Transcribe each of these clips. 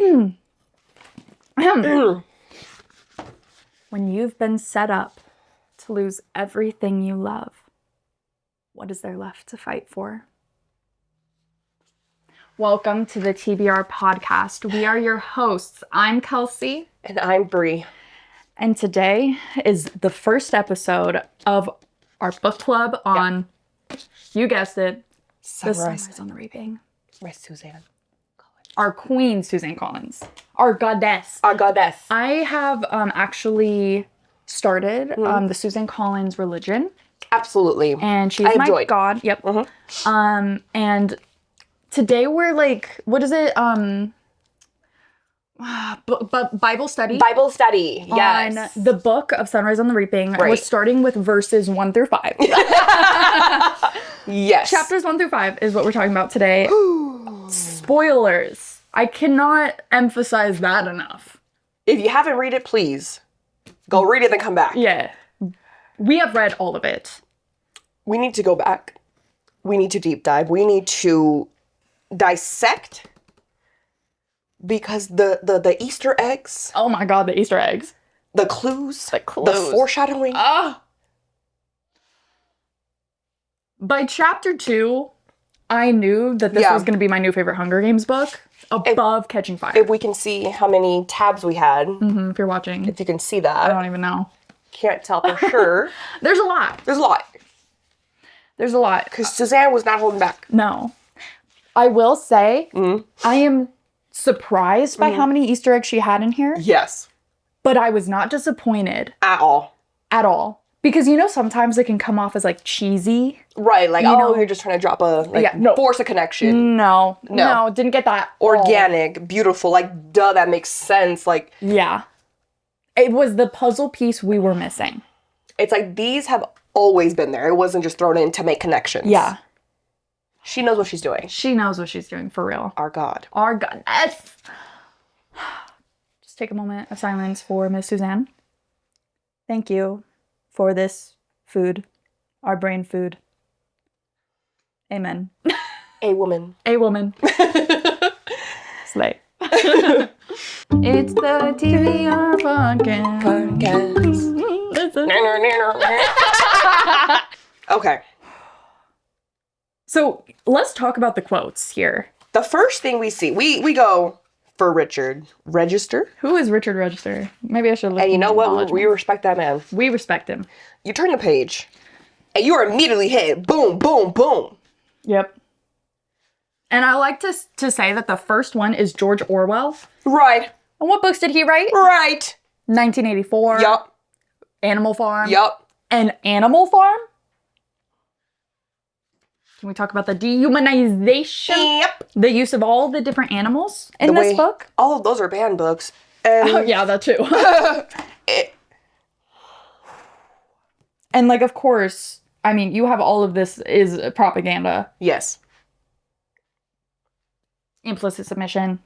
When you've been set up to lose everything you love, what is there left to fight for? Welcome to the TBR Podcast. We are your hosts. I'm Kelcie. And I'm Bree. And today is the first episode of our book club on, you guessed it, Sunrise on the Reaping. Miss Suzanne Collins. Our queen, Suzanne Collins. Our goddess. Our goddess. I have actually started the Suzanne Collins religion. Absolutely. And she's my god. Yep. And today we're like, what is it? Bible study. Bible study. Yes. On the book of Sunrise on the Reaping. Right. We're starting with verses 1 through 5. Yes. Chapters 1 through 5 is what we're talking about today. Spoilers. I cannot emphasize that enough. If you haven't read it, please go read it and come back. Yeah. We have read all of it. We need to go back. We need to deep dive. We need to dissect. Because the Easter eggs. Oh my god, the Easter eggs. The clues. The foreshadowing. By chapter 2, I knew that this was going to be my new favorite Hunger Games book. Above Catching Fire. If we can see how many tabs we had. If you're watching. If you can see that. I don't even know. Can't tell for sure. There's a lot. There's a lot. Because Suzanne was not holding back. No. I will say, I am surprised by how many Easter eggs she had in here. Yes. But I was not disappointed. At all. Because, sometimes it can come off as, like, cheesy. Right, like, you're just trying to drop force a connection. No, didn't get that. Organic, beautiful, like, duh, that makes sense, like. Yeah. It was the puzzle piece we were missing. It's like, these have always been there. It wasn't just thrown in to make connections. Yeah. She knows what she's doing. She knows what she's doing, for real. Our God. Our goddess. Just take a moment of silence for Miss Suzanne. Thank you for this food, our brain food. Amen. A woman. A woman. Slay. It's the TBR Podcast. Okay. So let's talk about the quotes here. The first thing we see, we go for Richard Register. Who is Richard Register? Maybe I should look. And you know what? We respect that man. We respect him. You turn the page, and you are immediately hit. Boom, boom, boom. Yep. And I like to say that the first one is George Orwell. Right. And what books did he write? Right. 1984. Yup. Animal Farm. Yup. And Animal Farm? Can we talk about the dehumanization? Yep. The use of all the different animals in this book? All of those are banned books. And yeah, that too. And like, of course, I mean, you have all of this is propaganda. Yes. Implicit submission.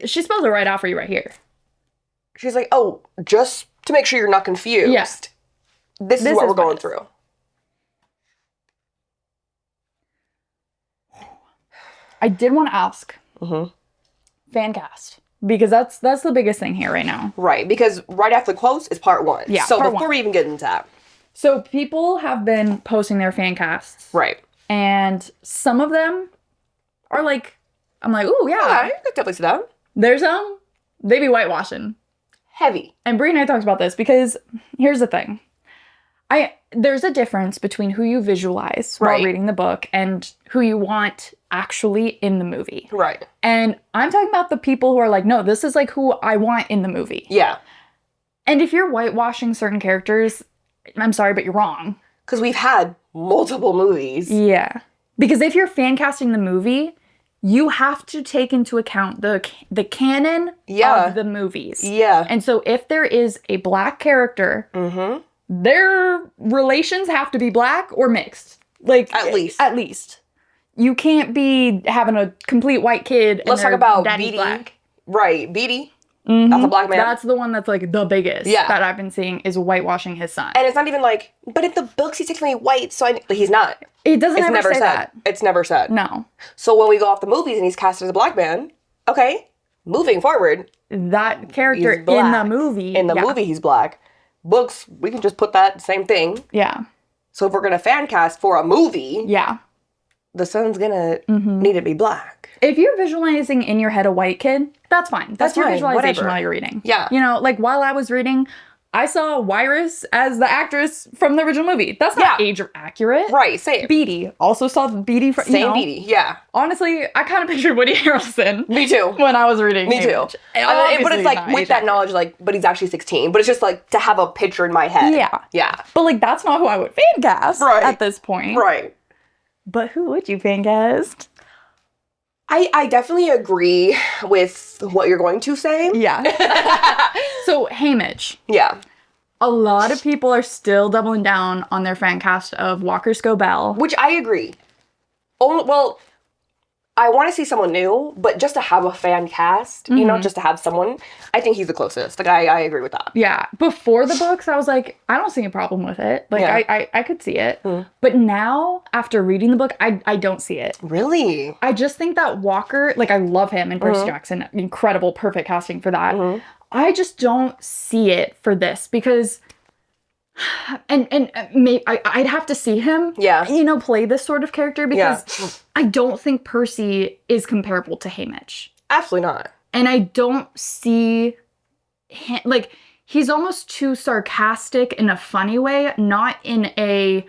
She spells it right out for you right here. She's like, oh, just to make sure you're not confused. Yeah. This is what we're going through. I did want to ask. Fan cast. Because that's the biggest thing here right now. Right. Because right after the quotes is part 1. Yeah. So before we even get into that. So people have been posting their fan casts. Right. And some of them are like, I'm like, ooh, yeah. I could definitely see that. There's they be whitewashing. Heavy. And Bree and I talked about this because here's the thing. There's a difference between who you visualize while reading the book and who you want actually in the movie. Right. And I'm talking about the people who are like, no, this is like who I want in the movie. Yeah. And if you're whitewashing certain characters, I'm sorry, but you're wrong. Because we've had multiple movies. Yeah. Because if you're fan casting the movie, you have to take into account the canon of the movies. Yeah. And so if there is a black character, their relations have to be black or mixed. Like, at least. You can't be having a complete white kid. Let's talk about daddy's Beatty. Black. Right, Beatty. That's a black man. That's the one that's like the biggest that I've been seeing is whitewashing his son. And it's not even like, but in the books he's technically white, so he's not. It doesn't It's ever never say said. that. It's never said. No. So when we go off the movies and he's cast as a black man, okay, moving forward. That character in the movie. In the movie he's black. Books, we can just put that same thing. Yeah. So if we're going to fan cast for a movie, yeah, the son's going to need to be black. If you're visualizing in your head a white kid, that's fine. That's your fine. visualization Whatever. while you're reading. Yeah. You know, like while I was reading, I saw Wyrus as the actress from the original movie. That's not age accurate. Right, same. Beatty. Also saw Beatty from, Same Beatty, yeah. Honestly, I kind of pictured Woody Harrelson. Me too. When I was reading. Me too. But it's like with that knowledge, like, but he's actually 16. But it's just like to have a picture in my head. Yeah. Yeah. But like that's not who I would fan cast at this point. Right. But who would you fan cast? I definitely agree with what you're going to say. Yeah. So Haymitch. Yeah. A lot of people are still doubling down on their fan cast of Walker Scobell. Which I agree. Well, I want to see someone new, but just to have a fan cast, you know, just to have someone, I think he's the closest. Like, I agree with that. Yeah. Before the books, I was like, I don't see a problem with it. Like, I could see it. But now, after reading the book, I don't see it. Really? I just think that Walker, like, I love him and Percy Jackson. Incredible, perfect casting for that. I just don't see it for this because... And maybe I'd have to see him, you know, play this sort of character because I don't think Percy is comparable to Haymitch. Absolutely not. And I don't see him, like, he's almost too sarcastic in a funny way, not in a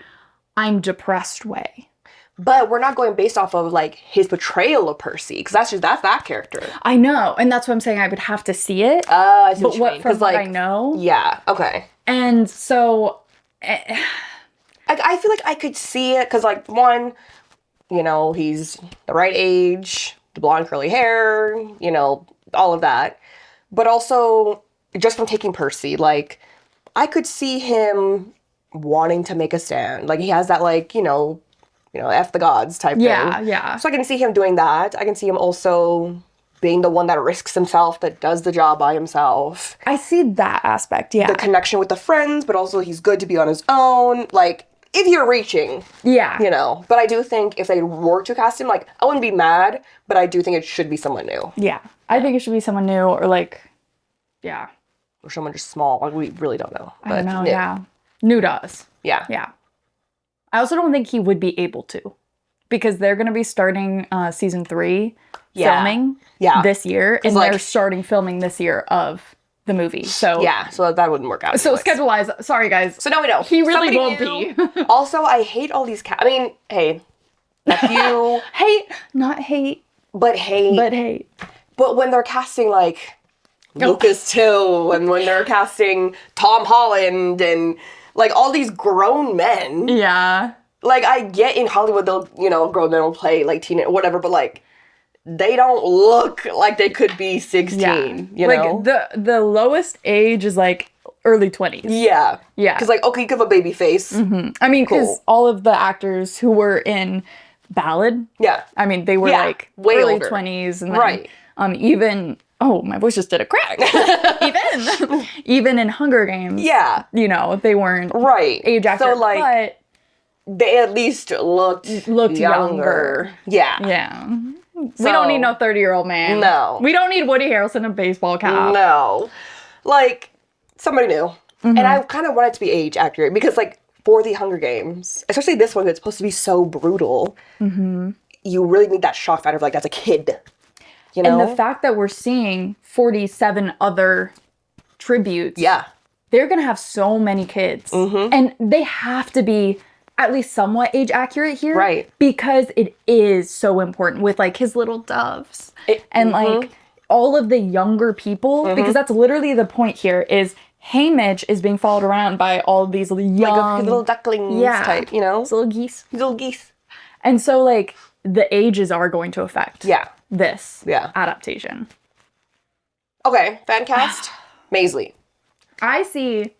I'm depressed way. But we're not going based off of, like, his portrayal of Percy, because that's that character. I know, and that's what I'm saying. I would have to see it. I see but what you what mean. from what like, I know. Yeah, okay. And so... I feel like I could see it, because, like, one, you know, he's the right age, the blonde curly hair, you know, all of that. But also, just from taking Percy, like, I could see him wanting to make a stand. Like, he has that, like, you know, F the gods type thing. Yeah. So I can see him doing that. I can see him also being the one that risks himself, that does the job by himself. I see that aspect, yeah. The connection with the friends, but also he's good to be on his own. Like, if you're reaching. Yeah. You know. But I do think if they were to cast him, like, I wouldn't be mad, but I do think it should be someone new. Yeah. I think it should be someone new or, like, yeah. Or someone just small. Like, we really don't know. I don't know, new. yeah. New to us. Yeah. Yeah. I also don't think he would be able to. Because they're going to be starting season 3 filming this year. And like, they're starting filming this year of the movie. So yeah, so that wouldn't work out. So schedule-wise, sorry guys. So now we know. He really won't be. Also, I hate all these I mean, hey. Nephew. Hate. Not hate. But hate. But hate. But when they're casting, like, Lucas Till, and when they're casting Tom Holland, and, like, all these grown men. Yeah. Like, I get in Hollywood, they'll, you know, grown men will play, like, teen, whatever, but, like, they don't look like they could be 16, you know? Like, the lowest age is, like, early 20s. Yeah. Yeah. Because, like, okay, you have a baby face. Mm-hmm. I mean, because all of the actors who were in Ballad, I mean, they were, like, way early older. 20s. And then, even... Oh, my voice just did a crack. even in Hunger Games. Yeah. You know, they weren't age accurate. So, like... But they at least looked younger. Yeah. Yeah. So, we don't need no 30-year-old man. No. We don't need Woody Harrelson in a baseball cap. No. Like, somebody new. Mm-hmm. And I kind of want it to be age accurate because, like, for the Hunger Games, especially this one that's supposed to be so brutal, you really need that shock factor of, like, as a kid. You know? And the fact that we're seeing 47 other tributes. Yeah. They're going to have so many kids. Mm-hmm. And they have to be... at least somewhat age accurate here. Right. Because it is so important with, like, his little doves. And, like, all of the younger people. Because that's literally the point here is Haymitch is being followed around by all of these young... like little ducklings type, you know? Little geese. Little geese. And so, like, the ages are going to affect this adaptation. Okay, fan cast. Maisley. I see...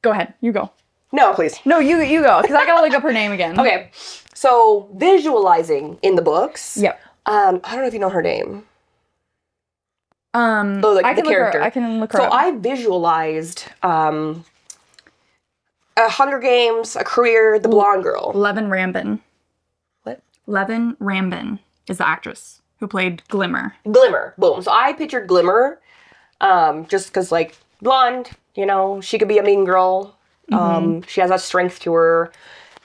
Go ahead. You go. No, please. No, you go, because I gotta look up her name again. Okay, so visualizing in the books. Yep. I don't know if you know her name. The character. I can look her So up. I visualized a Hunger Games, a career, the blonde girl. Levin Rambin. What? Levin Rambin is the actress who played Glimmer. Glimmer. Boom. So I pictured Glimmer, just because, like, blonde, you know, she could be a mean girl. She has that strength to her,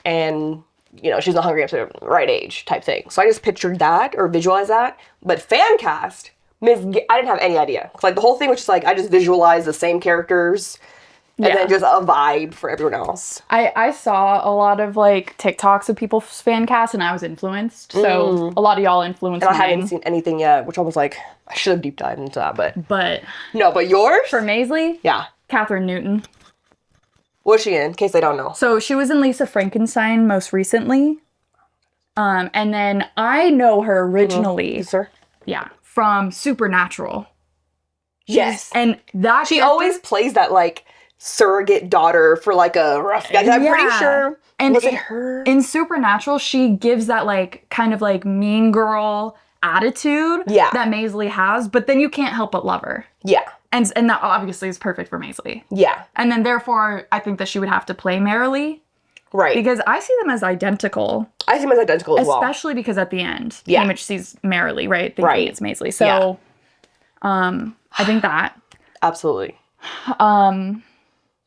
and, you know, she's the Hunger Games at the right age type thing. So I just pictured that, or visualized that. But fan cast, I didn't have any idea. Like, the whole thing was just, like, I just visualized the same characters, and then just a vibe for everyone else. I saw a lot of, like, TikToks of people's fan cast, and I was influenced. So a lot of y'all influenced And I mine. hadn't seen anything yet, which I was like, I should have deep dived into that, But no, but yours? for Maisley, Yeah. Catherine Newton. What's she in? In case they don't know. So she was in Lisa Frankenstein most recently. And then I know her originally. Yes, sir. Yeah. From Supernatural. Yes. And that She character- always plays that, like, surrogate daughter for, like, a rough guy. I'm pretty sure. And Was it her? In Supernatural, she gives that, like, kind of, like, mean girl attitude that Maisley has, but then you can't help but love her. Yeah. And that obviously is perfect for Maisley. Yeah. And then therefore, I think that she would have to play Merrily. Right. Because I see them as identical. I see them as identical as well. Especially because at the end, Yeah. Hamish sees Merrily, right? Thinking it's Maisley. So, I think that. Absolutely.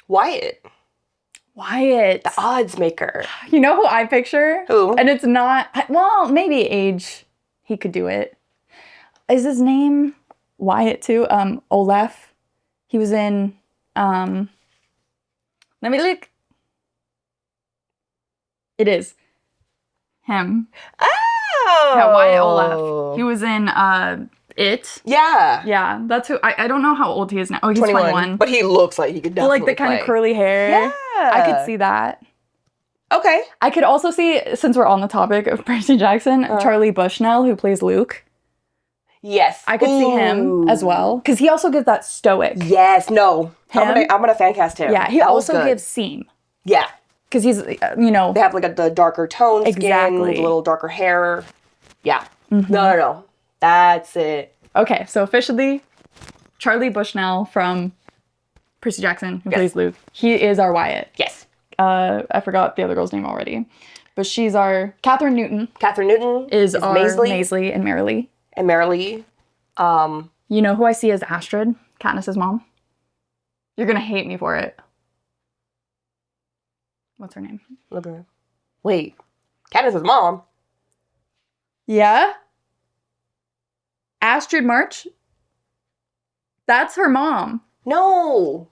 Wyatt. Wyatt. The Oddsmaker. You know who I picture? Who? And it's not, well, maybe age, he could do it. Is his name Wyatt too? Olaf. He was in, let me look. It is him. Oh! Yeah, Wyatt Olaf. He was in, It. Yeah. Yeah, that's who, I don't know how old he is now. Oh, he's 21. But he looks like he could But definitely like the kind play. of curly hair. Yeah. I could see that. Okay. I could also see, since we're on the topic of Percy Jackson, Charlie Bushnell, who plays Luke. Yes. I could see him as well. Because he also gives that stoic. Yes. No. Him? I'm gonna fan cast him. Yeah, he That was also good. gives seam. Yeah. Because he's, you know. They have like the darker tone skin, Exactly. a little darker hair. Yeah. No. That's it. Okay, so officially, Charlie Bushnell from Percy Jackson, who plays Luke. He is our Wyatt. Yes. I forgot the other girl's name already. But she's our... Catherine Newton Catherine Newton is our Maisley. Maisley and Merrily. And Marilee. You know who I see as Astrid, Katniss's mom? You're gonna hate me for it. What's her name? Wait. Katniss's mom? Yeah? Astrid March? That's her mom. No.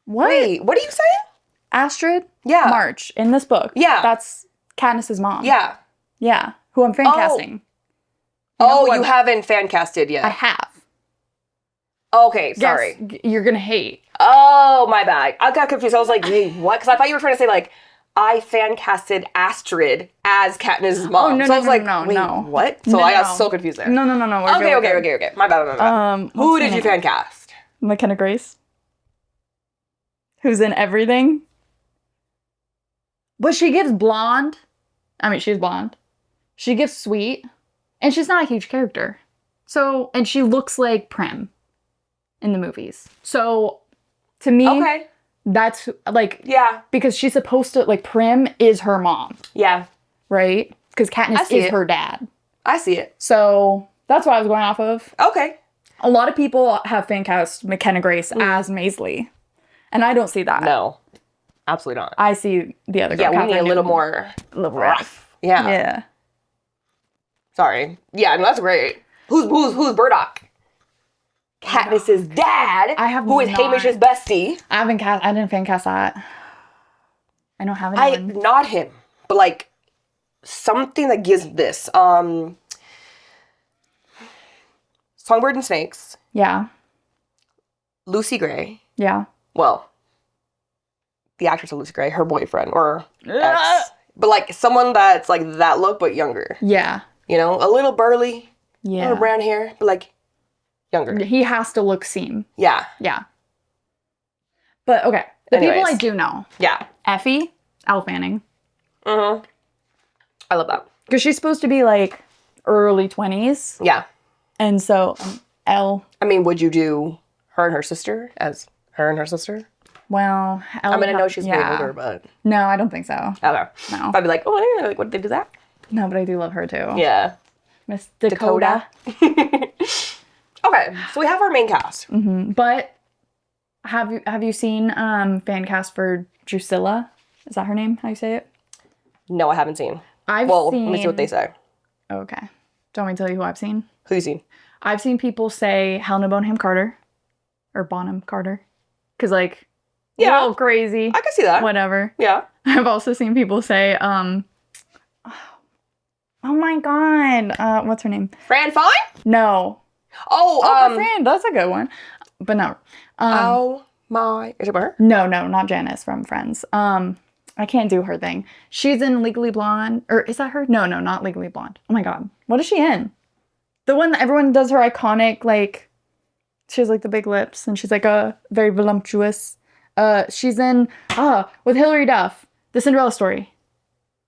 What? Wait, what are you saying? Astrid Yeah. March in this book. Yeah. That's Katniss's mom. Yeah. Yeah. Who I'm fan casting. You haven't fan casted yet. I have. Okay, sorry. Guess you're gonna hate. Oh, my bad. I got confused. I was like, wait, what? Because I thought you were trying to say, like, I fan casted Astrid as Katniss's mom. Oh, no, so I no, was no, like, no, wait, no. what? So No, I got no. so confused there. No. We're good. Okay. My bad. Who what's did her you name? fan cast? McKenna Grace. Who's in everything. But she gives blonde. I mean, she's blonde. She gives sweet. And she's not a huge character. So, and she looks like Prim in the movies. So, to me, that's like, Yeah. because she's supposed to, like, Prim is her mom, Yeah. right? Because Katniss see is it. her dad. I see it. So, that's what I was going off of. Okay. A lot of people have fan cast McKenna Grace as Maisley. And I don't see that. No. Absolutely not. I see the other girl. Yeah, we need a Catherine little Newton. more A little rough. Yeah. Yeah. Sorry. Yeah, no, that's great. Who's Burdock? Katniss's dad. I have who is not- Hamish's bestie. I didn't fan cast that. I don't have I anyone. not him, but like something that gives this. Songbird and Snakes. Yeah. Lucy Gray. Yeah. Well, the actress of Lucy Gray, her boyfriend or ex. But like someone that's like that look but younger. Yeah. You know, a little burly, a Yeah. little brown hair, but like younger. He has to look seam. Yeah. Yeah. But okay. The people Anyways. I do know. Yeah. Effie, Elle Fanning. I love that. Because she's supposed to be like early 20s. Yeah. And so, Elle. I mean, would you do her and her sister as her and her sister? Well, Elle. I mean, I know she's way older, but... No, I don't think so. Okay. No. I'd be like, oh, I didn't know, like, what did they do that? No, but I do love her too. Yeah. Miss Dakota. Okay, so we have our main cast. Mm-hmm. But have you seen fan cast for Drusilla? Is that her name? How you say it? No, I haven't seen. Let me see what they say. Okay. Don't want me to tell you who I've seen? Who you seen? I've seen people say Helena Bonham Carter. Or Bonham Carter. Because, like, yeah, a little crazy. I can see that. Whatever. Yeah. I've also seen people say, oh my god, what's her name? Fran Fine? No. Oh, Fran, that's a good one. But no. Oh my, is it her? No, not Janice from Friends. I can't do her thing. She's in Legally Blonde, or is that her? No, not Legally Blonde. Oh my god, what is she in? The one that everyone does her iconic, like, she has like the big lips, and she's like a very voluptuous. She's in with Hilary Duff, The Cinderella Story,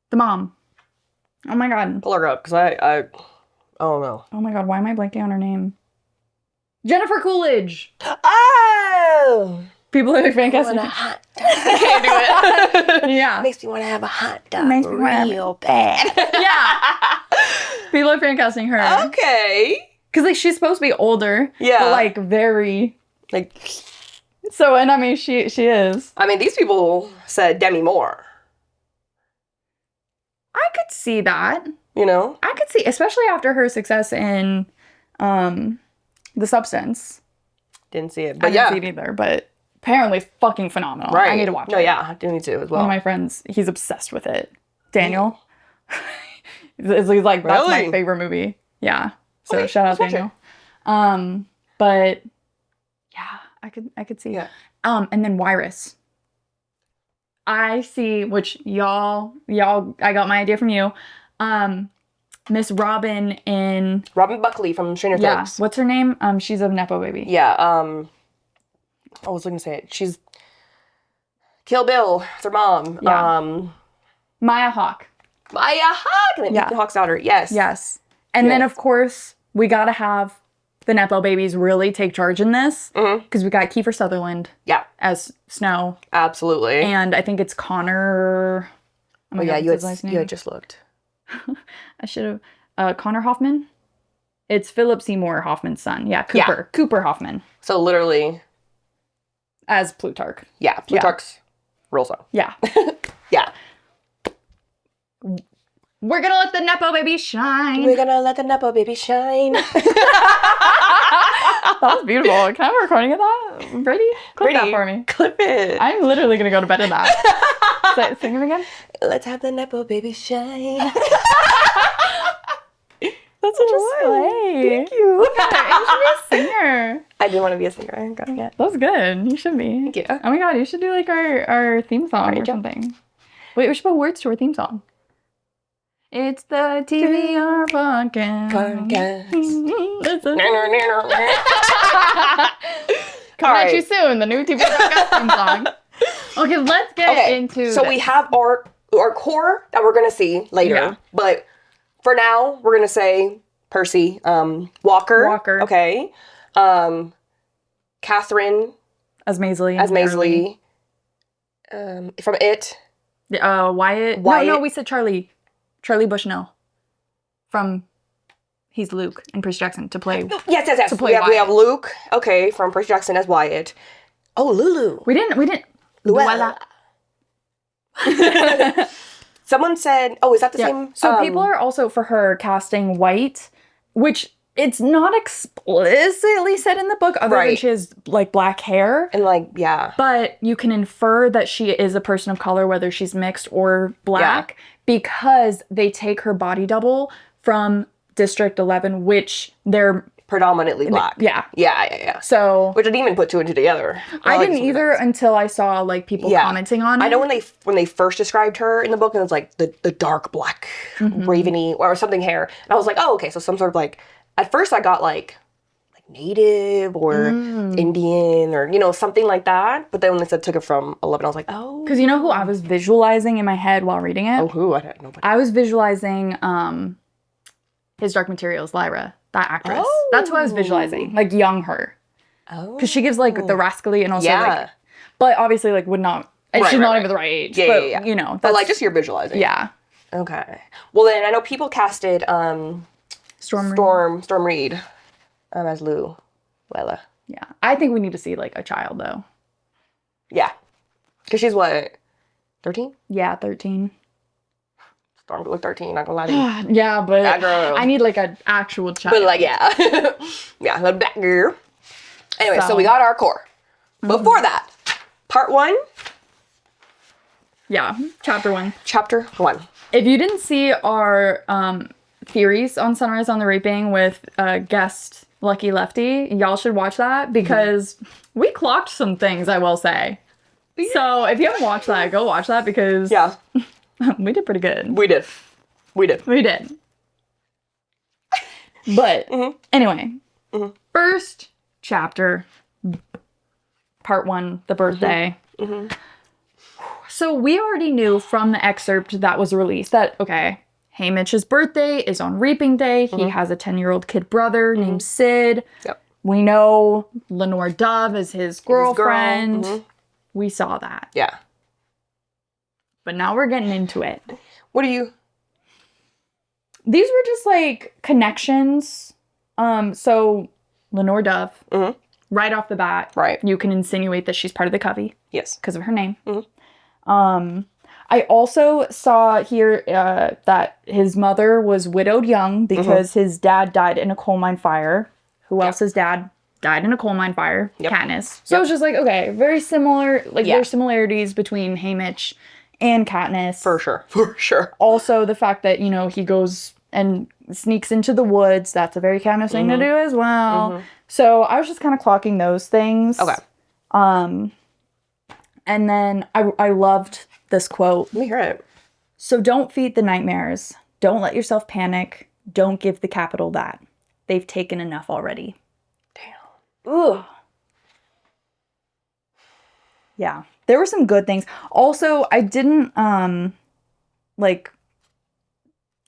the mom. Oh my god. Pull her up, because I don't know. Oh my god, why am I blanking on her name? Jennifer Coolidge! Oh! People are like fan casting. I can't do it. Yeah. Makes me want to have a hot dog Makes me real bad. Yeah. People are fan casting her. Okay. Because, like, she's supposed to be older. Yeah. But, like, very... Like... So, and I mean, she is. I mean, these people said Demi Moore. I could see that. You know? I could see, especially after her success in The Substance. Didn't see it, but I didn't see it either, but apparently fucking phenomenal. Right. I need to watch it. No, yeah, I do need to as well. One of my friends, he's obsessed with it. Daniel. He's like, that's my favorite movie. Yeah. So okay, shout out Daniel. But yeah, I could see. Yeah. And then Wyrus. I see, which y'all, I got my idea from you. Miss Robin in... Robin Buckley from Stranger Things. What's her name? She's a Nepo baby. Yeah, I was looking to say it. She's Kill Bill. It's her mom. Yeah. Maya Hawke. Maya Hawke! And Ethan Hawke's daughter. Yes. And then, of course, we gotta have the Nepo babies really take charge in this. Because we got Kiefer Sutherland. Yeah. As Snow. Absolutely. And I think it's Connor... Oh my God, you had just looked. I should have... Connor Hoffman? It's Philip Seymour Hoffman's son. Yeah, Cooper. Yeah. Cooper Hoffman. So literally... As Plutarch. Yeah, Plutarch's real son. Yeah. Yeah. We're gonna let the Nepo baby shine. We're gonna let the Nepo baby shine. That was beautiful. Can I have a recording of that? Brady? Clip that for me. Clip it. I'm literally gonna go to bed to that. Sing it again? Let's have the Nepo baby shine. That's such a slay. Thank you. You should be a singer. I didn't want to be a singer. I got it. That was good. You should be. Thank you. Oh my god, you should do like our theme song or something. Wait, we should put words to our theme song. It's the TBR Podcast. Coming at you soon, the new TBR Podcast theme song. Okay, let's get into So we have our core that we're going to see later. Yeah. But for now, we're going to say Percy, Walker. Okay. Catherine. As Maisley. From It. Wyatt. No, we said Charlie. Charlie Bushnell. From he's Luke in Percy Jackson to play. Yes. To play we have Luke, from Percy Jackson as Wyatt. Oh, Lulu. We didn't. Luella. Someone said, is that the same? So people are also, for her, casting White, which it's not explicitly said in the book, other than she has, like, black hair. And, like, yeah. But you can infer that she is a person of color, whether she's mixed or black, because they take her body double from District 11, which they're... predominantly black. Yeah. So... Which I didn't even put two and two together. I didn't either until I saw, like, people commenting on it. I know when they first described her in the book, and it was, like, the dark black, raveny, or something hair. And I was like, oh, okay, so some sort of, like... At first I got, like Native or Indian or, something like that. But then when they said took it from 11, I was like, oh. Because you know who I was visualizing in my head while reading it? Oh, who? I don't know. I was visualizing his Dark Materials, Lyra. that actress. That's what I was visualizing. Like, young her. Oh. Because she gives, like, the rascally and also, Yeah. like... But obviously, like, would not... And she's not even the right age. Yeah, but, yeah. you know. But, like, just you're visualizing. Yeah. Okay. Well, then, I know people casted Storm Reed as Lou. Wella. Yeah. I think we need to see, like, a child, though. Yeah. Because she's what? 13? Yeah, 13. Storm look 13, not gonna lie to you. Yeah, but That girl. I need, like, an actual child. But, like, yeah. Yeah, the black girl. Anyway, so we got our core. Before that, part 1. Yeah, chapter 1. Chapter 1. If you didn't see our theories on Sunrise on the Raping with guest Lucky Lefty, y'all should watch that because we clocked some things, I will say. Yeah. So if you haven't watched that, go watch that because we did pretty good. We did. But anyway, first chapter, part 1, the birthday. So we already knew from the excerpt that was released that, okay, Haymitch's birthday is on Reaping Day. He has a 10-year-old kid brother named Sid. Yep. We know Lenore Dove is his girlfriend. We saw that. Yeah. But now we're getting into it. What do you... These were just, like, connections. So, Lenore Dove, right off the bat, you can insinuate that she's part of the Covey. Yes. Because of her name. I also saw here that his mother was widowed young because his dad died in a coal mine fire. Who else's dad died in a coal mine fire? Katniss. So it was just like, okay, very similar. Like, there's similarities between Haymitch and Katniss. For sure. Also, the fact that, you know, he goes and sneaks into the woods. That's a very Katniss thing to do as well. So I was just kind of clocking those things. Okay. And then I loved this quote. Let me hear it. So don't feed the nightmares. Don't let yourself panic. Don't give the Capitol that. They've taken enough already. Damn. Ugh. Yeah. There were some good things. Also, I didn't, like,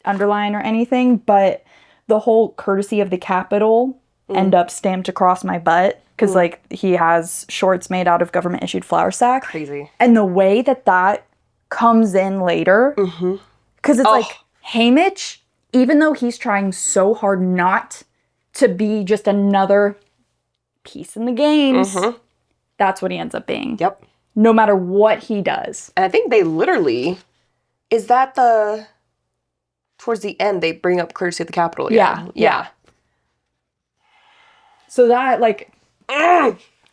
underline or anything, but the whole courtesy of the Capitol end up stamped across my butt. Because, like, he has shorts made out of government-issued flour sack. Crazy. And the way that comes in later, because it's like, Haymitch, even though he's trying so hard not to be just another piece in the games, that's what he ends up being. Yep. No matter what he does. And I think they literally... Is that the... Towards the end, they bring up courtesy of the Capitol again. Yeah. So that, like...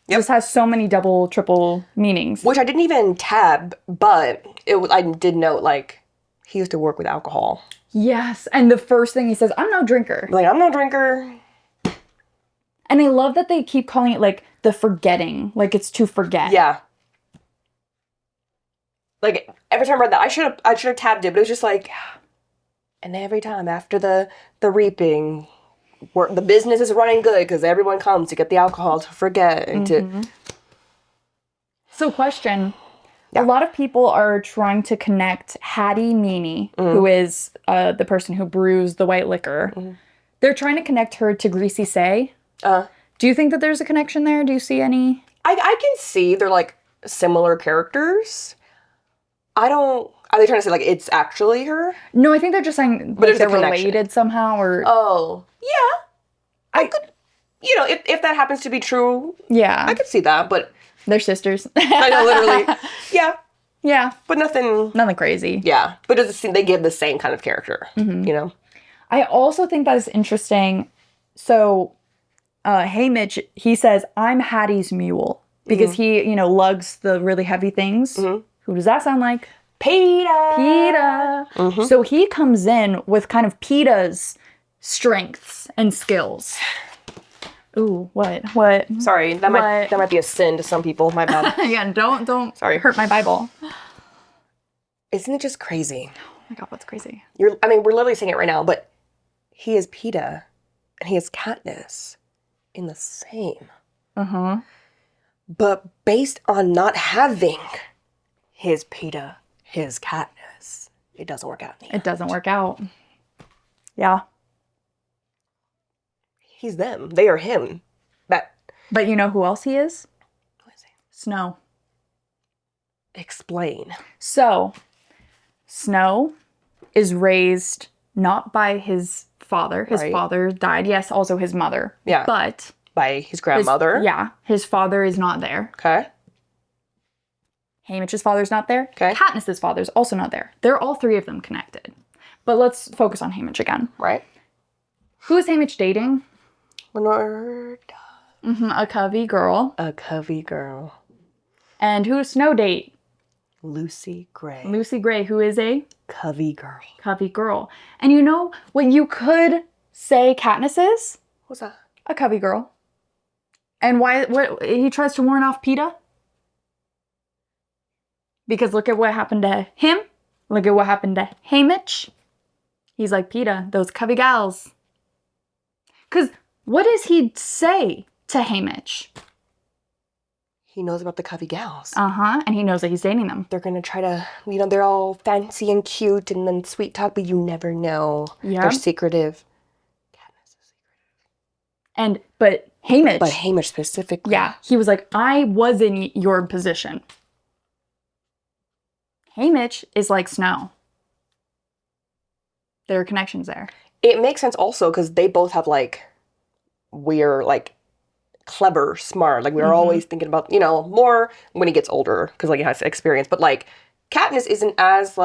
Just has so many double, triple meanings. Which I didn't even tab, but I did note, like, he used to work with alcohol. Yes. And the first thing he says, I'm no drinker. Like, I'm no drinker. And I love that they keep calling it, like, the forgetting. Like, it's to forget. Yeah. Like, every time I read that, I should have tabbed it, but it was just like, and every time after the reaping... the business is running good because everyone comes to get the alcohol to forget and to... So question. A lot of people are trying to connect Hattie Meany, who is the person who brews the white liquor. They're trying to connect her to Greasy Say. Do you think that there's a connection there? Do you see any? I can see they're, like, similar characters. I don't... Are they trying to say, like, it's actually her? No, I think they're just saying like, they're related somehow or... Oh. Yeah. I could... You know, if that happens to be true... Yeah. I could see that, but... They're sisters. I know, literally. Yeah. Yeah. But nothing... Nothing crazy. Yeah. But it doesn't seem they give the same kind of character, you know? I also think that is interesting. So, Haymitch, he says, I'm Hattie's mule. Because he, you know, lugs the really heavy things. Who does that sound like? PETA. So he comes in with kind of PETA's strengths and skills. Ooh, what? Sorry, that might be a sin to some people. My bad. Yeah, don't hurt my Bible. Isn't it just crazy? Oh my God, what's crazy? We're literally saying it right now, but he is PETA and he is Katniss in the same. But based on not having his PETA, his Katniss, it doesn't work out. It doesn't work out. Yeah. He's them. They are him. But you know who else he is? Who is he? Snow. Explain. So, Snow is raised not by his father. His father died. Yes, also his mother. Yeah. But by his grandmother. His father is not there. Okay. Haymitch's father's not there. Okay. Katniss's father's also not there. They're all three of them connected. But let's focus on Haymitch again. Right. Who is Haymitch dating? Lenor. A Covey girl. A Covey girl. And who does Snow date? Lucy Gray. Lucy Gray, who is a Covey girl. Covey girl. And you know what you could say Katniss is? What's that? A Covey girl. And why? What he tries to warn off Peeta? Because look at what happened to him. Look at what happened to Haymitch. He's like, Peeta, those Covey gals. Because what does he say to Haymitch? He knows about the Covey gals. And he knows that he's dating them. They're going to try to, they're all fancy and cute and then sweet talk, but you never know. Yeah. They're secretive. Katniss is secretive. But Haymitch. But Haymitch specifically. Yeah. He was like, I was in your position. Haymitch is like Snow. There are connections there. It makes sense also because they both have we're clever, smart. We're always thinking about, more when he gets older because he has experience. But Katniss isn't as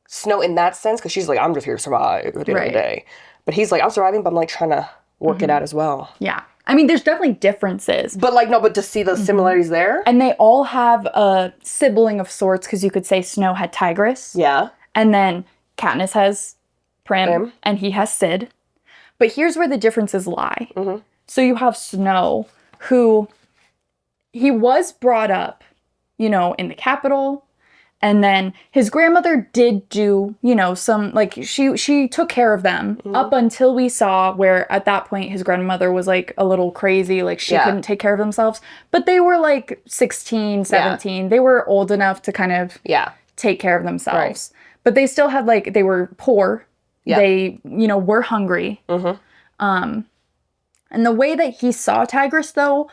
Snow in that sense because she's I'm just here to survive at the end of the day. But he's I'm surviving, but I'm trying to work it out as well. Yeah. I mean, there's definitely differences. But but to see the similarities there. And they all have a sibling of sorts because you could say Snow had Tigress. Yeah. And then Katniss has Prim. And he has Sid. But here's where the differences lie. So you have Snow, who he was brought up, in the capital. And then his grandmother did do, some, she took care of them up until we saw where at that point his grandmother was a little crazy. She couldn't take care of themselves. But they were 16, 17. Yeah. They were old enough to kind of take care of themselves. Right. But they still had they were poor. Yeah. They, were hungry. And the way that he saw Tigress, though,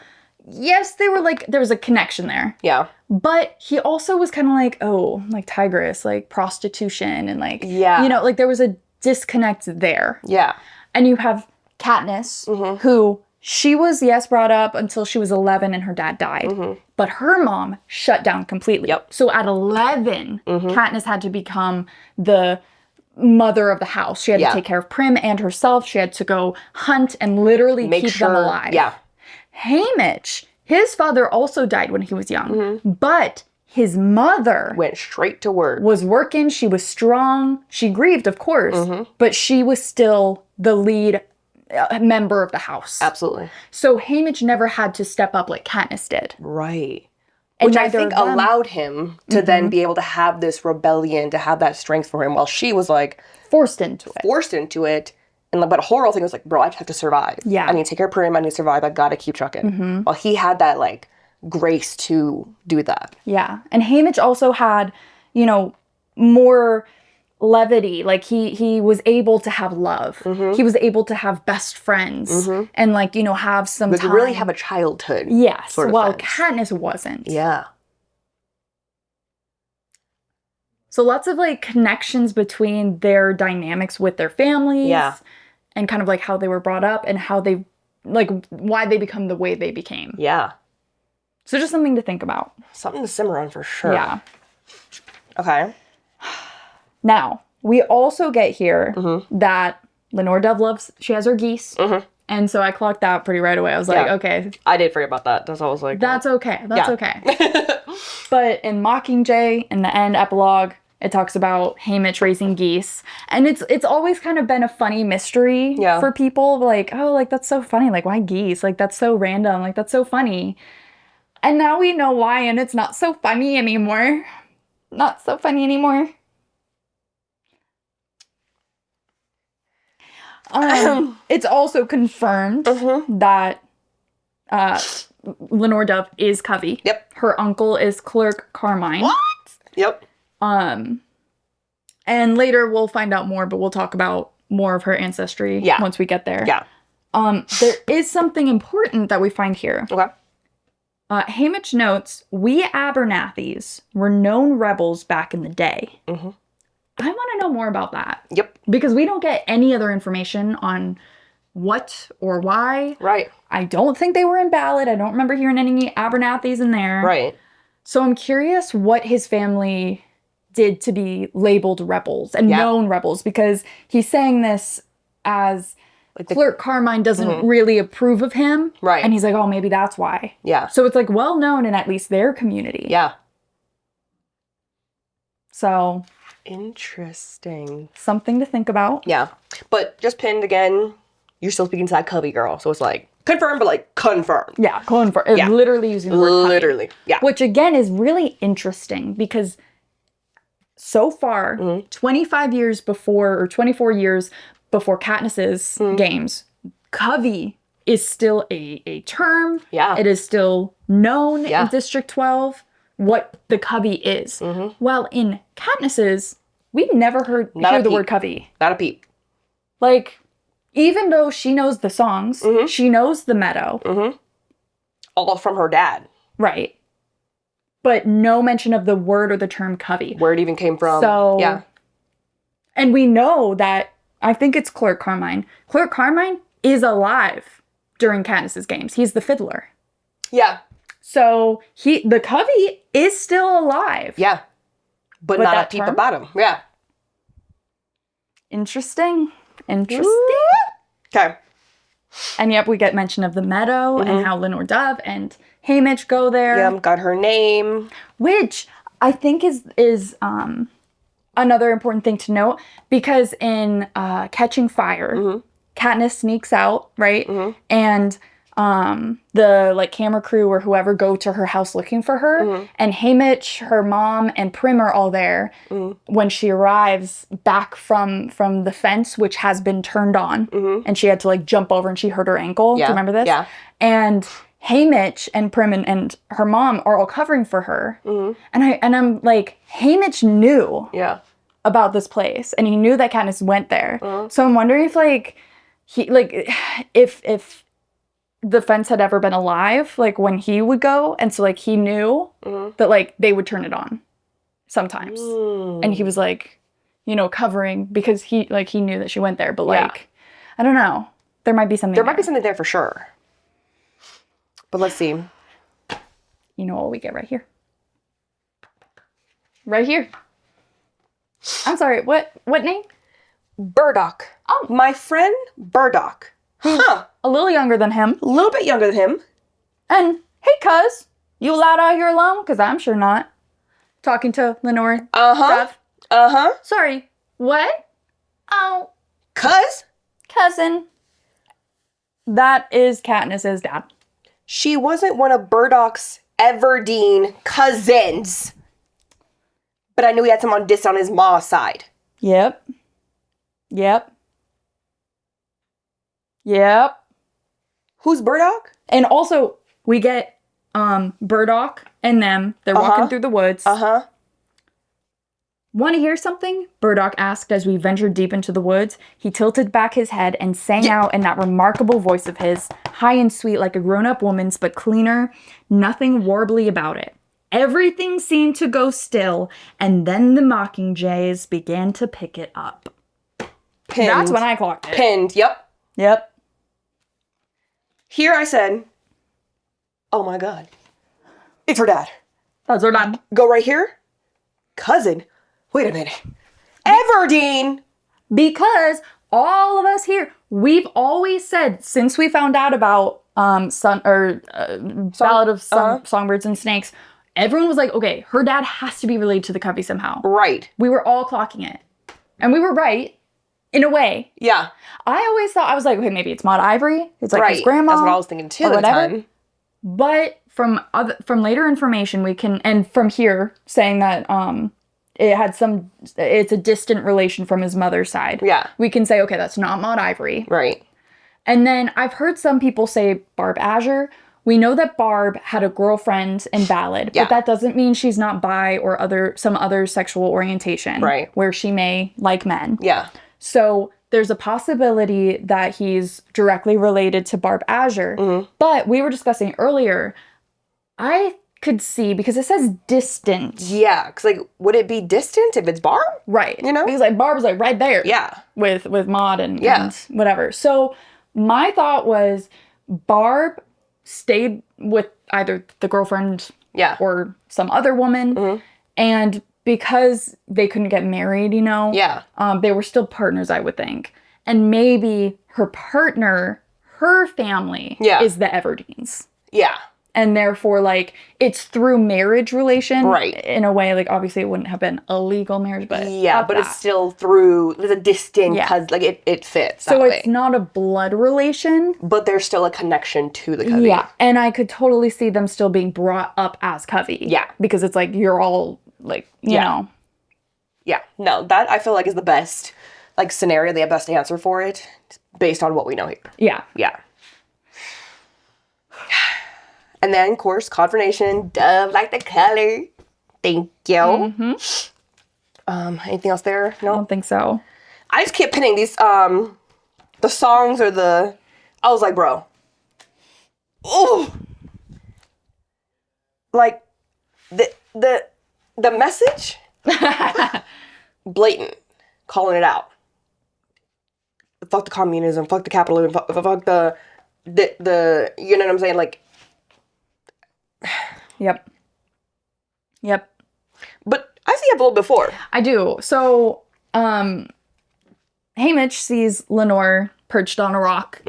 yes, they were there was a connection there. Yeah. But he also was kind of Tigress, prostitution and there was a disconnect there. Yeah. And you have Katniss, who she was, yes, brought up until she was 11 and her dad died. But her mom shut down completely. Yep. So at 11, Katniss had to become the mother of the house. She had to take care of Prim and herself. She had to go hunt and literally keep them alive. Yeah. Haymitch, his father also died when he was young, but his mother went straight to work. Was working. She was strong. She grieved, of course, but she was still the lead member of the house. Absolutely. So Haymitch never had to step up like Katniss did. Right. Which I think allowed him to then be able to have this rebellion, to have that strength for him, while she was forced into it. And but her whole thing was bro, I just have to survive. Yeah. I need to take care of Prim. I need to survive. I gotta keep trucking. While he had that grace to do that. Yeah. And Haymitch also had, more levity. He was able to have love. He was able to have best friends and have some time. Really have a childhood. Yes. While Katniss wasn't. Yeah. So lots of connections between their dynamics with their families. Yeah. And kind of how they were brought up and how they why they become the way they became. Yeah. So just something to think about. Something to simmer on for sure. Yeah. Okay. Now, we also get here that Lenore Dove she has her geese. And so I clocked that pretty right away. I was okay. I did forget about that. That's always that's okay. That's okay. But in Mockingjay, in the end epilogue, it talks about Haymitch raising geese. And it's always kind of been a funny mystery for people. That's so funny. Why geese? That's so random. That's so funny. And now we know why, and it's not so funny anymore. Not so funny anymore. It's also confirmed that Lenore Dove is Covey. Yep. Her uncle is Clerk Carmine. What? Yep. And later we'll find out more, but we'll talk about more of her ancestry once we get there. Yeah. There is something important that we find here. Okay. Haymitch notes, we Abernathy's were known rebels back in the day. Mm-hmm. I want to know more about that. Yep. Because we don't get any other information on what or why. Right. I don't think they were in ballad. I don't remember hearing any Abernathy's in there. Right. So I'm curious what his family did to be labeled rebels and known rebels, because he's saying this as like Clerk Carmine doesn't really approve of him. Right. And he's like, oh, maybe that's why. Yeah. So it's like well known in at least their community. Yeah. So. Interesting. Something to think about. Yeah. But just pinned again, you're still speaking to that Covey girl. So it's like, confirmed, but like confirmed. Yeah, confirmed. Yeah. Literally using the word Covey. Literally. Yeah. Which again is really interesting because so far, 25 years before, or 24 years before Katniss's games, Covey is still a term. Yeah. It is still known in District 12 what the Covey is. While in Katniss's, we've never heard the word Covey. Not a peep. Like, even though she knows the songs, she knows the meadow. All from her dad. Right. But no mention of the word or the term Covey. Where it even came from. So, yeah. And we know that, I think it's Clerk Carmine. Clerk Carmine is alive during Katniss's games. He's the fiddler. Yeah. So, the Covey is still alive. Yeah. But not a peep about him. Yeah. Interesting. Okay. And yep, we get mention of the meadow and how Lenor Dove and Haymitch go there. Yeah, got her name. Which I think is another important thing to note, because in Catching Fire, Katniss sneaks out, right? And the like camera crew or whoever go to her house looking for her, and Haymitch, her mom, and Prim are all there when she arrives back from the fence, which has been turned on, and she had to like jump over and she hurt her ankle. Do you remember this? Yeah. And Haymitch and Prim and her mom are all covering for her, and I'm like, Haymitch knew about this place, and he knew that Katniss went there. So I'm wondering if like if the fence had ever been alive, like when he would go, and so like he knew that like they would turn it on sometimes, and he was like, you know, covering because he knew that she went there, but like I don't know, there might be something. There might be something there for sure. But let's see. You know what we get right here. Right here. I'm sorry. What name? Burdock. Oh, my friend Burdock. Huh. A little younger than him. A little bit younger than him. And, hey, cuz, you allowed out here alone? Because I'm sure not. Talking to Lenor. Stuff. Sorry. What? Oh. Cousin. That is Katniss's dad. She wasn't one of Burdock's Everdeen cousins. But I knew he had someone dissed on his ma's side. Yep. Who's Burdock? And also, we get Burdock and them. They're walking through the woods. Want to hear something? Burdock asked as we ventured deep into the woods. He tilted back his head and sang out in that remarkable voice of his, high and sweet like a grown-up woman's, but cleaner, nothing warbly about it. Everything seemed to go still, and then the mockingjays began to pick it up. Pinned. That's when I clocked it. Pinned, yep. Here I said, oh my god. It's her dad. That's her dad. Go right here. Cousin. Wait a minute. Everdeen! Because all of us here, we've always said, since we found out about Ballad of Songbirds and Snakes, everyone was like, okay, her dad has to be related to the Covey somehow. Right. We were all clocking it. And we were right, in a way. Yeah. I always thought, I was like, okay, maybe it's Maud Ivory. It's like his grandma. That's what I was thinking too at the time. But from later information, we can, and from here, saying that it's a distant relation from his mother's side. Yeah. We can say, okay, that's not Maud Ivory. Right. And then I've heard some people say Barb Azure. We know that Barb had a girlfriend in Ballad, but that doesn't mean she's not bi or some other sexual orientation. Right. Where she may like men. Yeah. So there's a possibility that he's directly related to Barb Azure. But we were discussing earlier, I could see, because it says distant. Yeah, because, like, would it be distant if it's Barb? Right. You know? Because, like, Barb's, like, right there. Yeah. With Maud and whatever. So my thought was Barb stayed with either the girlfriend or some other woman. And because they couldn't get married, you know, they were still partners, I would think. And maybe her partner, her family is the Everdeens. Yeah. And therefore, like, it's through marriage relation. Right. In a way, like, obviously it wouldn't have been a legal marriage, but it's still through the distant, because, like, it fits so it's not a blood relation. But there's still a connection to the Covey. Yeah. And I could totally see them still being brought up as Covey. Yeah. Because it's like, you're all, like, you know. Yeah. No, that I feel like is the best, like, scenario, the best answer for it, based on what we know here. Yeah. Yeah. And then, of course, confirmation, dove like the color. Thank you. Anything else there? No? I don't think so. I just kept pinning these, the songs or the... I was like, bro. Ooh. Like, the message? Blatant. Calling it out. Fuck the communism. Fuck the capitalism. Fuck the you know what I'm saying? Like... Yep. But I've seen it a little before. I do. So, Haymitch sees Lenor perched on a rock.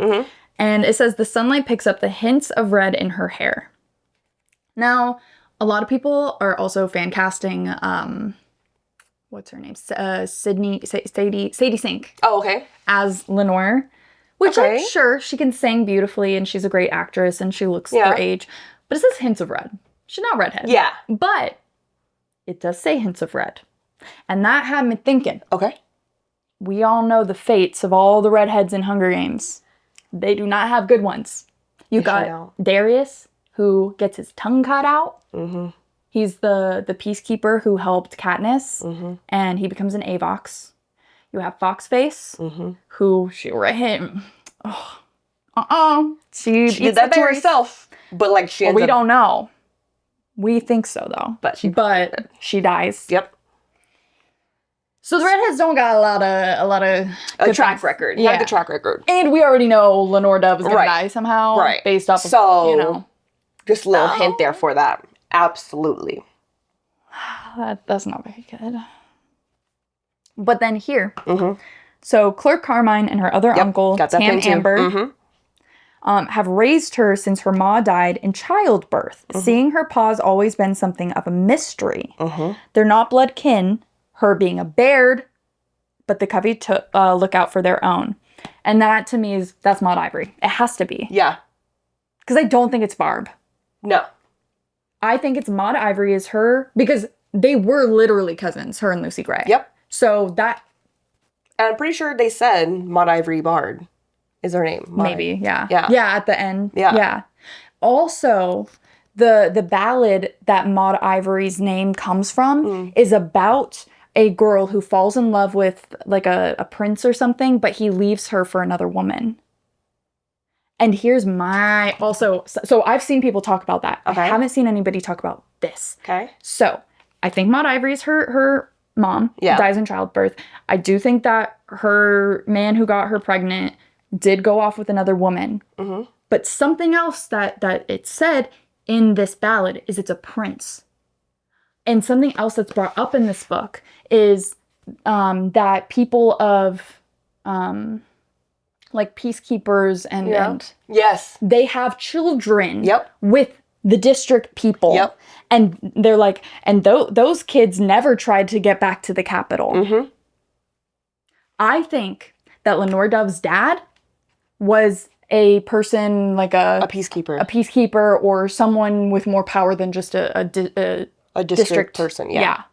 And it says the sunlight picks up the hints of red in her hair. Now, a lot of people are also fan casting, what's her name? Sadie Sink. Oh, okay. As Lenor. Which I'm sure she can sing beautifully and she's a great actress and she looks her age. But it says hints of red. She's not redhead. Yeah. But it does say hints of red. And that had me thinking. Okay. We all know the fates of all the redheads in Hunger Games. They do not have good ones. You got Darius, who gets his tongue cut out. He's the peacekeeper who helped Katniss. And he becomes an Avox. You have Foxface, who she him. She did that to herself. But, like, she ends we don't know. We think so, though. But she dies. Yep. So the redheads don't got a lot of a track record. Yeah. Not a good track record. And we already know Lenore Dove is gonna die somehow. Right. Based off of, you know. Just a little hint there for that. Absolutely. That's not very good. But then here. So Clerk Carmine and her other uncle, Tam Amber, have raised her since her ma died in childbirth. Seeing her pa's always been something of a mystery. They're not blood kin, her being a Baird, but the Covey look out for their own. And that, to me, that's Maud Ivory. It has to be. Yeah. Because I don't think it's Barb. No. I think it's Maud Ivory is her, because they were literally cousins, her and Lucy Gray. Yep. So that... And I'm pretty sure they said Maud Ivory Bard is her name. Maybe, yeah. Yeah, at the end. Yeah. Also, the ballad that Maud Ivory's name comes from is about a girl who falls in love with, like, a prince or something, but he leaves her for another woman. And here's my... Also, so I've seen people talk about that. Okay. I haven't seen anybody talk about this. Okay. So, I think Maud Ivory's her mom. Dies in childbirth. I do think that her man who got her pregnant did go off with another woman. But something else that it said in this ballad is it's a prince. And something else that's brought up in this book is that people of like peacekeepers and yes, they have children with the district people. And they're like, and those kids never tried to get back to the capital. I think that Lenore Dove's dad was a person like a peacekeeper or someone with more power than just a district person. Yeah.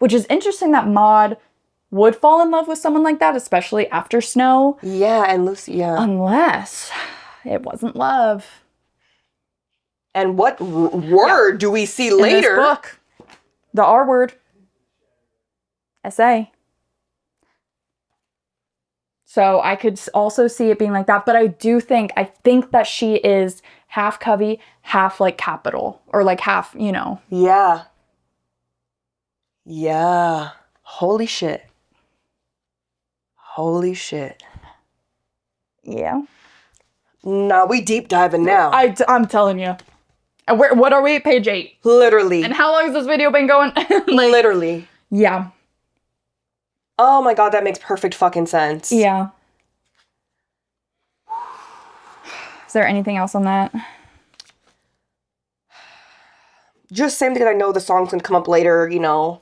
Which is interesting that Maud would fall in love with someone like that, especially after Snow. Yeah, and Lucy, unless it wasn't love. And what word do we see later? In this book. The R word. SA. So I could also see it being like that. But I think that she is half Covey, half like capital, or like half, you know. Yeah. Yeah. Holy shit. Holy shit. Yeah. Nah, we deep diving now. I'm telling you. What are we? Page 8. Literally. And how long has this video been going? Literally. Yeah. Oh my god, that makes perfect fucking sense. Yeah. Is there anything else on that? Just same because I know the song's gonna come up later, you know.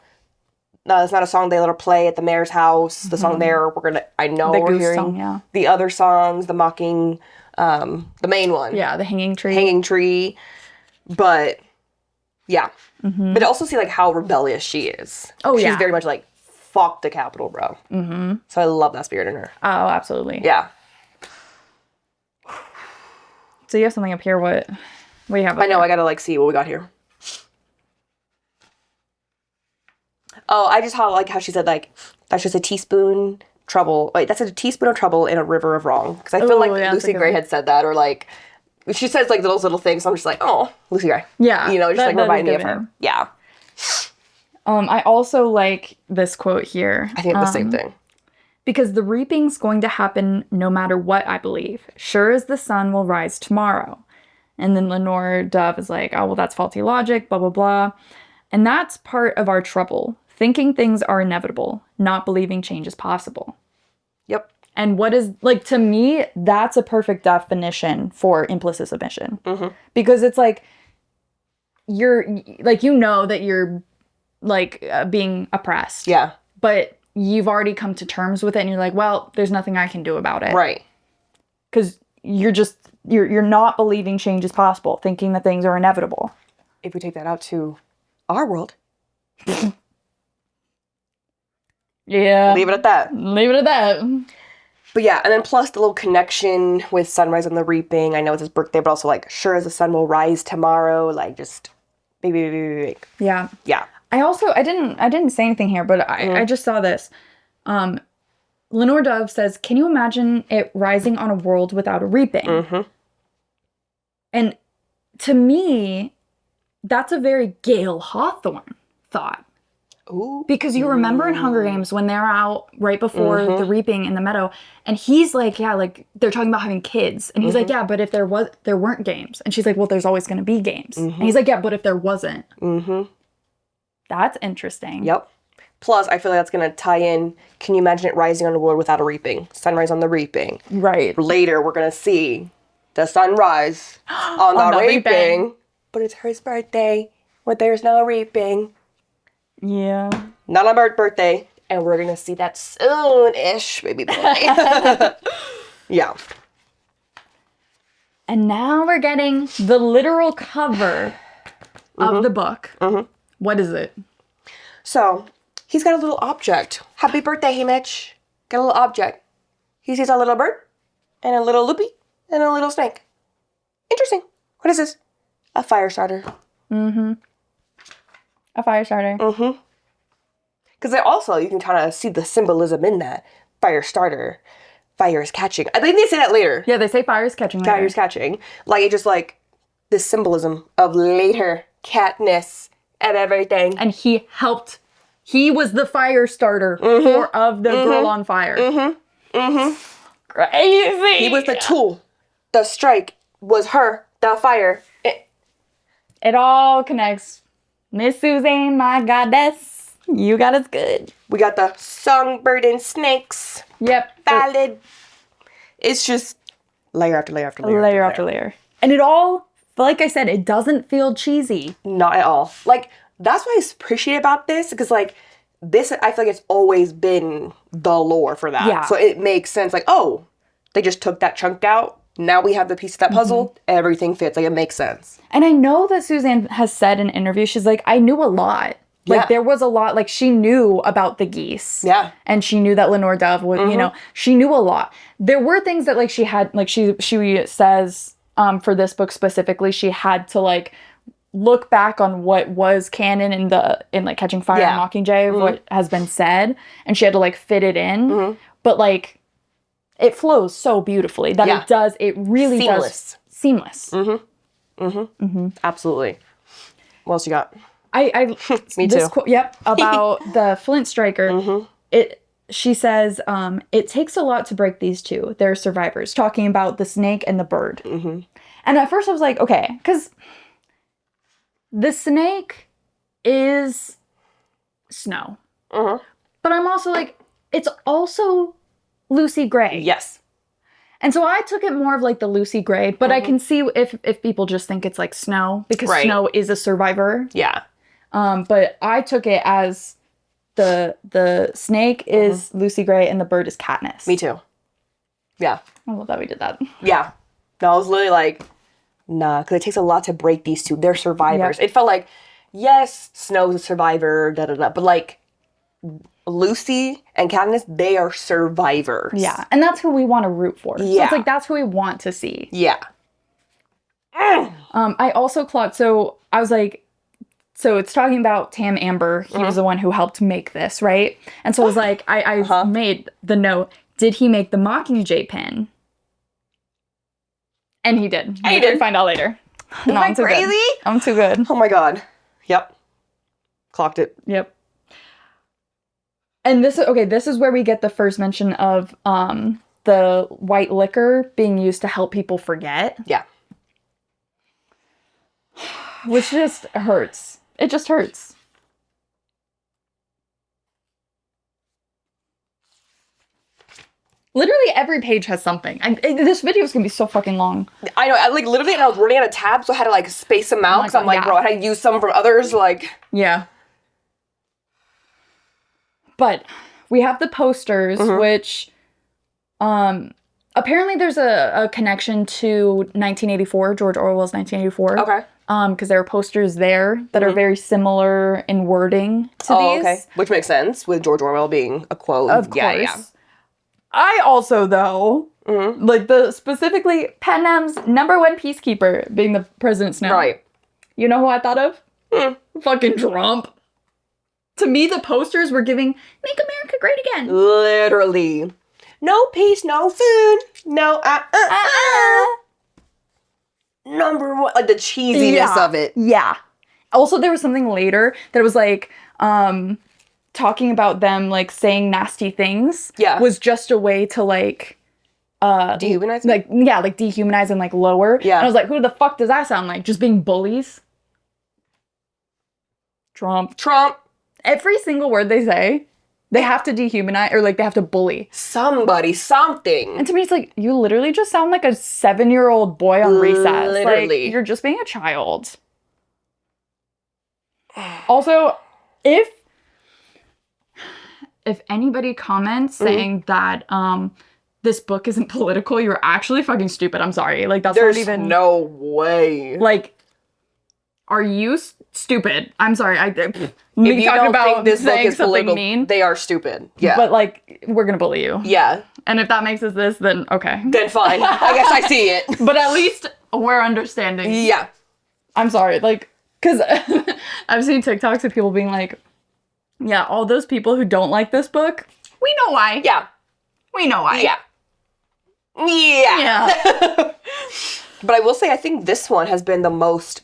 It's not a song they let her play at the mayor's house. The song there, I know The we're goose hearing song, yeah. the other songs, the mocking, the main one. Yeah, the hanging tree. Hanging tree. But, yeah. Mm-hmm. But also see, like, how rebellious she is. Oh, yeah. She's very much like, fuck the Capitol, bro. Mm-hmm. So I love that spirit in her. Oh, absolutely. Yeah. So you have something up here. What do you have up I know, here? I gotta, like, see what we got here. Oh, I just like how she said, like, that's just a teaspoon trouble. Wait, that's a teaspoon of trouble in a river of wrong. Because I feel like Lucy Gray had said that, or like, she says like those little things. So I'm just like, oh, Lucy Gray. Yeah. You know, just like remind me of her. Yeah. I also like this quote here. I think the same thing. Because the reaping's going to happen no matter what, I believe. Sure as the sun will rise tomorrow. And then Lenore Dove is like, oh, well, that's faulty logic, blah, blah, blah. And that's part of our trouble. Thinking things are inevitable, not believing change is possible. Yep. And what is, like, to me, that's a perfect definition for implicit submission. Mm-hmm. Because it's like, you're, like, you know that you're, like, being oppressed. Yeah. But you've already come to terms with it, and you're like, well, there's nothing I can do about it. Right. Because you're not believing change is possible, thinking that things are inevitable. If we take that out to our world. Yeah. Leave it at that. Leave it at that. But yeah, and then plus the little connection with sunrise and the reaping. I know it's his birthday, but also like, sure as the sun will rise tomorrow. Like, just baby. Yeah. Yeah. I didn't say anything here, but I just saw this. Lenore Dove says, can you imagine it rising on a world without a reaping? Mm-hmm. And to me, that's a very Gail Hawthorne thought. Ooh. Because you remember in Hunger Games when they're out right before the reaping in the meadow, and he's like, yeah, like they're talking about having kids, and he's like, yeah, but if there weren't games, and she's like, well, there's always going to be games, and he's like, yeah, but if there wasn't, that's interesting. Yep. Plus, I feel like that's going to tie in. Can you imagine it rising on a world without a reaping? Sunrise on the reaping. Right. Later, we're going to see the sunrise on the reaping, but it's her birthday, but there's no reaping. Yeah. Not on my birthday. And we're going to see that soon-ish, baby boy. Yeah. And now we're getting the literal cover of the book. What is it? So, he's got a little object. Happy birthday, hey Mitch. Got a little object. He sees a little bird, and a little loopy, and a little snake. Interesting. What is this? A fire starter. A fire starter. Because also, you can kind of see the symbolism in that. Fire starter. Fire is catching. I think they say that later. Yeah, they say fire is catching later. Fire is catching. Like, it just like, this symbolism of later Katniss and everything. And he was the fire starter of the girl on fire. Crazy. He was the tool. The strike was her. The fire. It all connects. Miss Suzanne, my goddess, you got us good. We got the songbird and snakes. Yep. Valid. It's just layer after layer after layer. Layer after layer. And it all, like I said, it doesn't feel cheesy. Not at all. Like, that's what I appreciate about this, because like, this, I feel like it's always been the lore for that. Yeah. So it makes sense, like, oh, they just took that chunk out. Now we have the piece of that puzzle. Everything fits. Like, it makes sense. And I know that Suzanne has said in interviews, she's like, I knew a lot. Like, there was a lot. Like, she knew about the geese. Yeah. And she knew that Lenore Dove would, you know, she knew a lot. There were things that, like, she had, like, she says for this book specifically, she had to, like, look back on what was canon in like, Catching Fire and Mockingjay, what has been said. And she had to, like, fit it in. But, like, it flows so beautifully that it really does. Seamless. Absolutely. What else you got? Me this too. Quote, yep, about the Flint striker. She says, it takes a lot to break these two. They're survivors. Talking about the snake and the bird. And at first I was like, okay, because the snake is Snow. But I'm also like, it's also Lucy Gray. Yes. And so I took it more of like the Lucy Gray, but I can see if people just think it's like Snow, because Snow is a survivor. Yeah. But I took it as the snake is Lucy Gray and the bird is Katniss. Me too. Yeah. I love that we did that. Yeah. No, I was literally like, nah, because it takes a lot to break these two. They're survivors. Yep. It felt like, yes, Snow's a survivor, but like, Lucy and Katniss, they are survivors. Yeah, and that's who we want to root for. Yeah. So it's like, that's who we want to see. Yeah. I also clocked, so I was like, so it's talking about Tam Amber. He was the one who helped make this, right? And so I was like, I made the note, did he make the Mockingjay pin? And he did. He did. Find out later. Am I crazy? Good. I'm too good. Oh my god. Yep. Clocked it. Yep. And this is where we get the first mention of the white liquor being used to help people forget. Yeah. Which just hurts. It just hurts. Literally every page has something. This video is gonna be so fucking long. I know. I literally, and I was running out of tabs, so I had to like space them out. Because I'm like, bro, I had to use some from others. Like, yeah. But we have the posters, which apparently there's a connection to 1984, George Orwell's 1984. Okay. Because there are posters there that are very similar in wording to these. Okay. Which makes sense with George Orwell being a quote. Of course. Yeah. I also, though, like specifically Panem's #1 peacekeeper being the President Snow. Right. You know who I thought of? Fucking Trump. To me, the posters were giving "Make America Great Again." Literally. No peace, no food, no #1, like the cheesiness of it. Yeah. Also, there was something later that was like, talking about them like saying nasty things. Yeah. Was just a way to like, dehumanize. like dehumanize and like lower. Yeah. And I was like, who the fuck does that sound like? Just being bullies. Trump. Every single word they say, they have to dehumanize or like they have to bully somebody, something. And to me, it's like, you literally just sound like a 7-year-old boy on recess. Literally. Like, you're just being a child. Also, if anybody comments saying that this book isn't political, you're actually fucking stupid. I'm sorry. Like, that's There's not even... no way. Like, are you stupid? I'm sorry. If you don't think this book is political, mean, they are stupid. Yeah. But, like, we're gonna bully you. Yeah. And if that makes us this, then okay. Then fine. I guess I see it. But at least we're understanding. Yeah. I'm sorry. Like, because I've seen TikToks of people being like, yeah, all those people who don't like this book, we know why. Yeah. We know why. Yeah. Yeah. But I will say, I think this one has been the most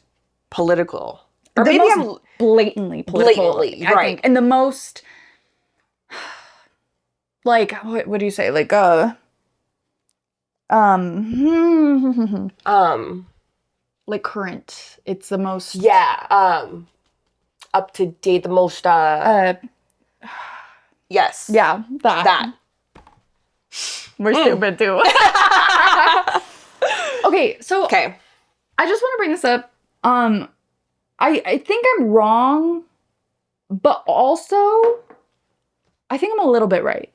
political. Or maybe I'm blatantly political. Blatantly, I right. think. And the most, like, what do you say? Like, like current. It's the most. Yeah. Up to date, the most, yes. Yeah, that. We're stupid too. Okay, so. Okay. I just want to bring this up. I think I'm wrong, but also I think I'm a little bit right.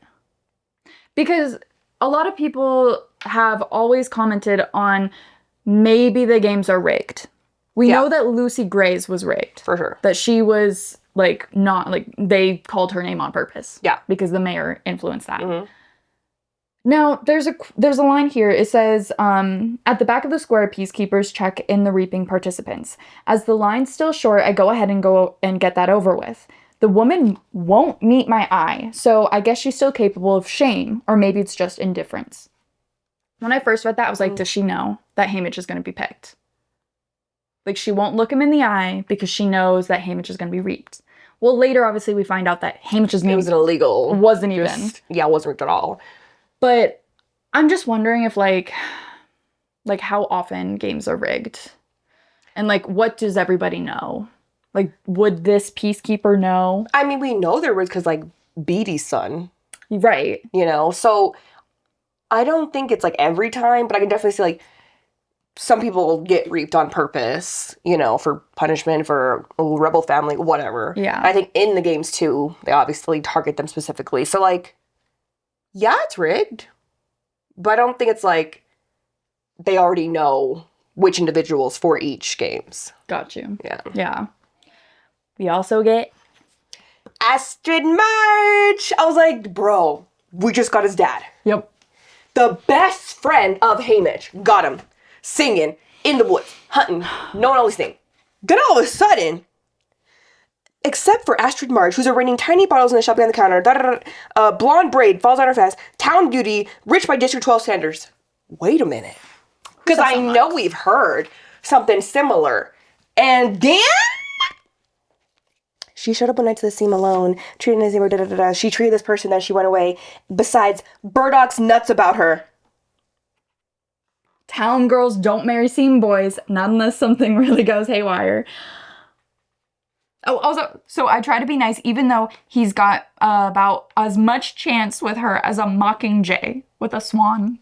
Because a lot of people have always commented on maybe the games are rigged. We know that Lucy Gray's was rigged. For sure. That she was, like, not, like, they called her name on purpose. Yeah. Because the mayor influenced that. Mm-hmm. Now, there's a line here. It says, at the back of the square, peacekeepers check in the reaping participants. As the line's still short, I go ahead and get that over with. The woman won't meet my eye, so I guess she's still capable of shame, or maybe it's just indifference. When I first read that, I was like, does she know that Haymitch is going to be picked? Like, she won't look him in the eye because she knows that Haymitch is going to be reaped. Well, later, obviously, we find out that Haymitch's name... It was an illegal. Wasn't even. Yeah, it wasn't ripped at all. But I'm just wondering if, like how often games are rigged. And, like, what does everybody know? Like, would this peacekeeper know? I mean, we know there was because, like, Beatty's son. Right. You know? So, I don't think it's, like, every time, but I can definitely see, like, some people get reaped on purpose, you know, for punishment, for a rebel family, whatever. Yeah. I think in the games, too, they obviously target them specifically. So, like, yeah, it's rigged. But I don't think it's, like, they already know which individuals for each games. Got you. Yeah. Yeah. We also get... Astrid March! I was like, bro, we just got his dad. Yep. The best friend of Haymitch got him. Singing, in the woods, hunting, knowing all these things. Then all of a sudden, except for Astrid March, who's arranging tiny bottles in the shop behind the counter, blonde braid, falls on her fast, town beauty, rich by District 12 standards. Wait a minute. Because I know we've heard something similar. And then, she showed up one night to the scene alone, treating as they She treated this person, then she went away. Besides, Burdock's nuts about her. Town girls don't marry scene boys, not unless something really goes haywire. Oh, also, so I try to be nice, even though he's got about as much chance with her as a mockingjay with a swan.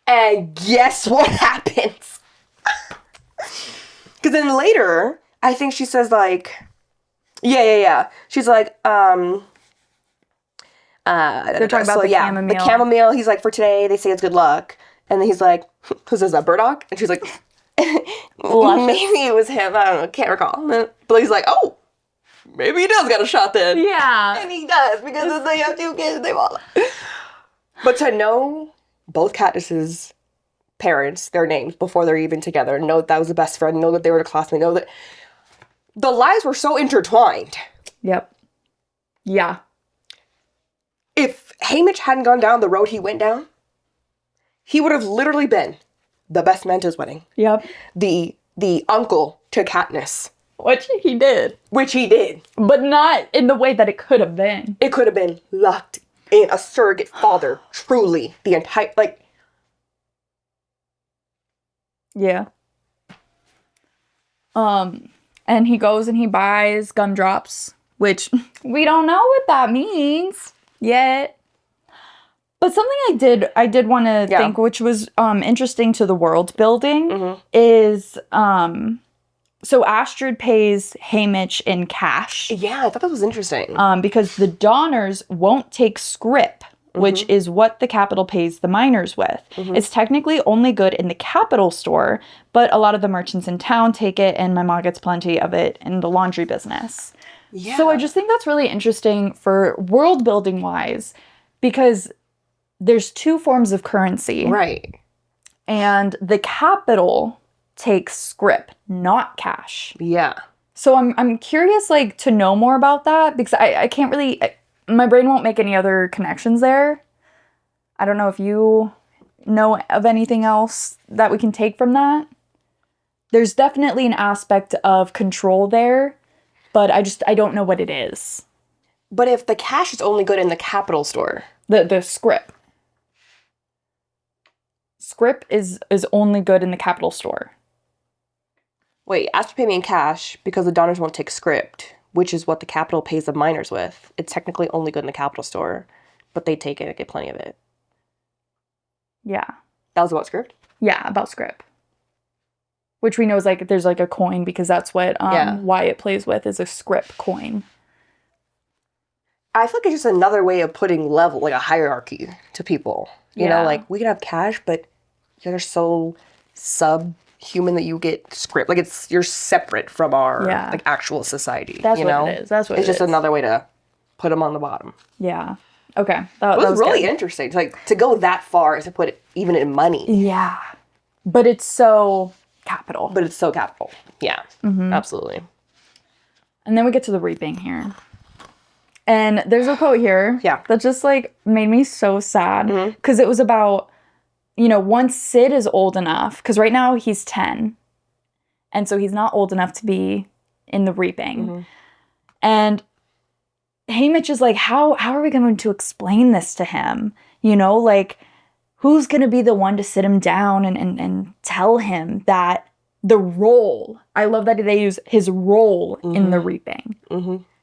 And guess what happens? Because then later, I think she says, like, yeah. She's like, they're talking about the chamomile. The chamomile. He's like, for today, they say it's good luck. And then he's like, who says that, Burdock? And she's like, maybe it was him. I don't know. Can't recall. But he's like, oh, maybe he does got a shot then. Yeah. And he does, because they have 2 kids, they all. But to know both Katniss's parents, their names, before they're even together, know that was the best friend, know that they were the classmate, know that the lives were so intertwined. Yep. Yeah. If Haymitch hadn't gone down the road he went down, he would have literally been the best man to his wedding. Yep. The uncle to Katniss. Which he did. But not in the way that it could have been. It could have been locked in a surrogate father. Truly. The entire, like... Yeah. And he goes and he buys gumdrops, which we don't know what that means yet. But something I did want to think, which was interesting to the world building, is so Astrid pays Haymitch in cash. Yeah, I thought that was interesting. Because the Donners won't take scrip, which is what the capital pays the miners with. It's technically only good in the capital store, but a lot of the merchants in town take it, and my mom gets plenty of it in the laundry business. Yeah. So I just think that's really interesting for world building wise, because there's 2 forms of currency. Right. And the capital takes scrip, not cash. Yeah. So I'm curious, like, to know more about that, because I can't really... my brain won't make any other connections there. I don't know if you know of anything else that we can take from that. There's definitely an aspect of control there, but I don't know what it is. But if the cash is only good in the capital store... The scrip. Scrip is only good in the capital store. Wait, ask to pay me in cash because the Donners won't take script, which is what the capital pays the miners with. It's technically only good in the capital store, but they take it and get plenty of it. Yeah. That was about script? Yeah, about script. Which we know is like, there's like a coin because that's what Wyatt plays with, is a script coin. I feel like it's just another way of putting level, like a hierarchy to people. You know, like, we can have cash, but you're so subhuman that you get script. Like, you're separate from our like actual society. That's you what know? it is. That's what it is. It's just another way to put them on the bottom. Yeah. Okay. That was really interesting. To go that far is to put it even in money. Yeah. But it's so capital. Yeah. Absolutely. And then we get to the reaping here. And there's a quote here that just like made me so sad because it was about, you know, once Sid is old enough, because right now he's 10. And so he's not old enough to be in the reaping. And Haymitch is like, how are we going to explain this to him? You know, like, who's going to be the one to sit him down and tell him that the role, I love that they use his role in the reaping.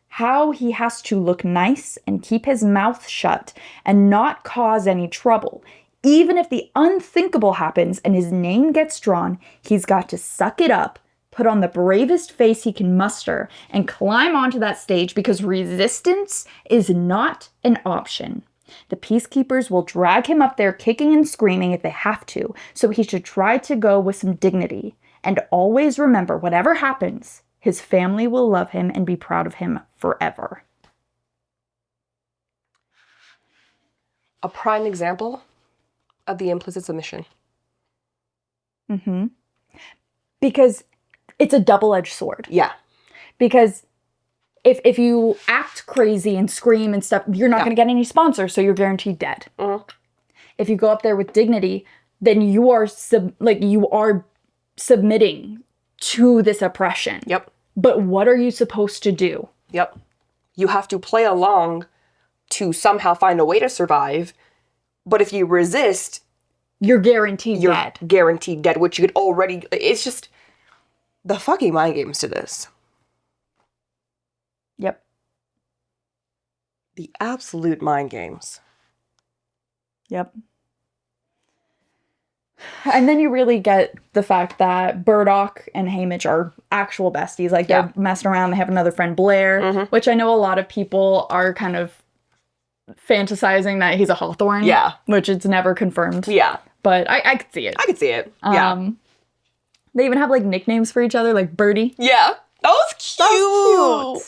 How he has to look nice and keep his mouth shut and not cause any trouble. Even if the unthinkable happens and his name gets drawn, he's got to suck it up, put on the bravest face he can muster, and climb onto that stage because resistance is not an option. The peacekeepers will drag him up there kicking and screaming if they have to, so he should try to go with some dignity. And always remember, whatever happens, his family will love him and be proud of him forever. A prime example of the implicit submission. Because it's a double-edged sword. Yeah. Because if you act crazy and scream and stuff, you're not going to get any sponsors, so you're guaranteed dead. If you go up there with dignity, then you are submitting to this oppression. But what are you supposed to do? You have to play along to somehow find a way to survive. But if you resist, you're guaranteed dead. Guaranteed dead, which you could already... It's just the fucking mind games to this. The absolute mind games. And then you really get the fact that Burdock and Haymitch are actual besties. Like, they're messing around. They have another friend, Blair, which I know a lot of people are kind of fantasizing that he's a Hawthorne. Which it's never confirmed. But I could see it. I could see it. They even have, like, nicknames for each other, like Birdie. That was cute.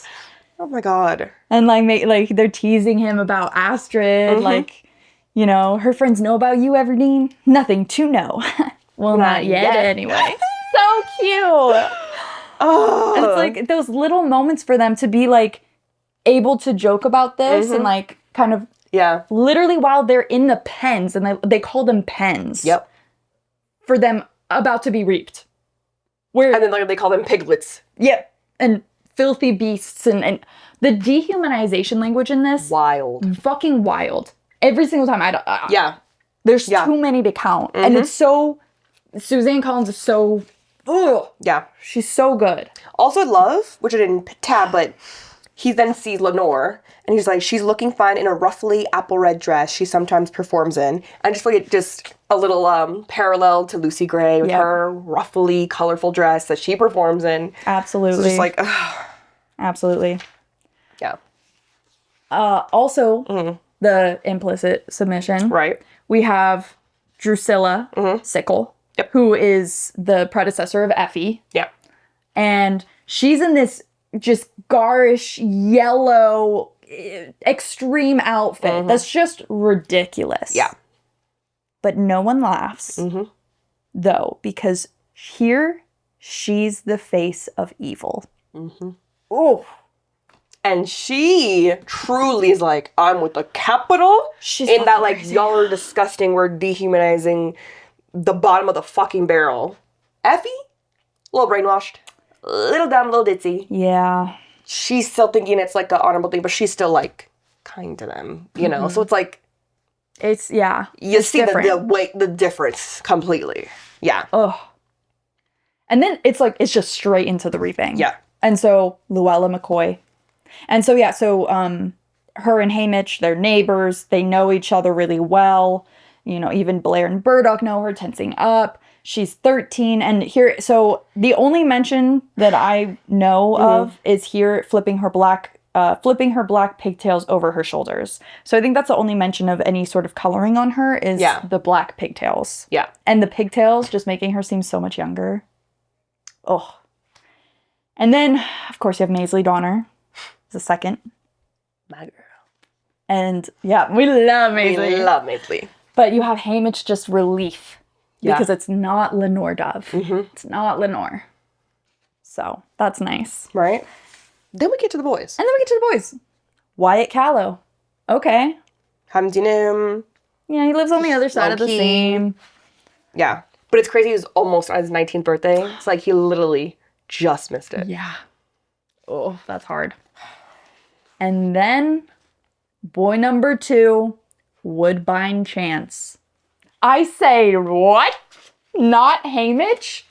Oh my god. And, like, they're teasing him about Astrid. Like, you know, her friends know about you, Everdeen? Nothing to know. Well, not yet anyway. So cute. And it's like those little moments for them to be, like, able to joke about this and, like, kind of literally while they're in the pens, and they call them pens. For them about to be reaped. And then like, they call them piglets. And filthy beasts and the dehumanization language in this. Wild. Fucking wild. Every single time there's too many to count. And it's so... Suzanne Collins is so... Ugh. She's so good. Also, I love, which I didn't tab, but he then sees Lenor, and he's like, she's looking fine in a roughly apple red dress she sometimes performs in. And just like just a little parallel to Lucy Gray with her roughly colorful dress that she performs in. Absolutely. So just like, ugh. Absolutely. Also, the implicit submission. We have Drusilla Sickle, who is the predecessor of Effie. And she's in this just garish, yellow, extreme outfit that's just ridiculous. But no one laughs, though, because here she's the face of evil. And she truly is like, I'm with the capital. She's in that, like, crazy. y'all are disgusting. We're dehumanizing the bottom of the fucking barrel. Effie, a little brainwashed, a little dumb, a little ditzy. She's still thinking it's like an honorable thing, but she's still like kind to them, you know. So it's like, you see the difference completely. And then it's like it's just straight into the reaping. And so Luella McCoy. And so her and Haymitch, they're neighbors. They know each other really well. You know, even Blair and Burdock know her, tensing up. She's 13, and so the only mention that I know of is here flipping her black pigtails over her shoulders. So I think that's the only mention of any sort of coloring on her is the black pigtails. And the pigtails just making her seem so much younger. And then, of course, you have Maisley Donner. The second. My girl. And we love Maisley. We love Maisley. But you have Haymitch just relief. Because it's not Lenor Dove. It's not Lenor. So, that's nice. Right? Then we get to the boys. And then we get to the boys. Wyatt Callow. Okay. Haven't seen him. Yeah, he lives on the other side of the seam. Yeah. But it's crazy, he was almost on his 19th birthday. It's like he literally just missed it. Yeah. Oh, that's hard. And then, boy number 2, Woodbine Chance. I say, what? Not Haymitch?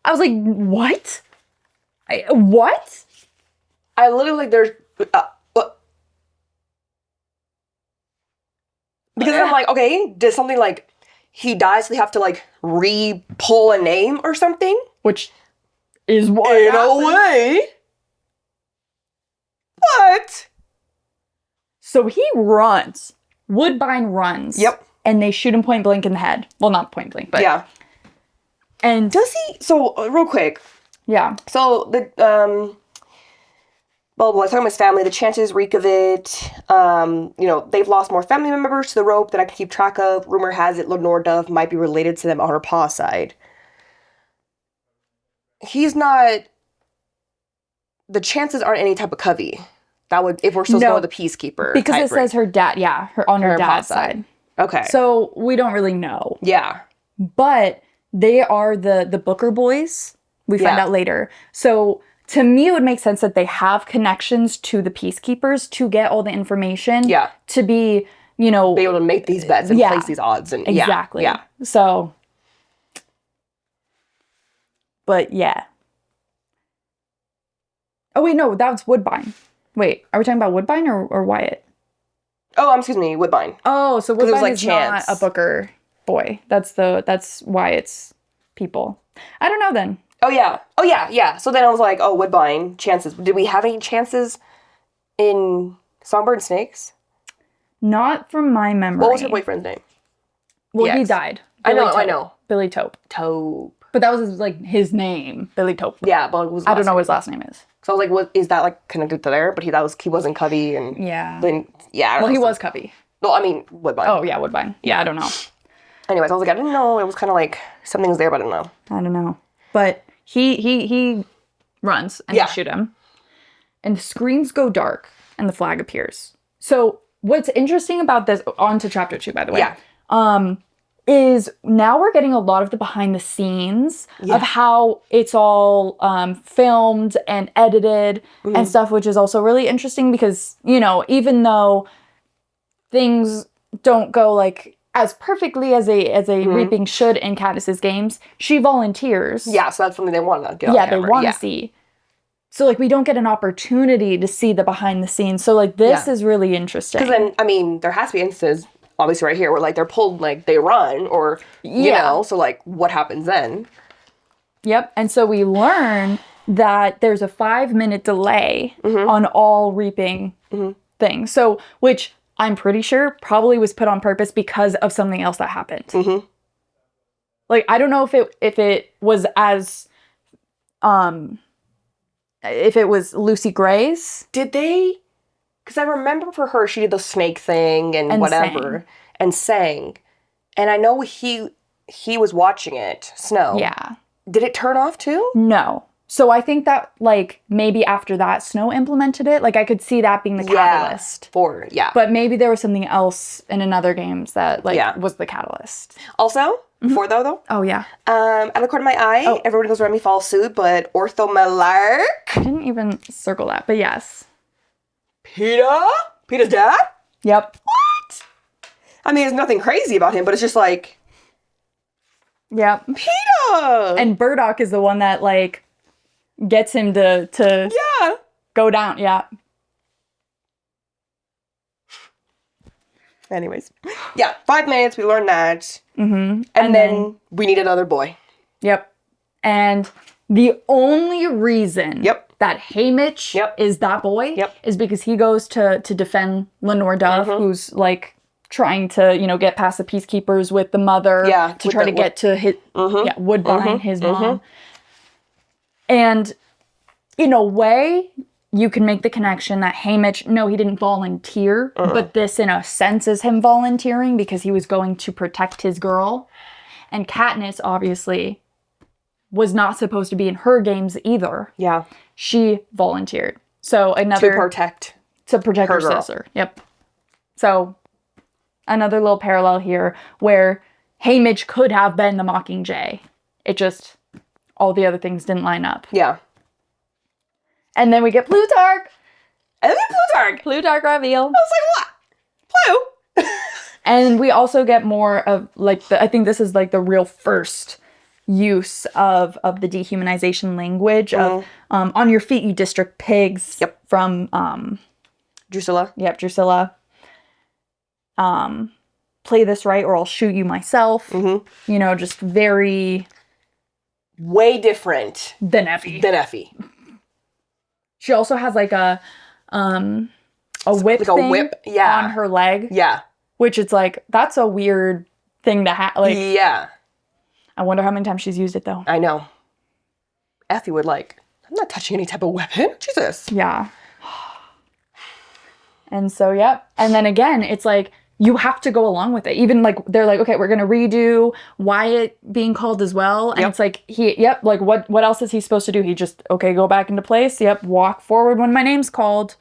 I was like, what? What? I literally, like, there's... what? Because then I'm like, okay, did something, like, he dies, so they have to, like, re-pull a name or something? Which is what In happened. a way. What? So he runs. Woodbine runs. Yep. And they shoot him point blank in the head. Well, not point blank, but... Yeah. And... Does he... So, real quick. Yeah. So, the, well, talking about his family, the chances reek of it. You know, they've lost more family members to the rope that I can keep track of. Rumor has it Lenor Dove might be related to them on her paw side. He's not... The chances aren't any type of covey. That would... If we're supposed to go with the peacekeeper. Because it says her dad... Yeah, on her dad's side. Okay. So, we don't really know. Yeah. But they are the Booker boys. We find out later. So, to me, it would make sense that they have connections to the peacekeepers to get all the information. Yeah. To be, you know... Be able to make these bets and place these odds. And exactly. Yeah. So... But, yeah. Oh, wait, no, that's Woodbine. Wait, are we talking about Woodbine or Wyatt? Oh, excuse me, Woodbine. Oh, so Woodbine like is Chance. not a Booker boy. That's Wyatt's people. I don't know then. Oh, yeah. So then I was like, oh, Woodbine, chances. Did we have any chances in Songbird and Snakes? Not from my memory. What was her boyfriend's name? Well, Yes. he died. I Billy know. Tope. Billy Tope. Taupe. But that was his name, Billy Tope. Yeah, but what was I don't know what his last name is. So I was like, what is that like connected to there? But he wasn't Covey and Yeah. then I don't Well, know. he was Covey. Well, I mean Woodbine. Oh yeah, Woodbine. Yeah, I don't know. Anyways, I was like, I didn't know. It was kind of like something was there, but I didn't know. I don't know. But he runs and they shoot him. And the screens go dark and the flag appears. So what's interesting about this, on to chapter 2, by the way. Yeah. Is now we're getting a lot of the behind the scenes of how it's all filmed and edited and stuff, which is also really interesting because, you know, even though things don't go like as perfectly as a reaping should in Katniss's games, she volunteers. Yeah, so that's something they want to get on Yeah, camera. they want to see. So, like, we don't get an opportunity to see the behind the scenes. So, like, this is really interesting. Because then, I mean, there has to be instances, obviously right here, where, like, they're pulled, like, they run, or, you know, so, like, what happens then? Yep. And so we learn that there's a 5-minute delay on all reaping things. So, which I'm pretty sure probably was put on purpose because of something else that happened. Like, I don't know if it was as, if it was Lucy Gray's. Did they? Because I remember for her, she did the snake thing and whatever, and sang. And I know he was watching it, Snow. Yeah. Did it turn off too? No. So I think that, like, maybe after that, Snow implemented it. Like, I could see that being the catalyst. But maybe there was something else in another games that, like, was the catalyst. Also, before though. Oh, yeah. Out of the corner of my eye, everybody goes around me follow suit, but Ortho Malark. I didn't even circle that, but yes. Peter's dad? Yep. What? I mean, there's nothing crazy about him, but it's just like, yep. Peter! And Burdock is the one that, like, gets him to go down. Yeah. Anyways. Yeah, 5 minutes, we learned that. And then we need another boy. Yep. And the only reason that Haymitch is that boy is because he goes to defend Lenor Dove, who's, like, trying to, you know, get past the peacekeepers with the mother to try to get to his, Woodbine, his mom. And in a way, you can make the connection that Haymitch, no, he didn't volunteer, but this, in a sense, is him volunteering because he was going to protect his girl. And Katniss, obviously, was not supposed to be in her games either. Yeah. She volunteered. So another... To protect her girl. sister. Yep. So another little parallel here where Haymitch could have been the Mockingjay. It just... all the other things didn't line up. Yeah. And then we get Plutarch. And then Plutarch. Plutarch reveal. I was like, what? Plu? And we also get more of, like, I think this is, like, the real first use of the dehumanization language of, on your feet, you district pigs. Yep. From, Drusilla. Yep, Drusilla. Play this right or I'll shoot you myself. Mm-hmm. You know, just very... way different than Effie. She also has, like, a whip like thing a whip, yeah, on her leg. Yeah. Which it's like, that's a weird thing to have. Like, yeah. I wonder how many times she's used it, though. I know. Effie would like, I'm not touching any type of weapon. Jesus. Yeah. And so, yep. And then again, it's like, you have to go along with it. Even, like, they're like, okay, we're going to redo Wyatt being called as well. And it's like, like, what else is he supposed to do? He just, okay, go back into place. Yep, walk forward when my name's called.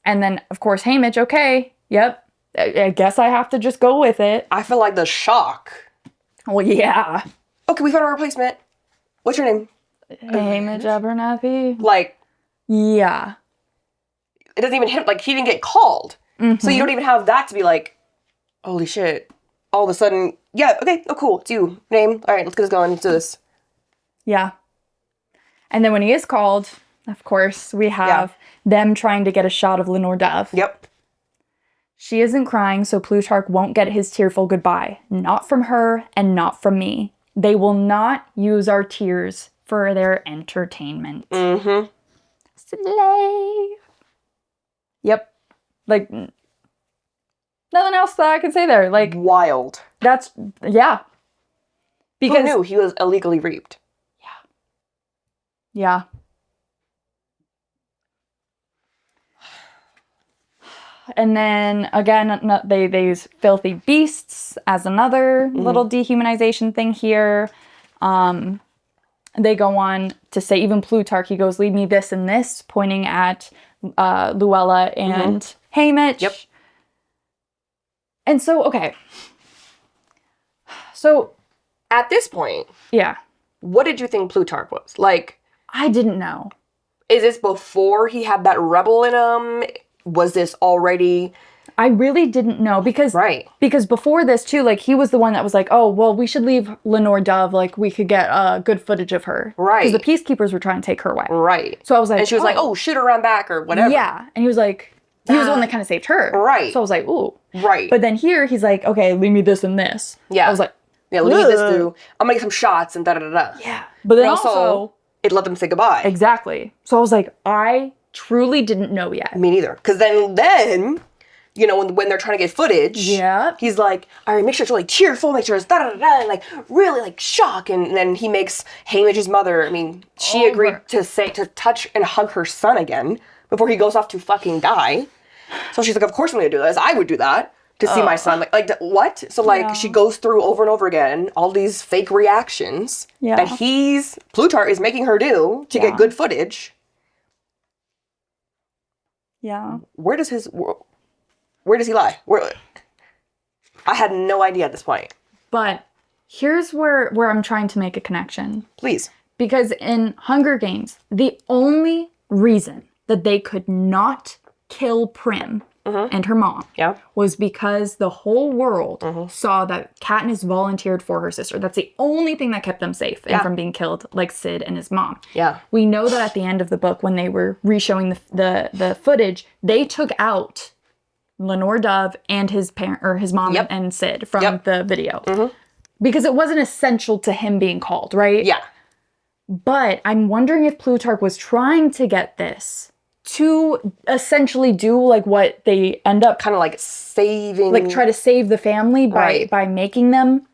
And then, of course, Haymitch, okay, yep. I guess I have to just go with it. I feel like the shock. Well, yeah. Okay, we found a replacement. What's your name? Haymitch Abernathy. Like, yeah. It doesn't even hit, like, he didn't get called. Mm-hmm. So you don't even have that to be like, holy shit. All of a sudden, yeah, okay, oh, cool, it's you. Name, all right, let's get this going, let's do this. Yeah. And then when he is called, of course, we have them trying to get a shot of Lenor Dove. Yep. She isn't crying, so Plutarch won't get his tearful goodbye. Not from her and not from me. They will not use our tears for their entertainment. Mm-hmm. Slay. Yep. Like, nothing else that I can say there. Like, wild. That's, yeah. Because who knew he was illegally raped? Yeah. Yeah. And then, again, they use filthy beasts as another little dehumanization thing here. They go on to say, even Plutarch, he goes, leave me this and this, pointing at Luella and Haymitch. Yep. And so, okay. So, at this point, yeah. What did you think Plutarch was? Like, I didn't know. Is this before he had that rebel in him? Was this already... I really didn't know because before this too, like, he was the one that was like, oh, well, we should leave Lenor Dove, like, we could get good footage of her. Right. Because the peacekeepers were trying to take her away. Right. So I was like, and she was like, oh, shoot her around back or whatever. Yeah. And he was like, he was the one that kind of saved her. Right. So I was like, ooh. Right. But then here, he's like, okay, leave me this and this. Yeah. I was like, yeah, leave this through. I'm gonna get some shots and da-da-da-da. Yeah. But then also... it let them say goodbye. Exactly. So I was like, I truly didn't know yet. Me neither. Because then, you know, when they're trying to get footage, he's like, all right, make sure it's really cheerful, make sure it's da-da-da-da, and, like, really, like, shock. And then he makes Haymitch's mother, I mean, she agreed to touch and hug her son again before he goes off to fucking die. So she's like, of course I'm going to do this. I would do that to see my son. Like what? So, like, she goes through over and over again all these fake reactions that Plutarch is making her do to get good footage. Yeah. Where does he lie? I had no idea at this point. But here's where I'm trying to make a connection. Please. Because in Hunger Games, the only reason that they could not kill Prim and her mom was because the whole world saw that Katniss volunteered for her sister. That's the only thing that kept them safe and from being killed, like Sid and his mom. Yeah. We know that at the end of the book, when they were re-showing the footage, they took out Lenor Dove and his parent or his mom and Sid from the video. Because it wasn't essential to him being called, right? Yeah. But I'm wondering if Plutarch was trying to get this to essentially do like what they end up kind of like saving, like try to save the family by making them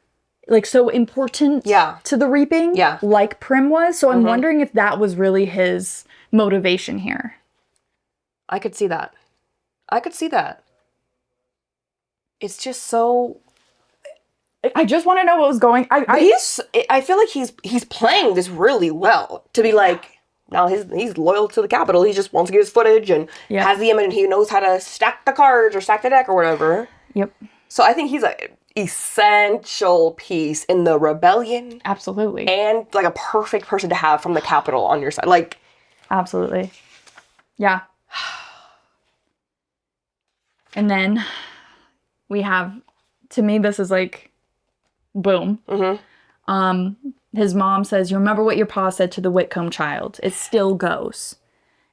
like so important to the reaping, like Prim was. So I'm wondering if that was really his motivation here. I could see that. It's just so. I just want to know what was going. I feel like he's playing this really well to be like, now he's loyal to the Capitol. He just wants to get his footage and has the image, and he knows how to stack the cards or stack the deck or whatever. Yep. So I think he's an essential piece in the rebellion. Absolutely. And like a perfect person to have from the Capitol on your side. Like, absolutely. Yeah. And then we have, to me, this is like, boom. His mom says, you remember what your pa said to the Whitcomb child? It still goes.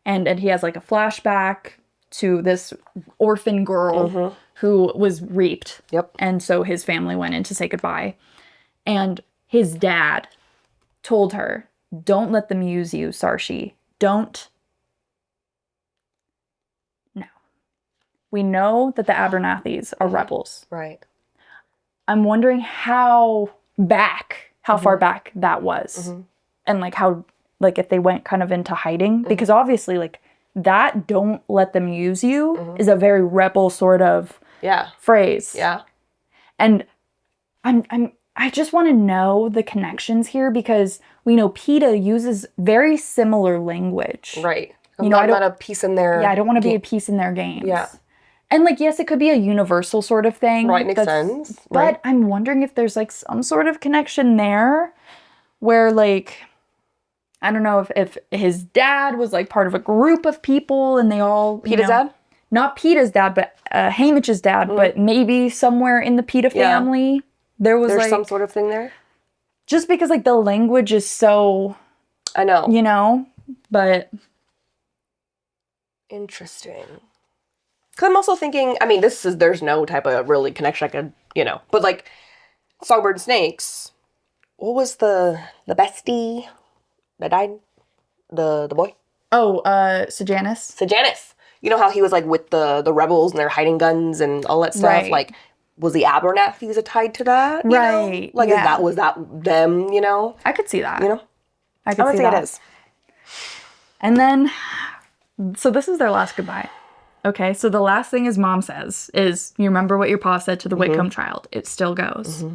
And he has like a flashback to this orphan girl who was raped. Yep. And so his family went in to say goodbye. And his dad told her, don't let them use you, Saoirse. Don't. No. We know that the Abernethys are rebels. Right. I'm wondering how far back that was. And like how, like if they went kind of into hiding. Because obviously like that don't let them use you is a very rebel sort of phrase. Yeah. And I just want to know the connections here because we know PETA uses very similar language. Right. You know, I'm not a piece in their... Yeah, I don't want to be a piece in their games. Yeah. And like, yes, it could be a universal sort of thing. Right, makes sense. But right. I'm wondering if there's like some sort of connection there where like, I don't know if his dad was like part of a group of people and they all... PETA's dad? Not PETA's dad, but Hamish's dad, but maybe somewhere in the PETA family, there's like... some sort of thing there? Just because like the language is so... I know. You know? But... Interesting. Because I'm also thinking, I mean, there's no type of really connection I could, but like, Songbird and Snakes, what was the bestie that died? The boy? Oh, Sejanus. Sejanus. You know how he was like with the rebels and they're hiding guns and all that stuff? Right. Like, was the Abernethys tied to that? You Right. know? Like, was that them, I could see that. I could would see say that. it is. And then, so this is their last goodbye. Okay, so the last thing his mom says is, you remember what your pa said to the Whitcomb child? It still goes.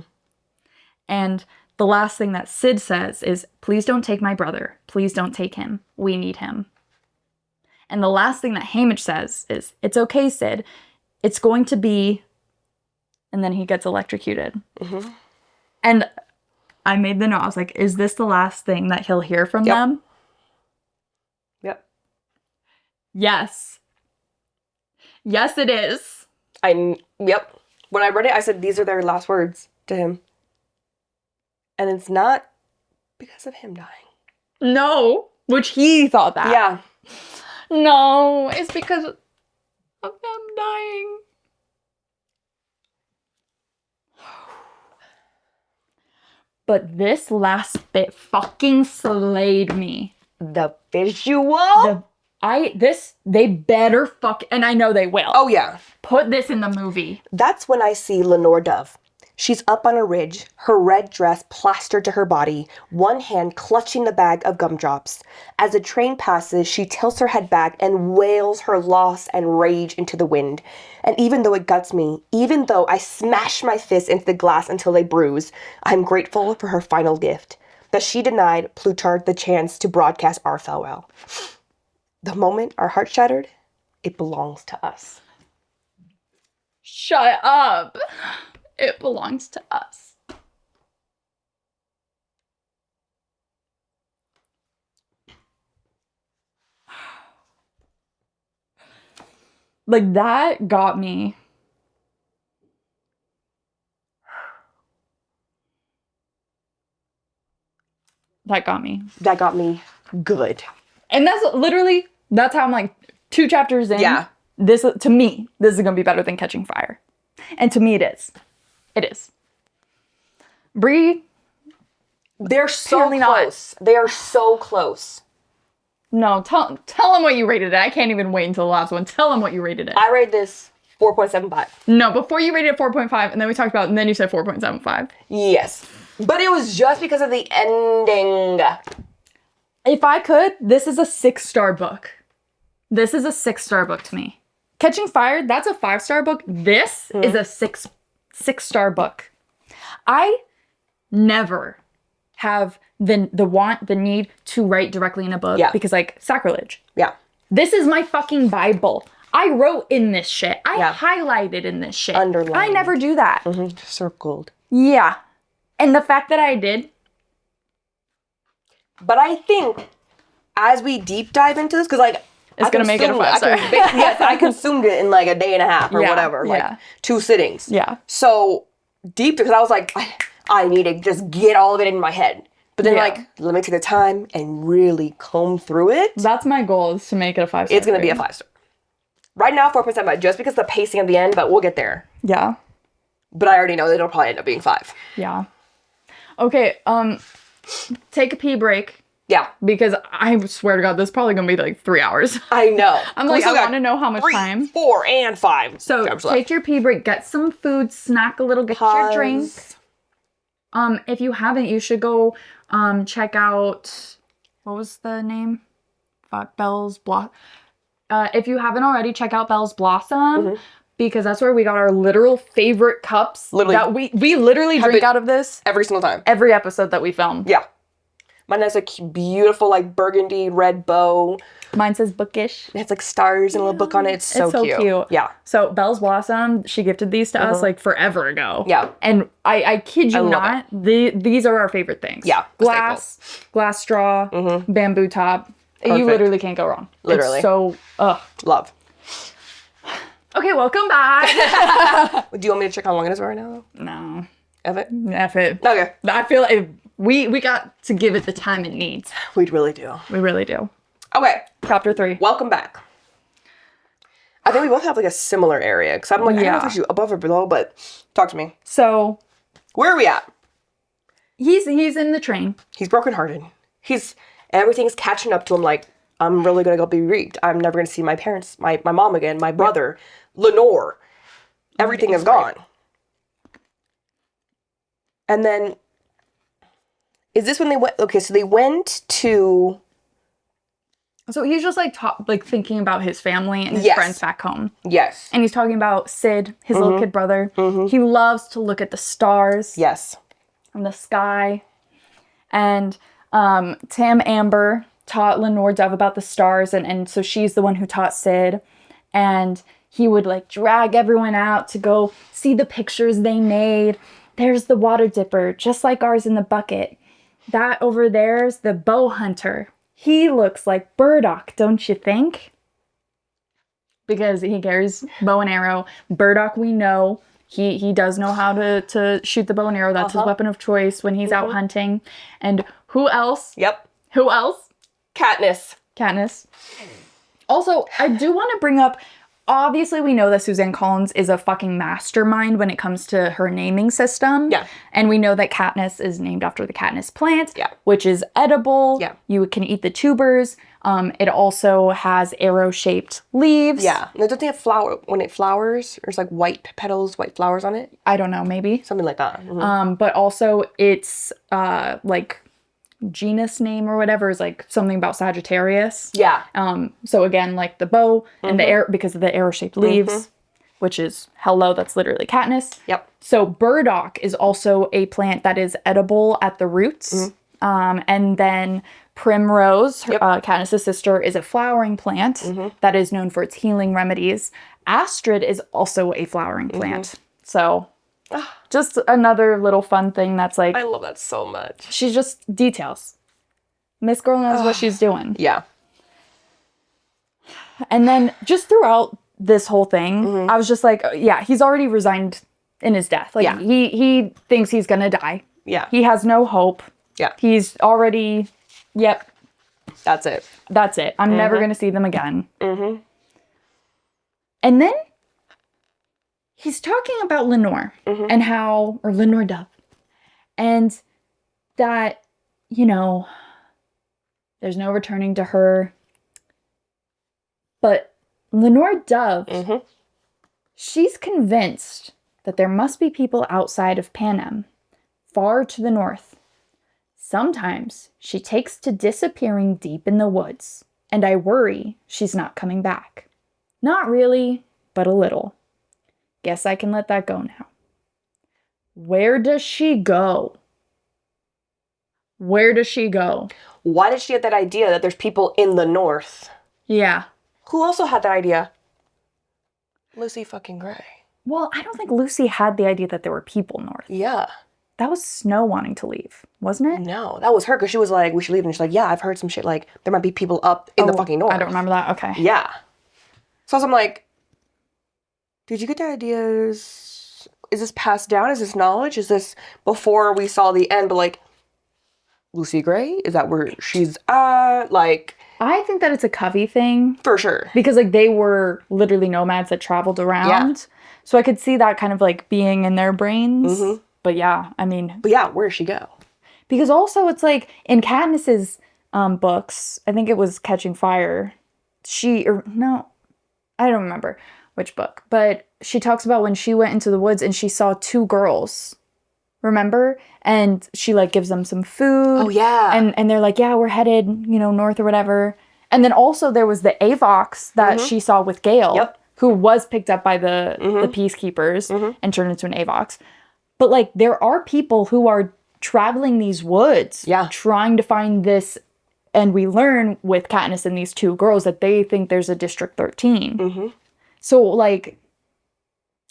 And the last thing that Sid says is, please don't take my brother. Please don't take him. We need him. And the last thing that Hamish says is, it's okay, Sid. It's going to be... And then he gets electrocuted. And I made the note. I was like, is this the last thing that he'll hear from them? Yep. Yes. Yes, it is. Yep. When I read it, I said, these are their last words to him. And it's not because of him dying. No. Which he thought that. Yeah. No. It's because of them dying. But this last bit fucking slayed me. The visual? They better and I know they will. Oh, yeah. Put this in the movie. That's when I see Lenore Dove. She's up on a ridge, her red dress plastered to her body, one hand clutching the bag of gumdrops. As the train passes, she tilts her head back and wails her loss and rage into the wind. And even though it guts me, even though I smash my fists into the glass until they bruise, I'm grateful for her final gift, that she denied Plutarch the chance to broadcast our farewell. The moment our heart shattered, it belongs to us. Shut up. It belongs to us. Like, that got me. That got me. That got me good. And that's how I'm like, 2 chapters in. Yeah. To me, this is going to be better than Catching Fire. And to me, it is. It is. Bree. They're so close. They are so close. No, tell them what you rated it. I can't even wait until the last one. Tell them what you rated it. I rated this 4.75. No, before you rated it 4.5, and then we talked about, and then you said 4.75. Yes. But it was just because of the ending. If I could, this is a 6-star book. This is a 6-star book to me. Catching Fire, that's a 5-star book. This is a 6-star book. I never have the want, the need to write directly in a book because, like, sacrilege. Yeah. This is my fucking Bible. I wrote in this shit. I highlighted in this shit. Underlined. I never do that. Circled. Yeah. And the fact that I did. But I think as we deep dive into this, because, like, it's going to make it a 5-star. Yes, I consumed it in, like, a day and a half or whatever. Like, 2 sittings. Yeah. So, deep, because I was like, I need to just get all of it in my head. But then, like, let me take the time and really comb through it. That's my goal, is to make it a 5-star. It's going to be a 5-star. Right now, 4.7, but just because the pacing at the end, but we'll get there. Yeah. But I already know that it'll probably end up being 5. Yeah. Okay, take a pee break. Yeah. Because I swear to God, this is probably going to be like 3 hours. I know. I'm like, I want to know how much 3, time. 4, and 5. So take your pee break, get some food, snack a little, get your drink. If you haven't, you should go check out, what was the name? Fuck, Bell's Blossom. If you haven't already, check out Bell's Blossom. Because that's where we got our literal favorite cups. Literally. That we literally drink out of this. Every single time. Every episode that we film. Yeah. Mine has a beautiful, like, burgundy red bow. Mine says bookish. It has, like, stars and a little book on it. It's so cute. Yeah. So Bell's Blossom, she gifted these to us, like, forever ago. Yeah. And I kid you not, these are our favorite things. Yeah. Glass straw, bamboo top. Perfect. You literally can't go wrong. Literally. It's so, love. Okay, welcome back. Do you want me to check how long it is right now? No. F it? F it. Okay. I feel like we got to give it the time it needs. We really do. We really do. Okay. Chapter 3. Welcome back. I think we both have, like, a similar area. Because I'm like, I don't know if I should above or below, but talk to me. So. Where are we at? He's in the train. He's brokenhearted. Everything's catching up to him, like, I'm really going to go be bereaved. I'm never going to see my parents, my mom again, my brother, Lenor. Everything is gone. And then, is this when they went, okay, so they went to... So he's just, like, thinking about his family and his friends back home. Yes. And he's talking about Sid, his little kid brother. He loves to look at the stars. Yes. And the sky. And Tam Amber taught Lenore Dove about the stars, and so she's the one who taught Sid. And he would, like, drag everyone out to go see the pictures they made. There's the water dipper, just like ours in the bucket. That over there's the bow hunter. He looks like Burdock, don't you think? Because he carries bow and arrow. Burdock, we know, he does know how to shoot the bow and arrow. That's his weapon of choice when he's out hunting. And who else? Yep. Who else? Katniss. Also, I do want to bring up, obviously we know that Suzanne Collins is a fucking mastermind when it comes to her naming system. Yeah. And we know that Katniss is named after the Katniss plant, yeah, which is edible. Yeah. You can eat the tubers. It also has arrow-shaped leaves. Yeah. Now, don't they have when it flowers, there's, like, white petals, white flowers on it? I don't know, maybe. Something like that. But also it's, like, genus name or whatever is, like, something about Sagittarius. Yeah. So again, like the bow and the arrow, because of the arrow-shaped leaves, which is, hello, that's literally Katniss. Yep. So burdock is also a plant that is edible at the roots. And then primrose, Katniss' sister, is a flowering plant that is known for its healing remedies. Astrid is also a flowering plant. So just another little fun thing that's, like... I love that so much. She's just details. Miss Girl knows what she's doing. Yeah. And then just throughout this whole thing, I was just like, yeah, he's already resigned in his death. Like, he thinks he's gonna die. Yeah. He has no hope. Yeah. He's already, yep. That's it. That's it. I'm never gonna see them again. And then he's talking about Lenore and how, or Lenore Dove, and that, you know, there's no returning to her. But Lenore Dove, she's convinced that there must be people outside of Panem, far to the north. Sometimes she takes to disappearing deep in the woods, and I worry she's not coming back. Not really, but a little. Guess I can let that go now. Where does she go? Where does she go? Why did she have that idea that there's people in the north? Yeah. Who also had that idea? Lucy fucking Gray. Well, I don't think Lucy had the idea that there were people north. Yeah. That was Snow wanting to leave, wasn't it? No, that was her, because she was like, we should leave. And she's like, yeah, I've heard some shit, like, there might be people up in the fucking north. I don't remember that. Okay. Yeah. So I'm like, did you get the ideas? Is this passed down? Is this knowledge? Is this before we saw the end? But like, Lucy Gray? Is that where she's at? Like, I think that it's a Covey thing. for sure. Because like they were literally nomads that traveled around. Yeah. So I could see that kind of like being in their brains. Mm-hmm. But yeah, I mean. But yeah, where does she go? Because also it's like in Katniss's books, I think it was Catching Fire. I don't remember which book. But she talks about when she went into the woods and she saw two girls. Remember? And she like gives them some food. Oh yeah. And they're like, yeah, we're headed, north or whatever. And then also there was the Avox that she saw with Gale. Yep. Who was picked up by the peacekeepers and turned into an Avox. But like there are people who are traveling these woods. Yeah. Trying to find this. And we learn with Katniss and these two girls that they think there's a District 13. Mm-hmm. So like,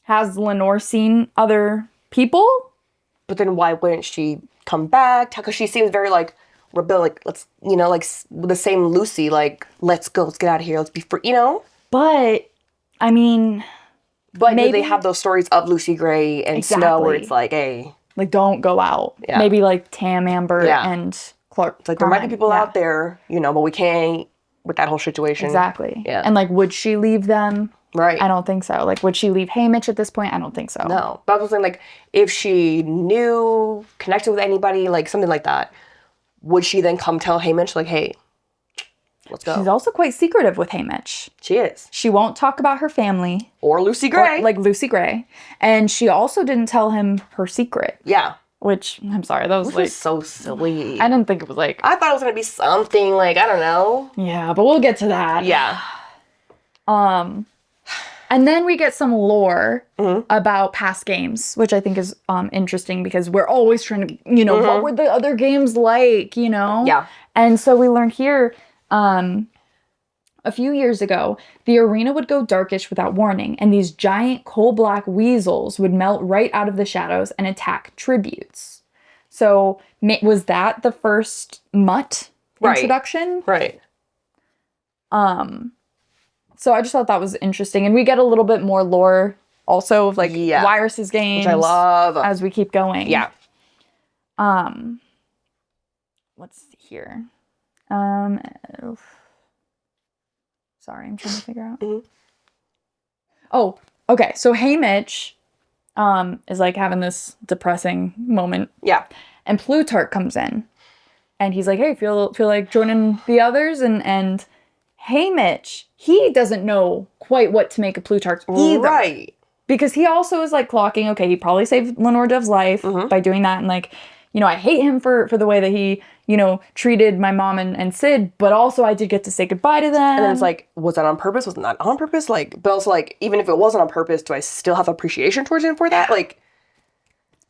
has Lenor seen other people? But then why wouldn't she come back? Because she seems very like rebel, like let's like the same Lucy, like let's go, let's get out of here, let's be free, But I mean, but maybe they have those stories of Lucy Gray and Snow where it's like, hey, like don't go out. Yeah. Maybe like Tam, Amber, and Clark. It's like there might be people out there, but we can't with that whole situation. Exactly. Yeah. And like, would she leave them? Right. I don't think so. Like, would she leave Haymitch at this point? I don't think so. No. But I was saying, like, if she knew, connected with anybody, like, something like that, would she then come tell Haymitch, like, hey, let's go? She's also quite secretive with Haymitch. She is. She won't talk about her family. Or Lucy Gray. Like Lucy Gray. And she also didn't tell him her secret. Yeah. Which, I'm sorry, that was was so silly. I didn't think it was like... I thought it was going to be something, like, I don't know. Yeah, but we'll get to that. Yeah. And then we get some lore about past games, which I think is interesting because we're always trying to, what were the other games like, Yeah. And so we learned here a few years ago, the arena would go darkish without warning, and these giant coal-black weasels would melt right out of the shadows and attack tributes. So was that the first Mutt introduction? Right. So I just thought that was interesting. And we get a little bit more lore also of like Wyrus's games. Which I love. As we keep going. Yeah. Let's see here. Sorry, I'm trying to figure out. Mm-hmm. Oh, okay. So Haymitch is like having this depressing moment. Yeah. And Plutarch comes in. And he's like, hey, feel like joining the others? And Haymitch, he doesn't know quite what to make of Plutarch either. Right. Because he also is like clocking, okay, he probably saved Lenore Dev's life by doing that. And like, I hate him for the way that he, treated my mom and Sid, but also I did get to say goodbye to them. And then it's like, was that on purpose? Was it not on purpose? Like, but also like, even if it wasn't on purpose, do I still have appreciation towards him for that? Like.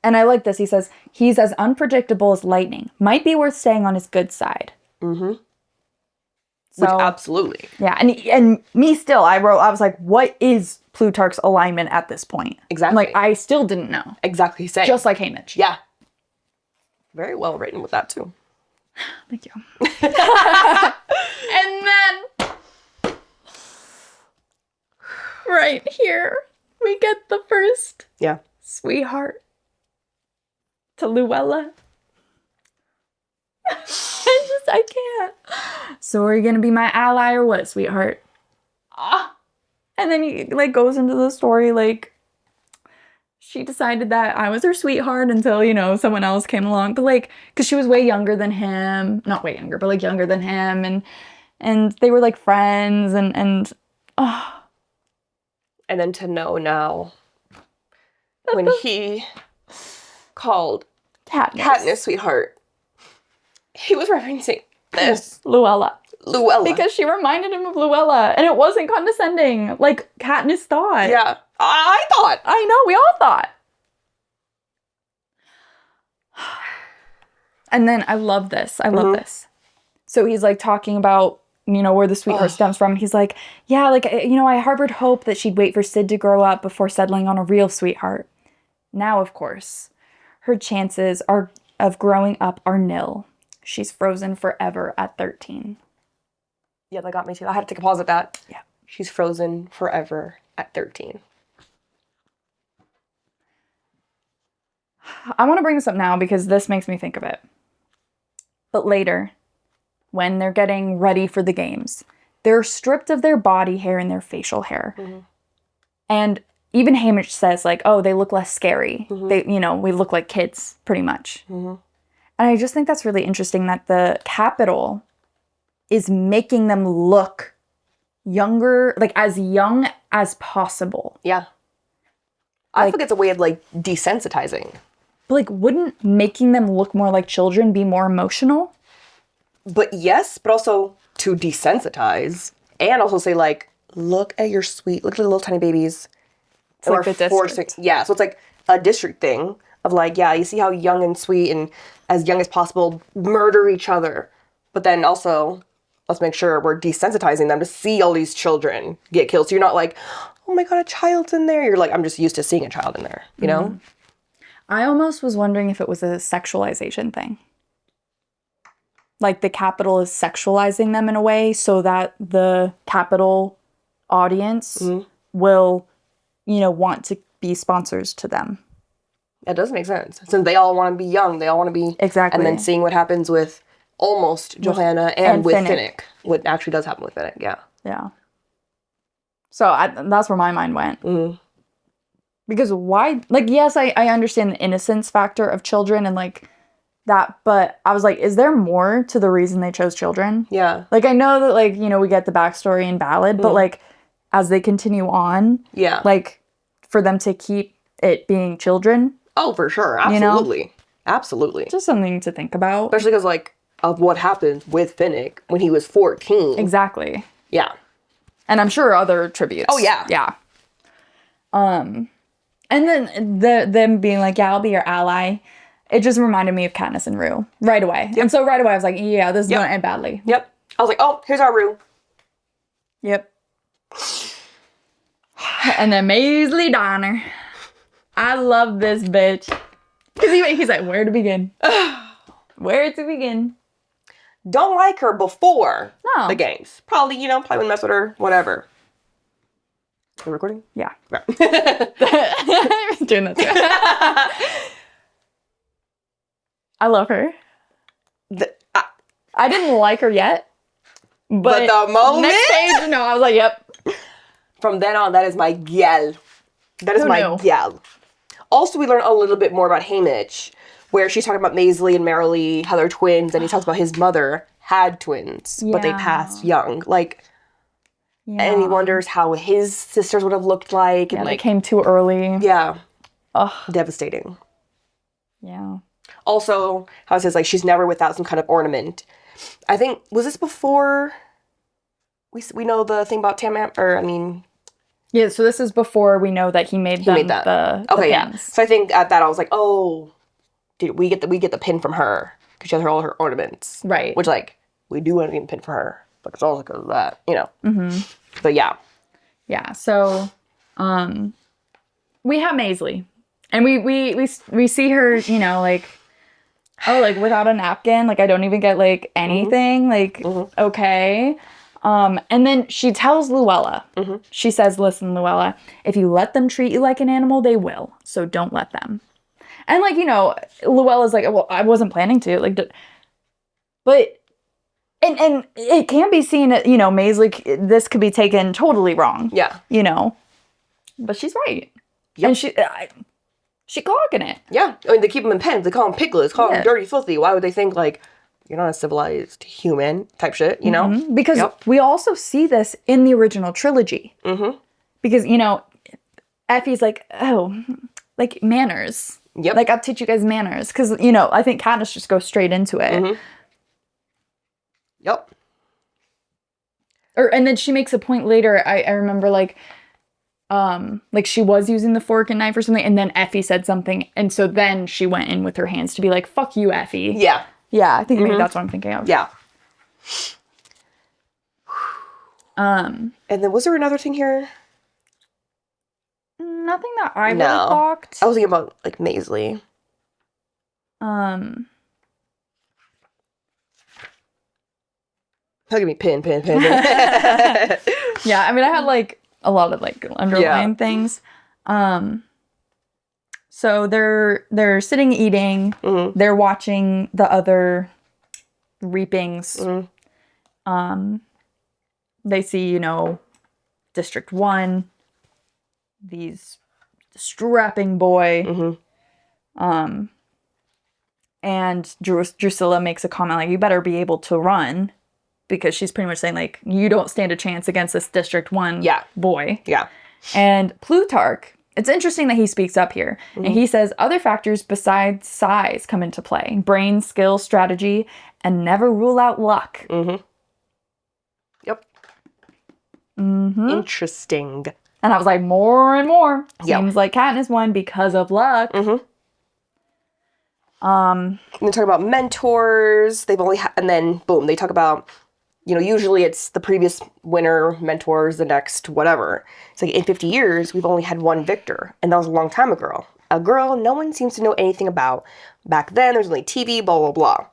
And I like this. He says, he's as unpredictable as lightning. Might be worth staying on his good side. Mm-hmm. So, which absolutely. Yeah, and me still, I was like, what is Plutarch's alignment at this point? Exactly. Like, I still didn't know. Exactly. Same. Just like Haymitch. Yeah. Very well written with that, too. Thank you. And then, right here, we get the first sweetheart to Luella. I can't. So are you going to be my ally or what, sweetheart? And then he like goes into the story like she decided that I was her sweetheart until, someone else came along. But like, because she was way younger than him. Not way younger, but like younger than him. And they were like friends and And then to know now when he called Katniss sweetheart, he was referencing this. Luella. Luella. Because she reminded him of Luella. And it wasn't condescending. Like Katniss thought. Yeah. I thought. I know. We all thought. And then I love this. I love this. So he's like talking about, you know, where the sweetheart stems from. He's like, yeah, like, you know, I harbored hope that she'd wait for Sid to grow up before settling on a real sweetheart. Now, of course, her chances of growing up are nil. She's frozen forever at 13. Yeah, that got me too. I had to take a pause at that. Yeah. She's frozen forever at 13. I want to bring this up now because this makes me think of it. But later, when they're getting ready for the games, they're stripped of their body hair and their facial hair. And even Hamish says, like, oh, they look less scary. They, you know, we look like kids, pretty much. And I just think that's really interesting that the Capitol is making them look younger, like as young as possible. Yeah. I think it's a way of, like, desensitizing. But, like, wouldn't making them look more like children be more emotional? But yes, but also to desensitize. And also say, like, look at your look at the little tiny babies. It's like the district. Yeah, so it's like a district thing of, like, yeah, you see how young and sweet and as young as possible murder each other. But then also, let's make sure we're desensitizing them to see all these children get killed. So you're not like, oh my God, a child's in there. You're like, I'm just used to seeing a child in there, you know? I almost was wondering if it was a sexualization thing. Like the Capitol is sexualizing them in a way so that the Capitol audience will, you know, want to be sponsors to them. That does make sense. Since they all want to be young, they all want to be... Exactly. And then seeing what happens with almost Johanna and with Finnick. What actually does happen with Finnick, yeah. Yeah. So that's where my mind went. Because why... Like, yes, I understand the innocence factor of children and, like, that, but I was like, is there more to the reason they chose children? Yeah. Like, I know that, like, you know, we get the backstory in Ballad, but, like, as they continue on... Yeah. Like, for them to keep it being children... Oh, for sure. Absolutely. You know? Absolutely. Just something to think about. Especially because, like, of what happened with Finnick when he was 14. Exactly. Yeah. And I'm sure other tributes. Oh, yeah. Yeah. And then them being like, yeah, I'll be your ally. It just reminded me of Katniss and Rue right away. Yep. And so right away I was like, yeah, this is going to end badly. Yep. I was like, oh, here's our Rue. Yep. And then Maisley Donner. I love this bitch. Because he's like, where to begin? Where to begin? Don't like her before the games. Probably, you know, probably wouldn't mess with her, whatever. Are we recording? Yeah. Right. Doing that too. I love her. I didn't like her yet. But the moment? Next page, no, I was like, yep. From then on, that is my gal. That is Who my knew? gal. Also, we learn a little bit more about Hamish, where she's talking about Maisley and Marilee, how they're twins, and he talks about his mother had twins, but they passed young. Like, and he wonders how his sisters would have looked like. And they came too early. Yeah. Ugh. Devastating. Yeah. Also, how it says, like, she's never without some kind of ornament. I think, was this before we know the thing about Yeah, so this is before we know that he made them the pins. So I think at that I was like, oh, did we get the pin from her? Because she has all her ornaments. Right. Which, like, we do want to get a pin for her. But it's also because of that, you know. But yeah. Yeah, so we have Maisley. And we see her, you know, like, oh, like, without a napkin. Like, I don't even get, like, anything. Like, okay. And then she tells Luella. She says, listen, Luella, if you let them treat you like an animal, they will. So don't let them. And, like, you know, Luella's like, well, I wasn't planning to. Like, but... And it can be seen, you know, Maisley, this could be taken totally wrong. Yeah. You know? But she's right. Yep. And she clocking it. Yeah. I mean, they keep them in pens. They call them piglets. Call them dirty, filthy. Why would they think, like, you're not a civilized human type shit, you know? Because we also see this in the original trilogy. Because, you know, Effie's like, oh, like, manners. Yep. Like, I'll teach you guys manners. Because, you know, I think Katniss just goes straight into it. Yep. And then she makes a point later, I remember, like she was using the fork and knife or something, and then Effie said something, and so then she went in with her hands to be like, fuck you, Effie. Yeah. Yeah, I think maybe that's what I'm thinking of. Yeah. And then was there another thing here? Nothing that I really clocked. I was thinking about, like, Maisley. Look at me, pin. Yeah, I mean, I had, like, a lot of, like, underlying things. So they're sitting eating. Mm-hmm. They're watching the other reapings. Mm-hmm. They see, you know, District 1, these strapping boy. Mm-hmm. And Drusilla makes a comment like, you better be able to run, because she's pretty much saying, like, you don't stand a chance against this District 1 boy. Yeah. And Plutarch, it's interesting that he speaks up here. Mm-hmm. And he says other factors besides size come into play. Brain, skill, strategy, and never rule out luck. Mm-hmm. Yep. Mm-hmm. Interesting. And I was like, more and more. Yep. Seems like Katniss won because of luck. Mm-hmm. And they talk about mentors. They've only and then boom, they talk about, you know, usually it's the previous winner mentors the next whatever. It's like in 50 years we've only had one victor, and that was a long time ago. A girl no one seems to know anything about. Back then there's only TV, blah blah blah.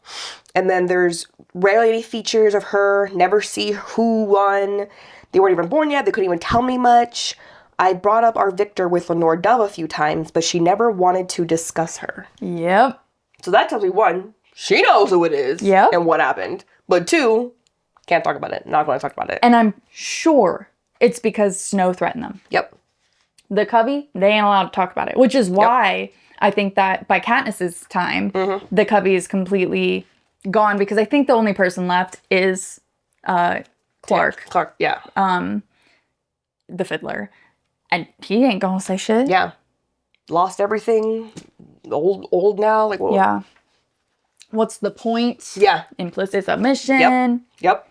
And then there's rarely any features of her. Never see who won. They weren't even born yet. They couldn't even tell me much. I brought up our victor with Lenor Dove a few times, but she never wanted to discuss her. Yep. So that tells me, one, she knows who it is and what happened. But two, can't talk about it. Not going to talk about it. And I'm sure it's because Snow threatened them. Yep. The Covey, they ain't allowed to talk about it, which is why I think that by Katniss's time, the Covey is completely gone, because I think the only person left is Clark. Clark, yeah. The fiddler. And he ain't gonna say shit. Yeah. Lost everything. Old now. Like, whoa. Yeah. What's the point? Yeah. Implicit submission. Yep.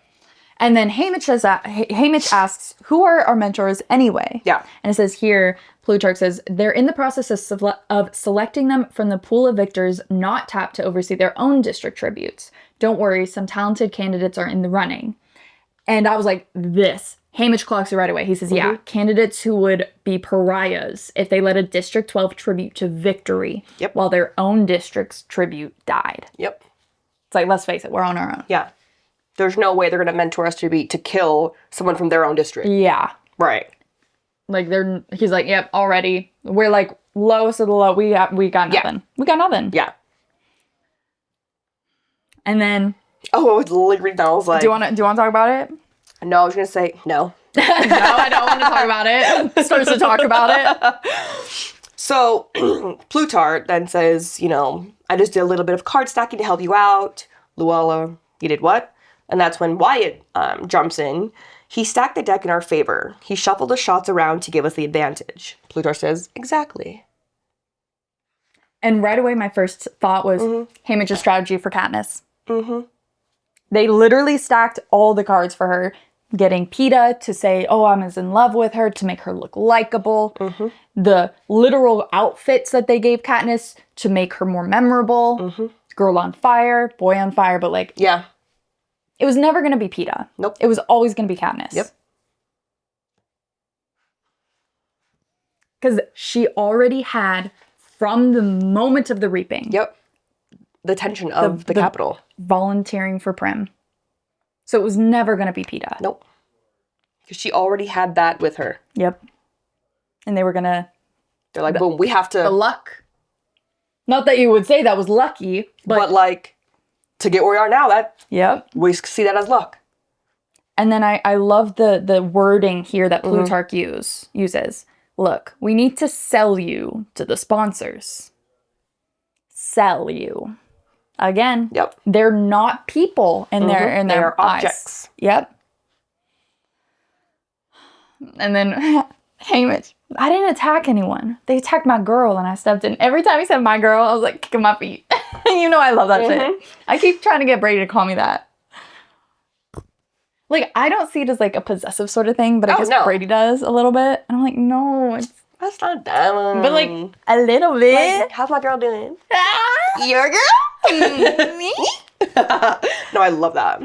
And then Haymitch asks, who are our mentors anyway? Yeah. And it says here, Plutarch says, they're in the process of selecting them from the pool of victors not tapped to oversee their own district tributes. Don't worry, some talented candidates are in the running. And I was like, this. Haymitch clocks it right away. He says, candidates who would be pariahs if they led a District 12 tribute to victory while their own district's tribute died. Yep. It's like, let's face it, we're on our own. Yeah. There's no way they're going to mentor us to kill someone from their own district. Yeah. Right. Like, he's like, yep, already. We're like, lowest of the low. We got nothing. Yeah. We got nothing. Yeah. And then... Oh, I was literally reading that. I was like... Do you want to talk about it? No, I was going to say no. No, I don't want to talk about it. I'm supposed to talk about it. So, Plutarch then says, you know, I just did a little bit of card stacking to help you out. Luella, you did what? And that's when Wyatt jumps in. He stacked the deck in our favor. He shuffled the shots around to give us the advantage. Plutarch says, exactly. And right away, my first thought was Haymitch's strategy for Katniss. They literally stacked all the cards for her, getting Peeta to say, oh, I'm as in love with her, to make her look likable. The literal outfits that they gave Katniss to make her more memorable. Girl on fire, boy on fire, but like... Yeah. It was never going to be Peeta. Nope. It was always going to be Katniss. Yep. Because she already had, from the moment of the reaping... Yep. The tension of the capital. Volunteering for Prim. So it was never going to be Peeta. Nope. Because she already had that with her. Yep. And they were going to... They're like, boom, we have to... The luck. Not that you would say that was lucky, but like, to get where we are now, that... Yep. We see that as luck. And then I love the wording here that Plutarch uses. Look, we need to sell you to the sponsors. Sell you. Again, they're not people in their eyes. Objects. Yep. And then Haymitch, I didn't attack anyone. They attacked my girl and I stepped in. Every time he said my girl, I was like kicking my feet. You know I love that shit. I keep trying to get Brady to call me that. Like, I don't see it as like a possessive sort of thing, but I guess Brady does a little bit. And I'm like, no, that's not dumb. But like, a little bit. Like, how's my girl doing? Your girl? Me? No, I love that.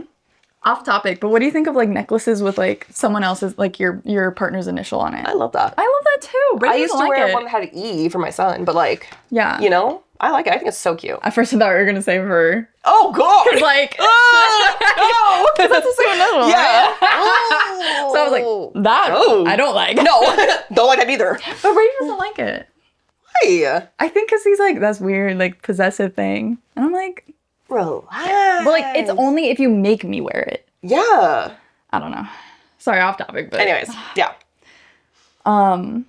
Off topic, but what do you think of like necklaces with like someone else's, like your partner's initial on it? I love that. I love that too. But I used to wear one that had an E for my son, but like, yeah, you know, I like it. I think it's so cute. At first I thought you were gonna say for. Oh God! Cause like, no, because that's the same initial. Yeah. Right? So I was like, that I don't like. No, don't like that either. But Ray doesn't like it. Why? I think because he's like, that's weird, like possessive thing, and I'm like, relax. but like, it's only if you make me wear it. Yeah. I don't know. Sorry, off topic, but anyways, yeah. And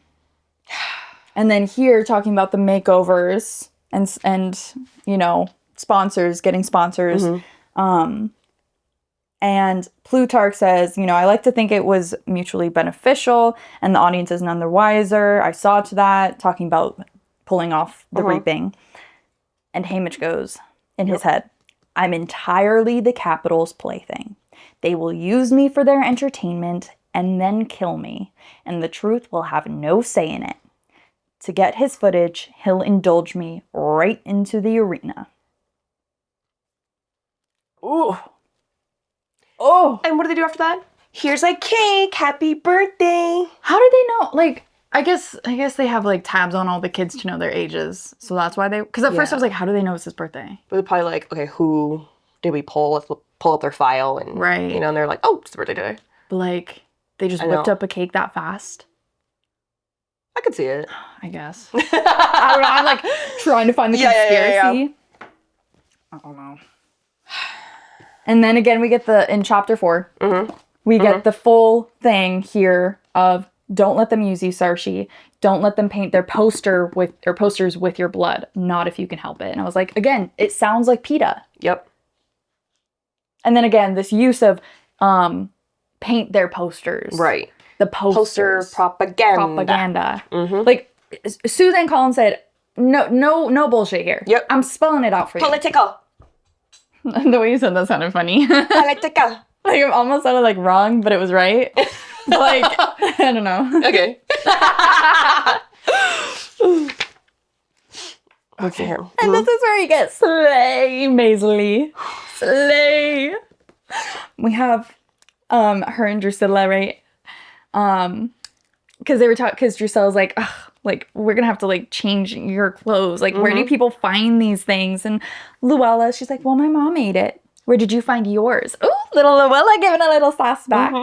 then here talking about the makeovers and you know, sponsors, getting sponsors. And Plutarch says, you know, I like to think it was mutually beneficial and the audience is none the wiser. I saw to that, talking about pulling off the reaping. And Haymitch goes in his head, I'm entirely the Capitol's plaything. They will use me for their entertainment and then kill me, and the truth will have no say in it. To get his footage, he'll indulge me right into the arena. Ooh. Oh. And what do they do after that? Here's a cake. Happy birthday. How did they know? Like, I guess they have like tabs on all the kids to know their ages. So that's why they, because at first I was like, how do they know it's his birthday? But they're probably like, okay, who did we pull? Let's pull up their file and, you know, and they're like, oh, it's the birthday today. But like, they just whipped up a cake that fast. I could see it. I guess. I don't know. I'm like trying to find the conspiracy. I don't know. And then again, we get in chapter 4, we get the full thing here of don't let them use you, Saoirse. Don't let them paint their posters with your blood. Not if you can help it. And I was like, again, it sounds like PETA. Yep. And then again, this use of paint their posters. Right. The posters. Poster propaganda. Like Suzanne Collins said, no bullshit here. Yep. I'm spelling it out for you. Political. The way you said that sounded funny. Political. Like it almost sounded like wrong, but it was right. Like, I don't know. Okay. Okay. And this is where you get slay, Maisley. Slay. We have her and Drusilla, right? Because they were talking, because Drusilla's like, ugh, like, we're gonna have to like change your clothes. Like, where do people find these things? And Luella, she's like, well, my mom ate it. Where did you find yours? Ooh, little Luella giving a little sauce back.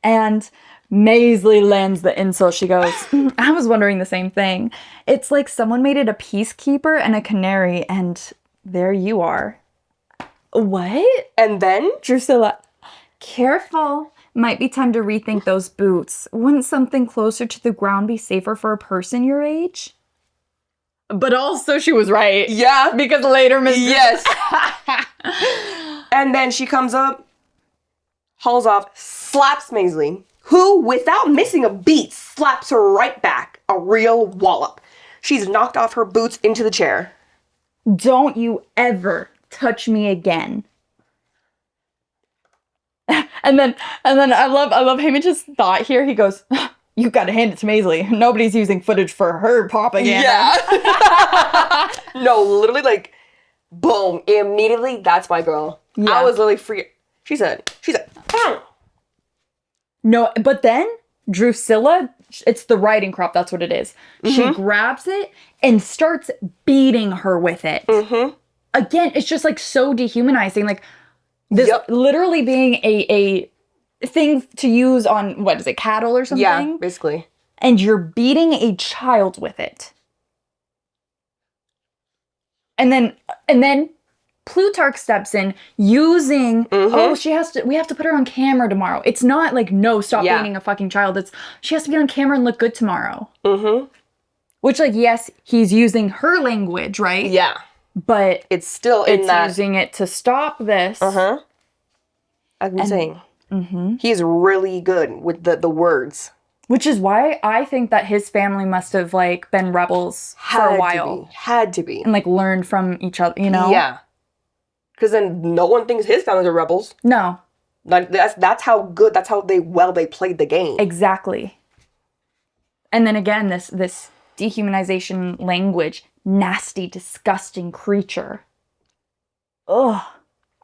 And Maisley lands the insult. She goes, I was wondering the same thing. It's like someone made it a peacekeeper and a canary, and there you are. What? And then? Drusilla, careful. Might be time to rethink those boots. Wouldn't something closer to the ground be safer for a person your age? But also she was right. Yeah. Because later Miss... Yes. And then she comes up, hauls off, slaps Maisley, who, without missing a beat, slaps her right back. A real wallop. She's knocked off her boots into the chair. Don't you ever touch me again. And then I love Haymitch's thought here. He goes, you gotta hand it to Maisley. Nobody's using footage for her propaganda. Yeah. No, literally, like, boom, immediately, that's my girl. Yeah. I was literally free. She said, No, but then Drusilla, it's the riding crop, that's what it is. She grabs it and starts beating her with it. Again, it's just like so dehumanizing. Like, this literally being a thing to use on, what is it, cattle or something? Yeah, basically. And you're beating a child with it. And then Plutarch steps in using, we have to put her on camera tomorrow. It's not like, no, stop beating a fucking child. It's, she has to be on camera and look good tomorrow. Which, like, yes, he's using her language, right? Yeah. But it's still in that. It's using it to stop this. I'm saying. He's really good with the words. Which is why I think that his family must have, like, been rebels for a while. Had to be. And, like, learned from each other, you know? Yeah. Because then no one thinks his families are rebels. No. Like, that's how good, that's how they played the game. Exactly. And then again, this dehumanization language, nasty, disgusting creature. Ugh.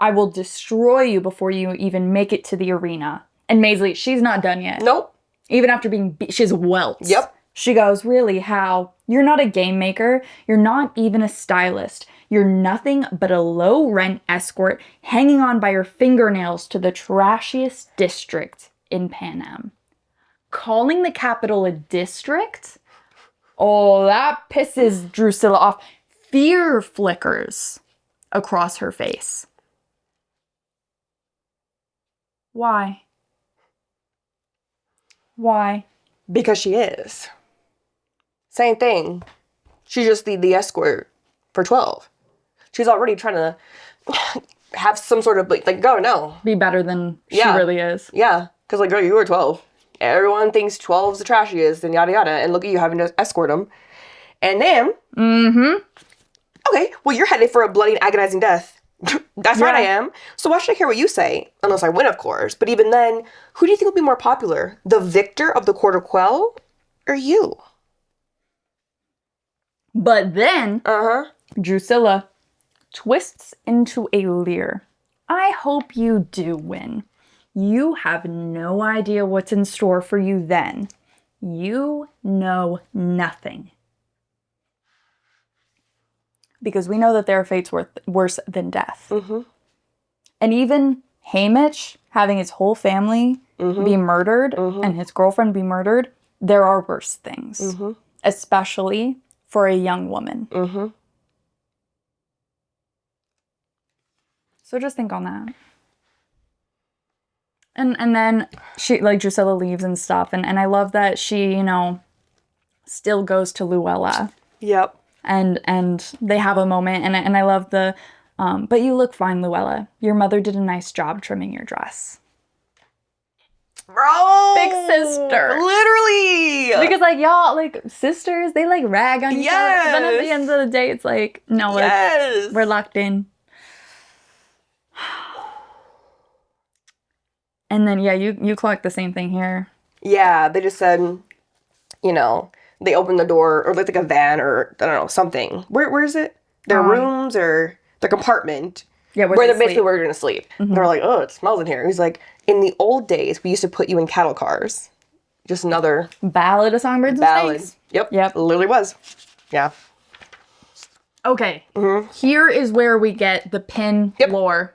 I will destroy you before you even make it to the arena. And Maisley, she's not done yet. Nope. Even after being she has welts. Yep. She goes, really, how? You're not a game maker. You're not even a stylist. You're nothing but a low-rent escort hanging on by your fingernails to the trashiest district in Pan Am. Calling the capital a district? Oh, that pisses Drusilla off. Fear flickers across her face. Why? Why? Because she is. Same thing. She's just the escort for 12. She's already trying to have some sort of, like go, no. Be better than she really is. Yeah. Because, like, girl, you were 12. Everyone thinks 12's the trashiest and yada yada. And look at you having to escort them. And then, okay, well, you're headed for a bloody and agonizing death. That's right, I am. So why should I care what you say? Unless I win, of course. But even then, who do you think will be more popular? The victor of the Quarter Quell or you? But then, Drusilla twists into a leer. I hope you do win. You have no idea what's in store for you then. You know nothing. Because we know that there are fates worse than death. And even Haymitch having his whole family be murdered and his girlfriend be murdered, there are worse things. Especially for a young woman. So just think on that. And then she, like, Drusilla leaves and stuff. And I love that she, you know, still goes to Luella. Yep. And they have a moment, and I love the, but you look fine, Luella. Your mother did a nice job trimming your dress. Bro! Big sister. Literally! Because, like, y'all, like, sisters, they, like, rag on each other. But then at the end of the day, it's like, no, we're locked in. And then, yeah, you clocked the same thing here. Yeah, they just said, you know, they opened the door, or like a van, or I don't know, something. Where is it? Their rooms or their compartment. Yeah, where they're basically where they're gonna sleep. They're like, oh, it smells in here. He's like, in the old days, we used to put you in cattle cars. Just another Ballad of Songbirds and Snakes. Yep. Literally was. Yeah. Okay. Here is where we get the pin lore.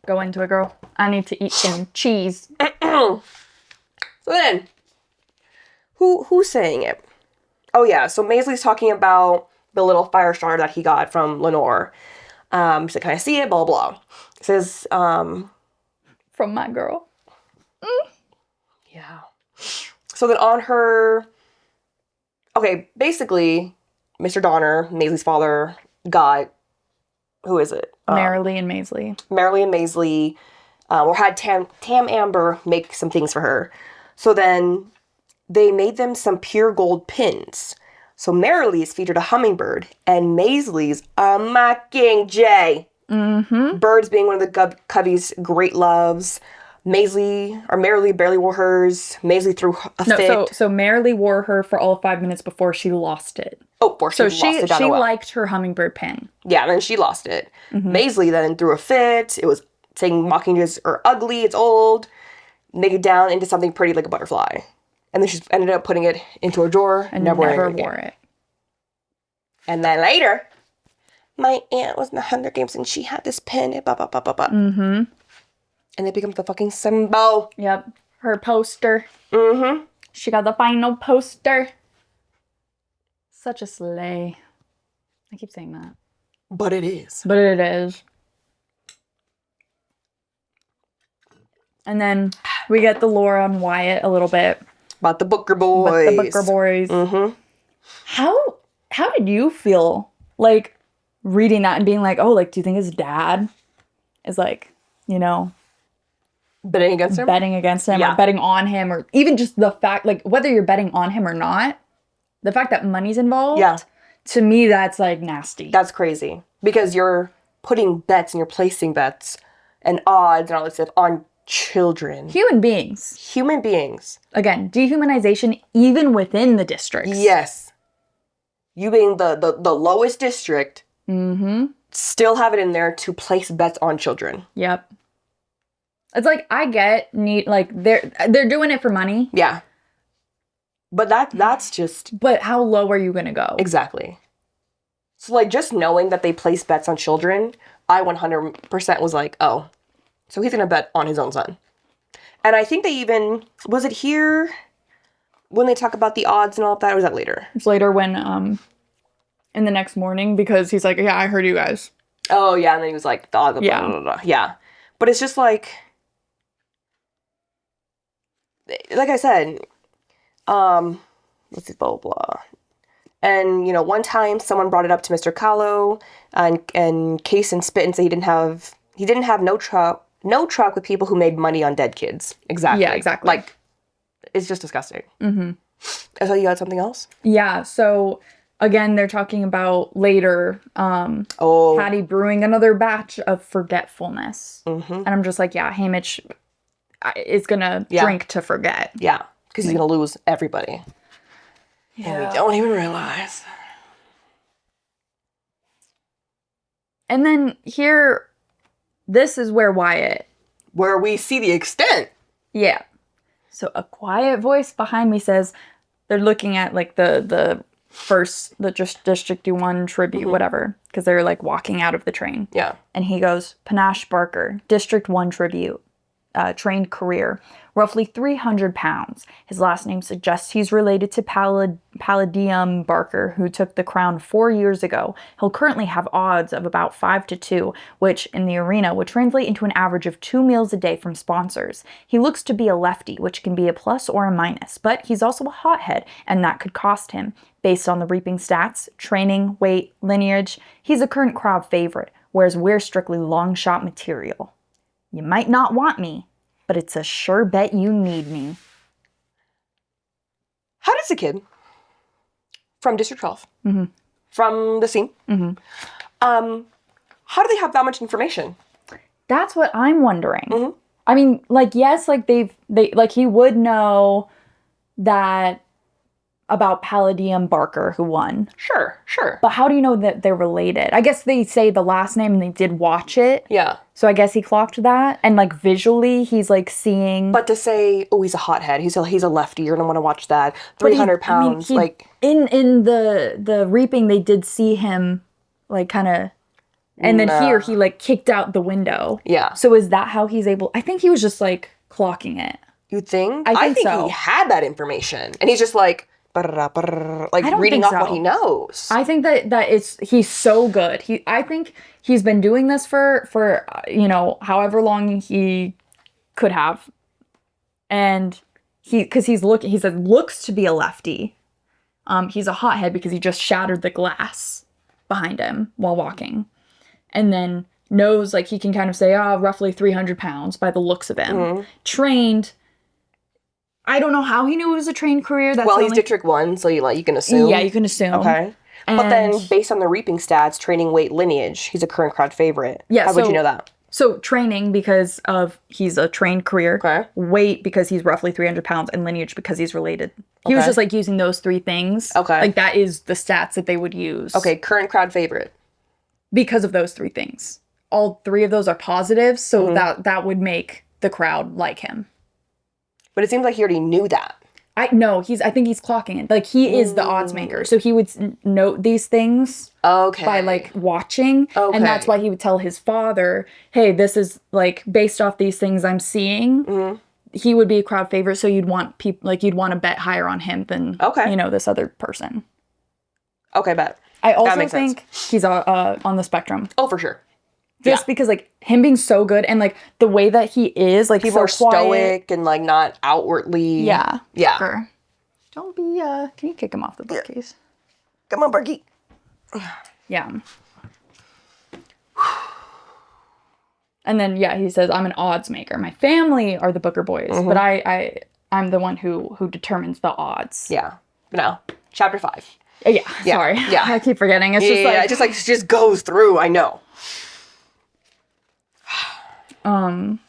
Go into it, girl. I need to eat some cheese. So then, who's saying it? Oh yeah, so Maisley's talking about the little fire starter that he got from Lenor. She's like, can I see it? Blah, blah. It says, from my girl. Yeah. So then on her, okay, basically, Mr. Donner, Maisley's father, got, who is it? Marilee and Maisley. Marilee and Maisley, or had Tam Amber make some things for her. So then they made them some pure gold pins. So Marilee's featured a hummingbird, and Maisley's a mockingjay. Birds being one of the Covey's great loves. Marilee barely wore hers. Maisley threw a fit. So Marilee wore her for all of 5 minutes before she lost it. Oh, before she lost it down she the well. liked her hummingbird pin. Yeah, and then she lost it. Maisley then threw a fit. It was saying mockingjays are ugly, it's old. Make it down into something pretty like a butterfly. And then she ended up putting it into a drawer and never wore it. And then later, my aunt was in the Hunger Games and she had this pin. Blah, blah, blah, blah, blah. And it becomes the fucking symbol. Yep. Her poster. She got the final poster. Such a slay. I keep saying that. But it is. But it is. And then we get the lore on Wyatt a little bit. About the Booker boys. How did you feel, like, reading that and being like, oh, like, do you think his dad is, like, you know, betting against him or betting on him, or even just the fact, like, whether you're betting on him or not, the fact that money's involved, to me, that's, like, nasty. That's crazy. Because you're putting bets and you're placing bets and odds and all this stuff on children. Human beings. Again, dehumanization even within the districts. Yes. You being the lowest district to still have it in there to place bets on children. Yep. It's like, I get they're doing it for money. Yeah. But that's just... But how low are you going to go? Exactly. So, like, just knowing that they place bets on children, I 100% was like, oh, so he's going to bet on his own son. And I think they even... Was it here when they talk about the odds and all of that, or was that later? It's later when, in the next morning, because he's like, yeah, I heard you guys. Oh, yeah, and then he was like, the odds, yeah. Blah, blah, blah. Yeah. But it's just like I said, let's see, blah, blah, blah. And, one time someone brought it up to Mr. Callow, and Kaysen spit and said he didn't have no truck with people who made money on dead kids. Exactly. Yeah, exactly. Like, it's just disgusting. Mm-hmm. I thought you had something else? Yeah, so, again, they're talking about later, Patty brewing another batch of forgetfulness. Mm-hmm. And I'm just like, yeah, Haymitch is gonna drink to forget. Yeah, because he's gonna lose everybody. Yeah. And we don't even realize. And then here, this is where where we see the extent. Yeah. So a quiet voice behind me says, they're looking at like the District 1 tribute, whatever, because they're like walking out of the train. Yeah. And he goes, Panache Barker, District 1 tribute. Trained career, roughly 300 pounds. His last name suggests he's related to Palladium Barker, who took the crown 4 years ago. He'll currently have odds of about 5-2, which in the arena would translate into an average of 2 meals a day from sponsors. He looks to be a lefty, which can be a plus or a minus, but he's also a hothead, and that could cost him. Based on the reaping stats, training, weight, lineage, he's a current crowd favorite, whereas we're strictly long shot material. You might not want me, but it's a sure bet you need me. How does a kid from District 12, from the scene, how do they have that much information? That's what I'm wondering. Mm-hmm. I mean, like, yes, like they he would know that about Palladium Barker who won. Sure. But how do you know that they're related? I guess they say the last name and they did watch it. Yeah. So I guess he clocked that. And like visually, he's like seeing. But to say, oh, he's a hothead. He's a lefty. You're going to want to watch that. 300 pounds. Like in the reaping, they did see him like kind of. And then here he like kicked out the window. Yeah. So is that how he's able? I think he was just like clocking it. You think? I think so. He had that information. And he's just like reading off what he knows. I think that he's so good. I think he's been doing this for however long he could have, and he said looks to be a lefty. He's a hothead because he just shattered the glass behind him while walking, and then knows like he can kind of say roughly 300 pounds by the looks of him. Mm-hmm. Trained. I don't know how he knew it was a trained career. He's District 1, so you can assume. Yeah, you can assume. Okay. But then, based on the reaping stats, training, weight, lineage, he's a current crowd favorite. Yeah. How would you know that? So, training because he's a trained career. Okay. Weight because he's roughly 300 pounds. And lineage because he's related. He was just, like, using those 3 things. Okay. Like, that is the stats that they would use. Okay, current crowd favorite. Because of those 3 things. All 3 of those are positives, so that would make the crowd like him. But it seems like he already knew that. I think he's clocking it. Like, he is the oddsmaker. So he would note these things by, like, watching. Okay. And that's why he would tell his father, hey, this is, like, based off these things I'm seeing. Mm-hmm. He would be a crowd favorite, so you'd want to bet higher on him than, this other person. Okay, bet. I also think he's on the spectrum. Oh, for sure. Just because, like, him being so good and, like, the way that he is, like, people are stoic and, like, not outwardly. Yeah. Yeah. Sure. Don't be, can you kick him off the bookcase? Come on, Berkey. Yeah. And then, he says, I'm an odds maker. My family are the Booker boys, but I'm the one who determines the odds. Yeah. No. Chapter 5. Yeah. Sorry. Yeah. I keep forgetting. It's it just goes through. I know. And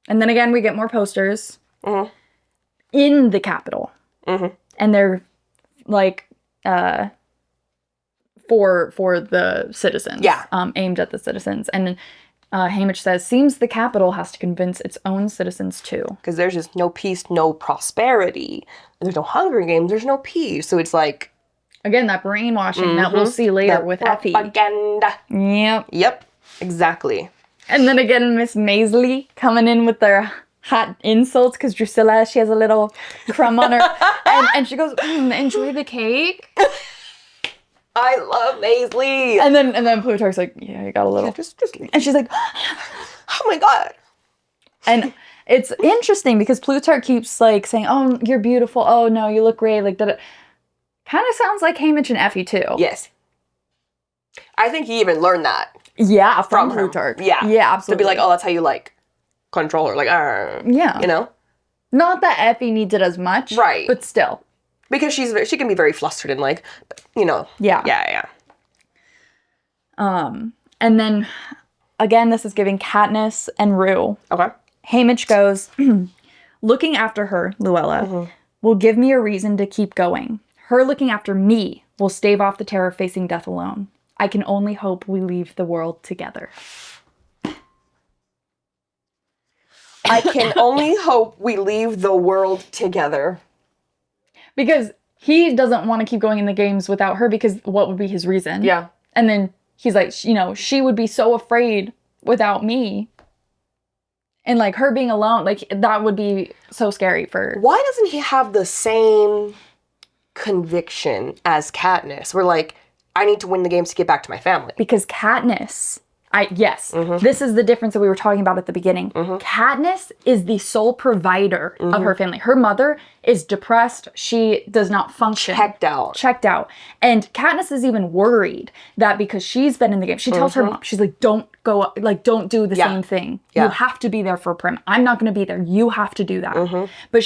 then again, we get more posters in the Capitol. Mm-hmm. And they're, like, for the citizens. Yeah. Aimed at the citizens. And Haymitch says, seems the capital has to convince its own citizens too. Because there's just no peace, no prosperity. There's no Hunger Games, there's no peace. So it's like... Again, that brainwashing that we'll see later with Effie. Propaganda. Yep. Exactly. And then again, Miss Maisley coming in with their hot insults because Drusilla, she has a little crumb on her. and she goes, enjoy the cake. I love Maisley. And then Plutarch's like, yeah, you got a little. Yeah, just and she's like, oh my God. And it's interesting because Plutarch keeps like saying, oh, you're beautiful. Oh, no, you look great. Like, that. Kind of sounds like Haymitch and Effie too. Yes. I think he even learned that. Yeah, from Plutarch. Yeah. Yeah, absolutely. To be like, oh, that's how you like control her. Like, yeah. You know? Not that Effie needs it as much. Right. But still. Because she can be very flustered and like, you know. Yeah. Yeah. And then, again, this is giving Katniss and Rue. Okay. Haymitch goes, looking after her, Luella, will give me a reason to keep going. Her looking after me will stave off the terror facing death alone. I can only hope we leave the world together. I can only hope we leave the world together. Because he doesn't want to keep going in the games without her because what would be his reason? Yeah. And then he's like, you know, she would be so afraid without me. And like her being alone, like that would be so scary for... Why doesn't he have the same conviction as Katniss? We're like, I need to win the games to get back to my family. Because Katniss, this is the difference that we were talking about at the beginning. Katniss is the sole provider of her family. Her mother is depressed. She does not function. Checked out. And Katniss is even worried that because she's been in the game, she tells her mom, she's like, don't go up, like, don't do the same thing. You have to be there for Prim. I'm not going to be there. You have to do that. But,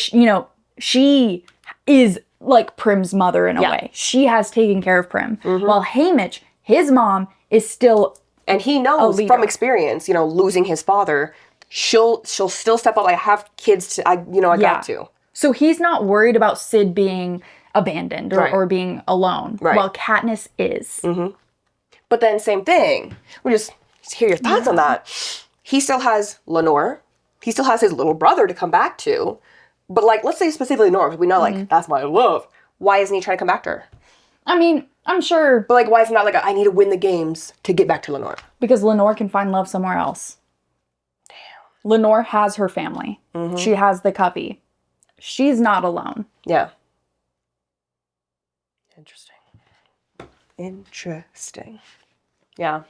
she is like Prim's mother in a way. She has taken care of Prim. While Haymitch, his mom, is still... And he knows from experience, losing his father, she'll still step up. I have kids I got to. So he's not worried about Sid being abandoned or being alone. Right. While Katniss is. But then same thing. We just hear your thoughts on that. He still has Lenor. He still has his little brother to come back to. But like, let's say specifically Lenor, because we know like, that's my love. Why isn't he trying to come back to her? I mean, I'm sure. But like, why is it not like, I need to win the games to get back to Lenor? Because Lenor can find love somewhere else. Damn. Lenor has her family. She has the cubby. She's not alone. Yeah. Interesting. Yeah.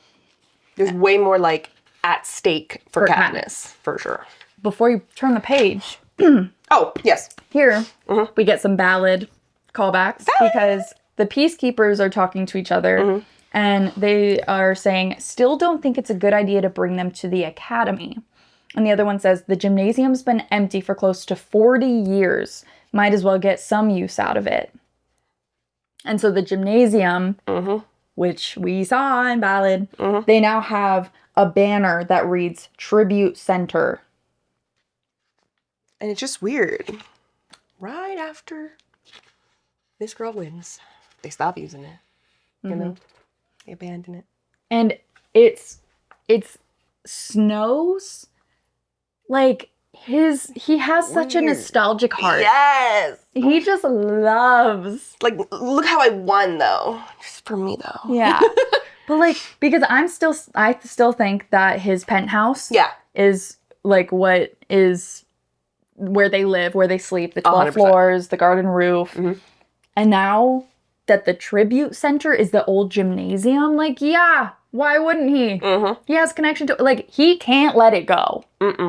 There's way more like at stake for Katniss, for sure. Before you turn the page. Oh, yes. Here, we get some ballad callbacks because the peacekeepers are talking to each other and they are saying, still don't think it's a good idea to bring them to the academy. And the other one says, the gymnasium's been empty for close to 40 years. Might as well get some use out of it. And so the gymnasium, which we saw in ballad, they now have a banner that reads Tribute Center. And it's just weird. Right after this girl wins, they stop using it. You know? They abandon it. And it's Snow's, like, he has such a nostalgic heart. Yes! He just loves. Like, look how I won, though. Just for me, though. Yeah. But, like, because I still think that his penthouse is, like, what is where they live, where they sleep, the 12 100%. floors, the garden roof. And now that the tribute center is the old gymnasium, like, yeah, why wouldn't he? He has connection to, like, he can't let it go.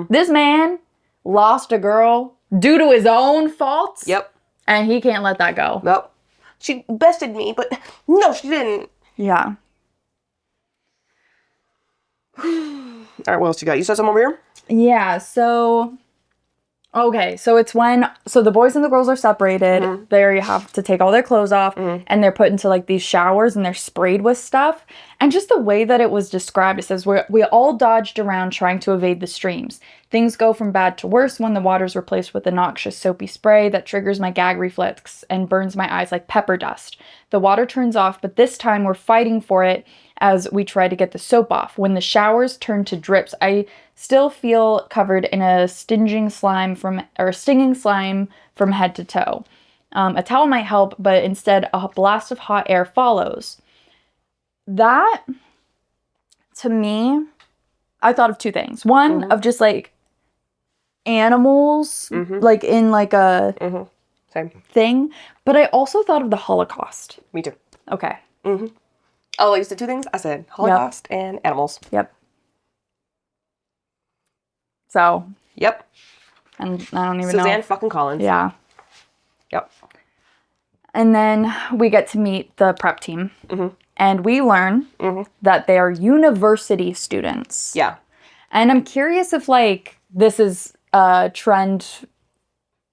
This man lost a girl due to his own faults. Yep. And he can't let that go. Nope. She bested me, but no, she didn't. Yeah. All right, what else you got? You said something over here? Yeah, so Okay, so it's when, so the boys and the girls are separated. Mm-hmm. They have to take all their clothes off, and they're put into like these showers, and they're sprayed with stuff. And just the way that it was described, it says, we all dodged around trying to evade the streams. Things go from bad to worse when the water's replaced with a noxious soapy spray that triggers my gag reflex and burns my eyes like pepper dust. The water turns off, but this time we're fighting for it as we try to get the soap off. When the showers turn to drips, I still feel covered in a stinging slime from head to toe. A towel might help, but instead a blast of hot air follows. That, to me, I thought of two things. One, of just like animals, like in like a Same. thing. But I also thought of the Holocaust. Me too. Okay. Oh, you said two things? I said Holocaust and animals. Yep. So. Yep. And I don't even know. Suzanne fucking Collins. Yeah. Yep. And then we get to meet the prep team. And we learn that they are university students. Yeah. And I'm curious if, like, this is a trend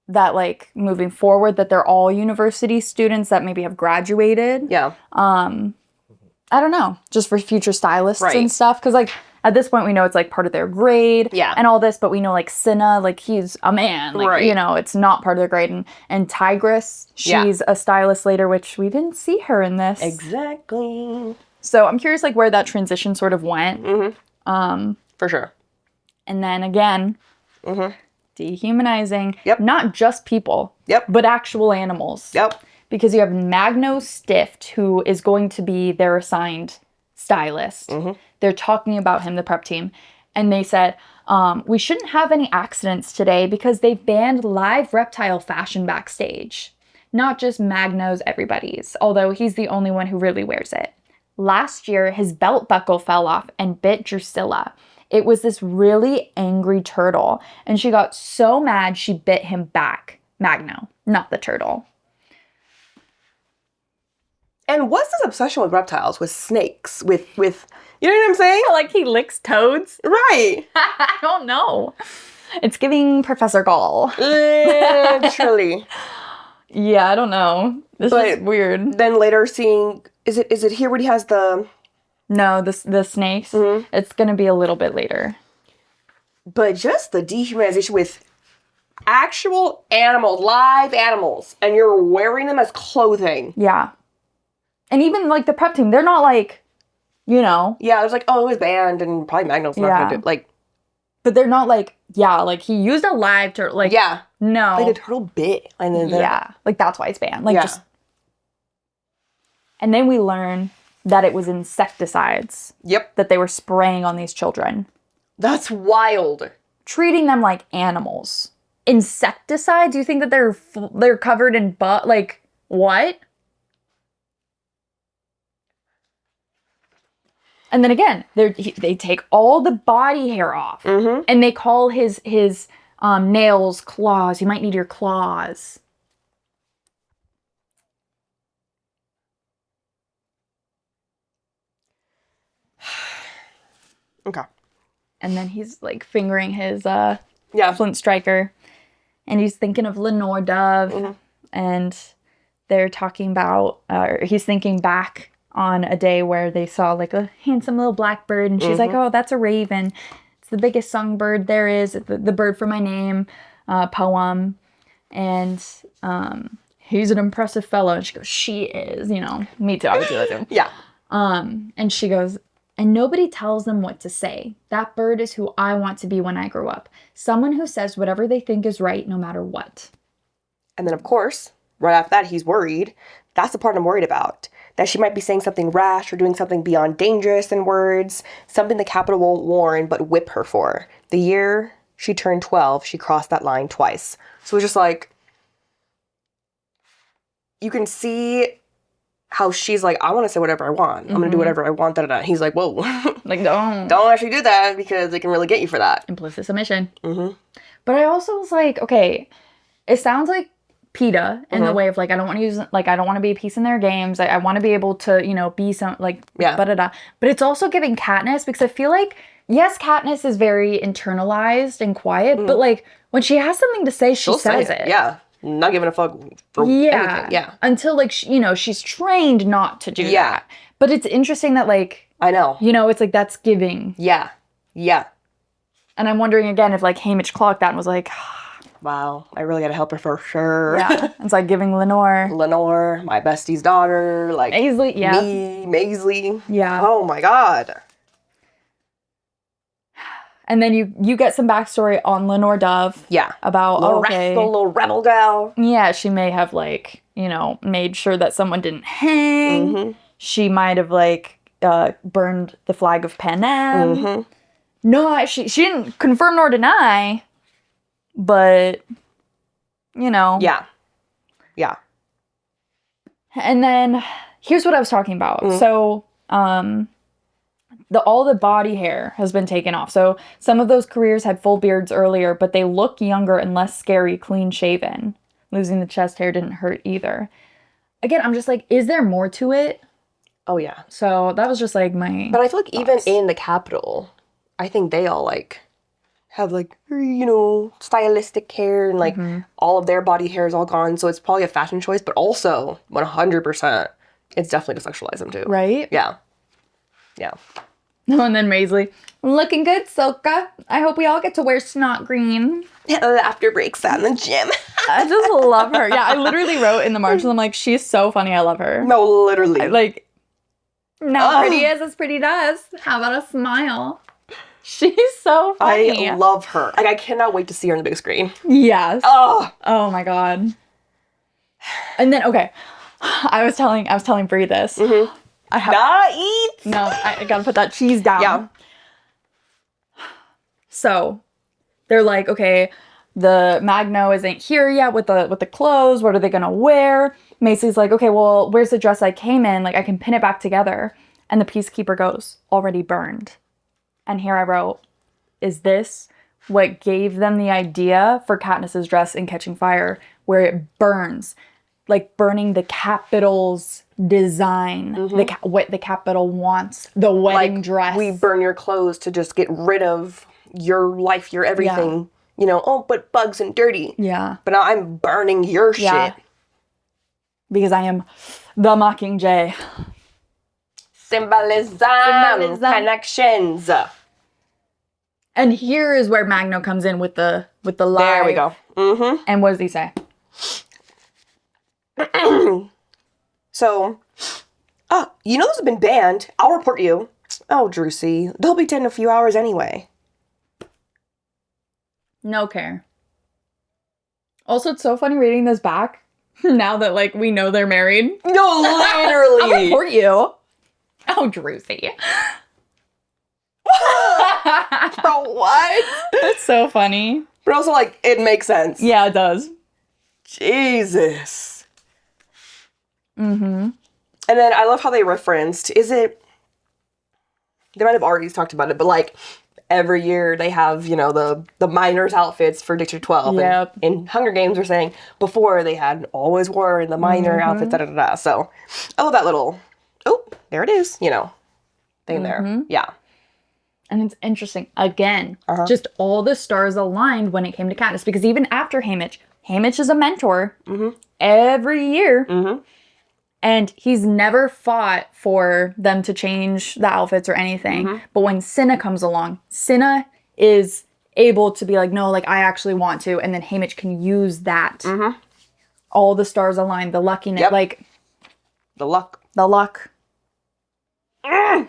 that, like, moving forward, that they're all university students that maybe have graduated. Yeah. I don't know. Just for future stylists Right. and stuff. Because, like, at this point, we know it's, like, part of their grade. Yeah. And all this. But we know, like, Cinna, like, he's a man. Like, Right. you know, it's not part of their grade. And Tigress, she's a stylist later, which we didn't see her in this. Exactly. So I'm curious, like, where that transition sort of went. For sure. And then, again, dehumanizing. Yep. Not just people. Yep. But actual animals. Yep. Because you have Magno Stift, who is going to be their assigned stylist. They're talking about him, the prep team. And they said, we shouldn't have any accidents today because they've banned live reptile fashion backstage. Not just Magno's, everybody's. Although he's the only one who really wears it. Last year, his belt buckle fell off and bit Drusilla. It was this really angry turtle. And she got so mad she bit him back. Magno, not the turtle. And what's this obsession with reptiles, with snakes, with you know what I'm saying? Like he licks toads? Right. I don't know. It's giving Professor Gall. Literally. Yeah, I don't know. This is weird. Then later seeing, is it here when he has the... No, the snakes. It's going to be a little bit later. But just the dehumanization with actual animals, live animals, and you're wearing them as clothing. Yeah. And even, like, the prep team, they're not, like, you know. Yeah, it was like, oh, it was banned, and probably Magno's not going to do it. Like, but they're not, like, yeah, like, he used a live turtle. Like, yeah. No. Like, the turtle bit. And then like, that's why it's banned. Like, just. And then we learn that it was insecticides. Yep. That they were spraying on these children. That's wild. Treating them like animals. Insecticides? You think that they're covered in like, what? And then again, they take all the body hair off, and they call his nails claws. You might need your claws. Okay. And then he's like fingering his Yeah. flint striker, and he's thinking of Lenor Dove, and they're talking about, he's thinking back on a day where they saw like a handsome little blackbird, and she's like, oh, that's a raven. It's the biggest songbird there is, the bird for my name poem. And he's an impressive fellow. And she goes, she is, you know, me too, I would do that too. Yeah. And she goes, and nobody tells them what to say. That bird is who I want to be when I grow up. Someone who says whatever they think is right, no matter what. And then, of course, right after that, he's worried. That's the part I'm worried about. That she might be saying something rash or doing something beyond dangerous in words. Something the Capitol won't warn but whip her for. The year she turned 12, she crossed that line twice. So it's just like, you can see how she's like, I want to say whatever I want. I'm going to do whatever I want. Da, da, da. He's like, whoa. Like, don't Don't actually do that because they can really get you for that. implicit submission. But I also was like, okay, it sounds like PETA in the way of, like, I don't want to use, like, I don't want to be a piece in their games. I want to be able to, you know, be some, like, but it's also giving Katniss, because I feel like, yes, Katniss is very internalized and quiet, but, like, when she has something to say, she says it. Yeah. Not giving a fuck for anything. Yeah. Until, like, you know, she's trained not to do that. But it's interesting that, like... I know. You know, it's like, that's giving. Yeah. Yeah. And I'm wondering, again, if, like, Haymitch clocked that and was like... Wow. I really gotta help her for sure. Yeah. It's like giving Lenor. Lenor, my bestie's daughter. Like... Maisley, yeah. Me, Maisley. Yeah. Oh, my God. And then you get some backstory on Lenor Dove. Yeah. About, the little rebel gal. Yeah, she may have, like, you know, made sure that someone didn't hang. She might have, like, burned the flag of Panem. No, she didn't confirm nor deny. But, you know. Yeah. Yeah. And then, here's what I was talking about. So, all the body hair has been taken off. So some of those careers had full beards earlier, but they look younger and less scary, clean shaven. Losing the chest hair didn't hurt either. Again, I'm just like, is there more to it? Oh, yeah. So that was just like my... But I feel like even in the Capitol, I think they all, like, have, like, you know, stylistic hair and, like, all of their body hair is all gone. So it's probably a fashion choice, but also 100%, it's definitely to sexualize them too. Right? Yeah. Yeah. And then Maisley, looking good, Silka. I hope we all get to wear snot green. Laughter breaks out in the gym. I just love her. Yeah, I literally wrote in the margins, I'm like, she's so funny. I love her. No, literally. Like, not pretty as pretty does. How about a smile? She's so funny. I love her. Like, I cannot wait to see her on the big screen. Yes. Oh my God. And then, okay, I was telling Bree this. Not eat. No, I gotta put that cheese down. Yeah. So they're like, okay, the Magno isn't here yet with the clothes. What are they gonna wear? Macy's like, okay, well, where's the dress I came in? Like, I can pin it back together. And the Peacekeeper goes, already burned. And here I wrote, is this what gave them the idea for Katniss's dress in Catching Fire, where it burns? Like, burning the Capitol's design, what the Capitol wants, the wedding dress. We burn your clothes to just get rid of your life, your everything. You know, but bugs and dirty. Yeah. But now I'm burning your shit. Because I am the Mockingjay. Symbolism. Connections. And here is where Magno comes in with the live. There we go. And what does he say? So, you know this has been banned. I'll report you. Oh, Drusy, they'll be dead in a few hours anyway. No care. Also, it's so funny reading this back now that, like, we know they're married. No, literally. I'll report you. Oh, Drusy. Bro, what? That's so funny. But also, like, it makes sense. Yeah, it does. Jesus. And then I love how they referenced, they might have already talked about it, but, like, every year they have, you know, the miners' outfits for District 12. Yep. And in Hunger Games, they're saying before they had always wore the miner outfits, da-da-da-da. So I love that little, oh, there it is, you know, thing there. Yeah. And it's interesting. Again, just all the stars aligned when it came to Katniss. Because even after Haymitch is a mentor every year. And he's never fought for them to change the outfits or anything. But when Cinna comes along, Cinna is able to be like, no, like, I actually want to. And then Haymitch can use that. All the stars aligned, the luckiness, like... The luck. The luck. And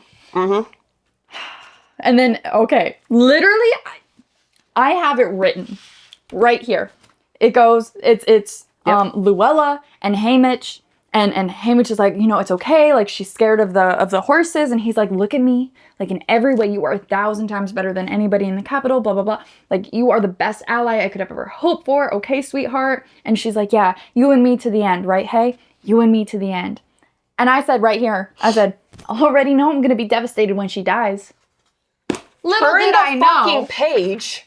then, okay, literally, I have it written right here. It goes, it's Luella and Haymitch. And Haymitch is like, you know, it's okay. Like, she's scared of the horses. And he's like, look at me. Like, in every way, you are 1,000 times better than anybody in the Capitol, blah, blah, blah. Like, you are the best ally I could have ever hoped for. Okay, sweetheart. And she's like, yeah, you and me to the end, right, Hay? You and me to the end. And I said right here, I said, I already know I'm going to be devastated when she dies. Little did I know. Fucking page.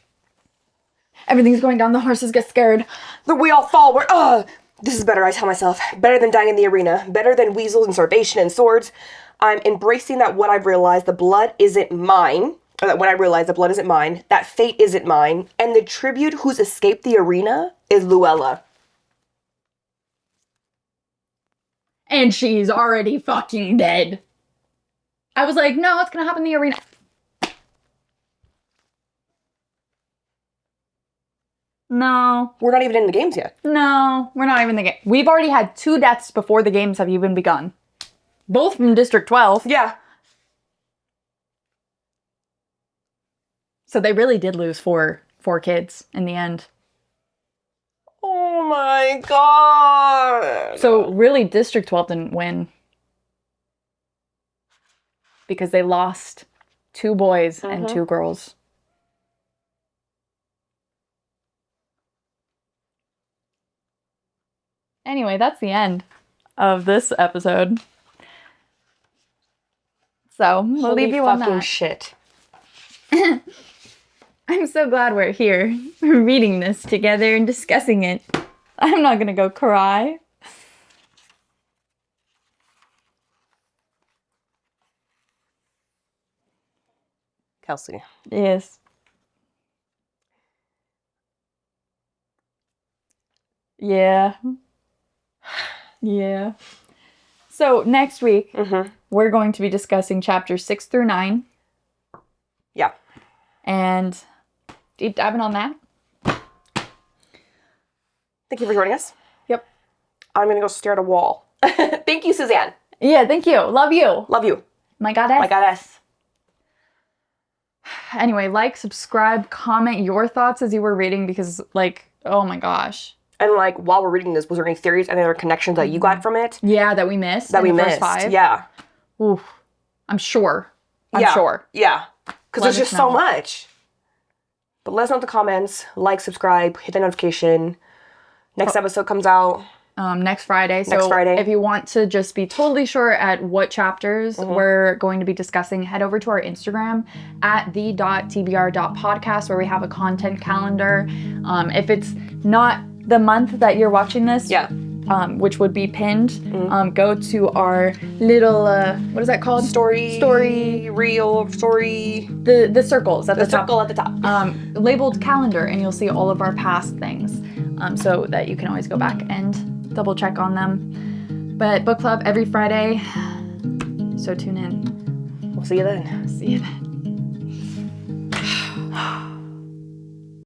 Everything's going down. The horses get scared. We all fall. We're, This is better, I tell myself. Better than dying in the arena. Better than weasels and starvation and swords. I'm embracing that what I've realized, the blood isn't mine. Or that when I realize the blood isn't mine. That fate isn't mine. And the tribute who's escaped the arena is Luella. And she's already fucking dead. I was like, no, it's gonna happen in the arena. No. We're not even in the games yet. No, we're not even in the game. We've already had 2 deaths before the games have even begun. Both from District 12. Yeah. So they really did lose four kids in the end. Oh my god. So really District 12 didn't win. Because they lost 2 boys and 2 girls. Anyway, that's the end of this episode. So, we'll leave you on that. Holy fucking shit. I'm so glad we're here, reading this together and discussing it. I'm not gonna go cry. Kelcie. Yes. Yeah. Yeah. So next week, we're going to be discussing chapters 6 through 9. Yeah. And deep diving on that. Thank you for joining us. Yep. I'm going to go stare at a wall. Thank you, Suzanne. Yeah, thank you. Love you. Love you. My goddess. My goddess. Anyway, like, subscribe, comment your thoughts as you were reading because, like, oh my gosh. And, like, while we're reading this, was there any theories, any other connections that you got from it? Yeah, that we missed. That we in the missed. First 5. Yeah. Oof. I'm sure. Yeah. Sure. Yeah. Because Let there's just us so know. much. But let us know in the comments. Like, subscribe, hit the notification. Next episode comes out. Next Friday. So Next Friday. if you want to just be totally sure at what chapters we're going to be discussing, head over to our Instagram at the.tbr.podcast where we have a content calendar. If it's not the month that you're watching this, which would be pinned, go to our little, what is that called? Story. Reel. Story. The circles at the top. circle at the top. Labeled calendar, and you'll see all of our past things so that you can always go back and double check on them. But book club every Friday, so tune in. We'll see you then. See you then.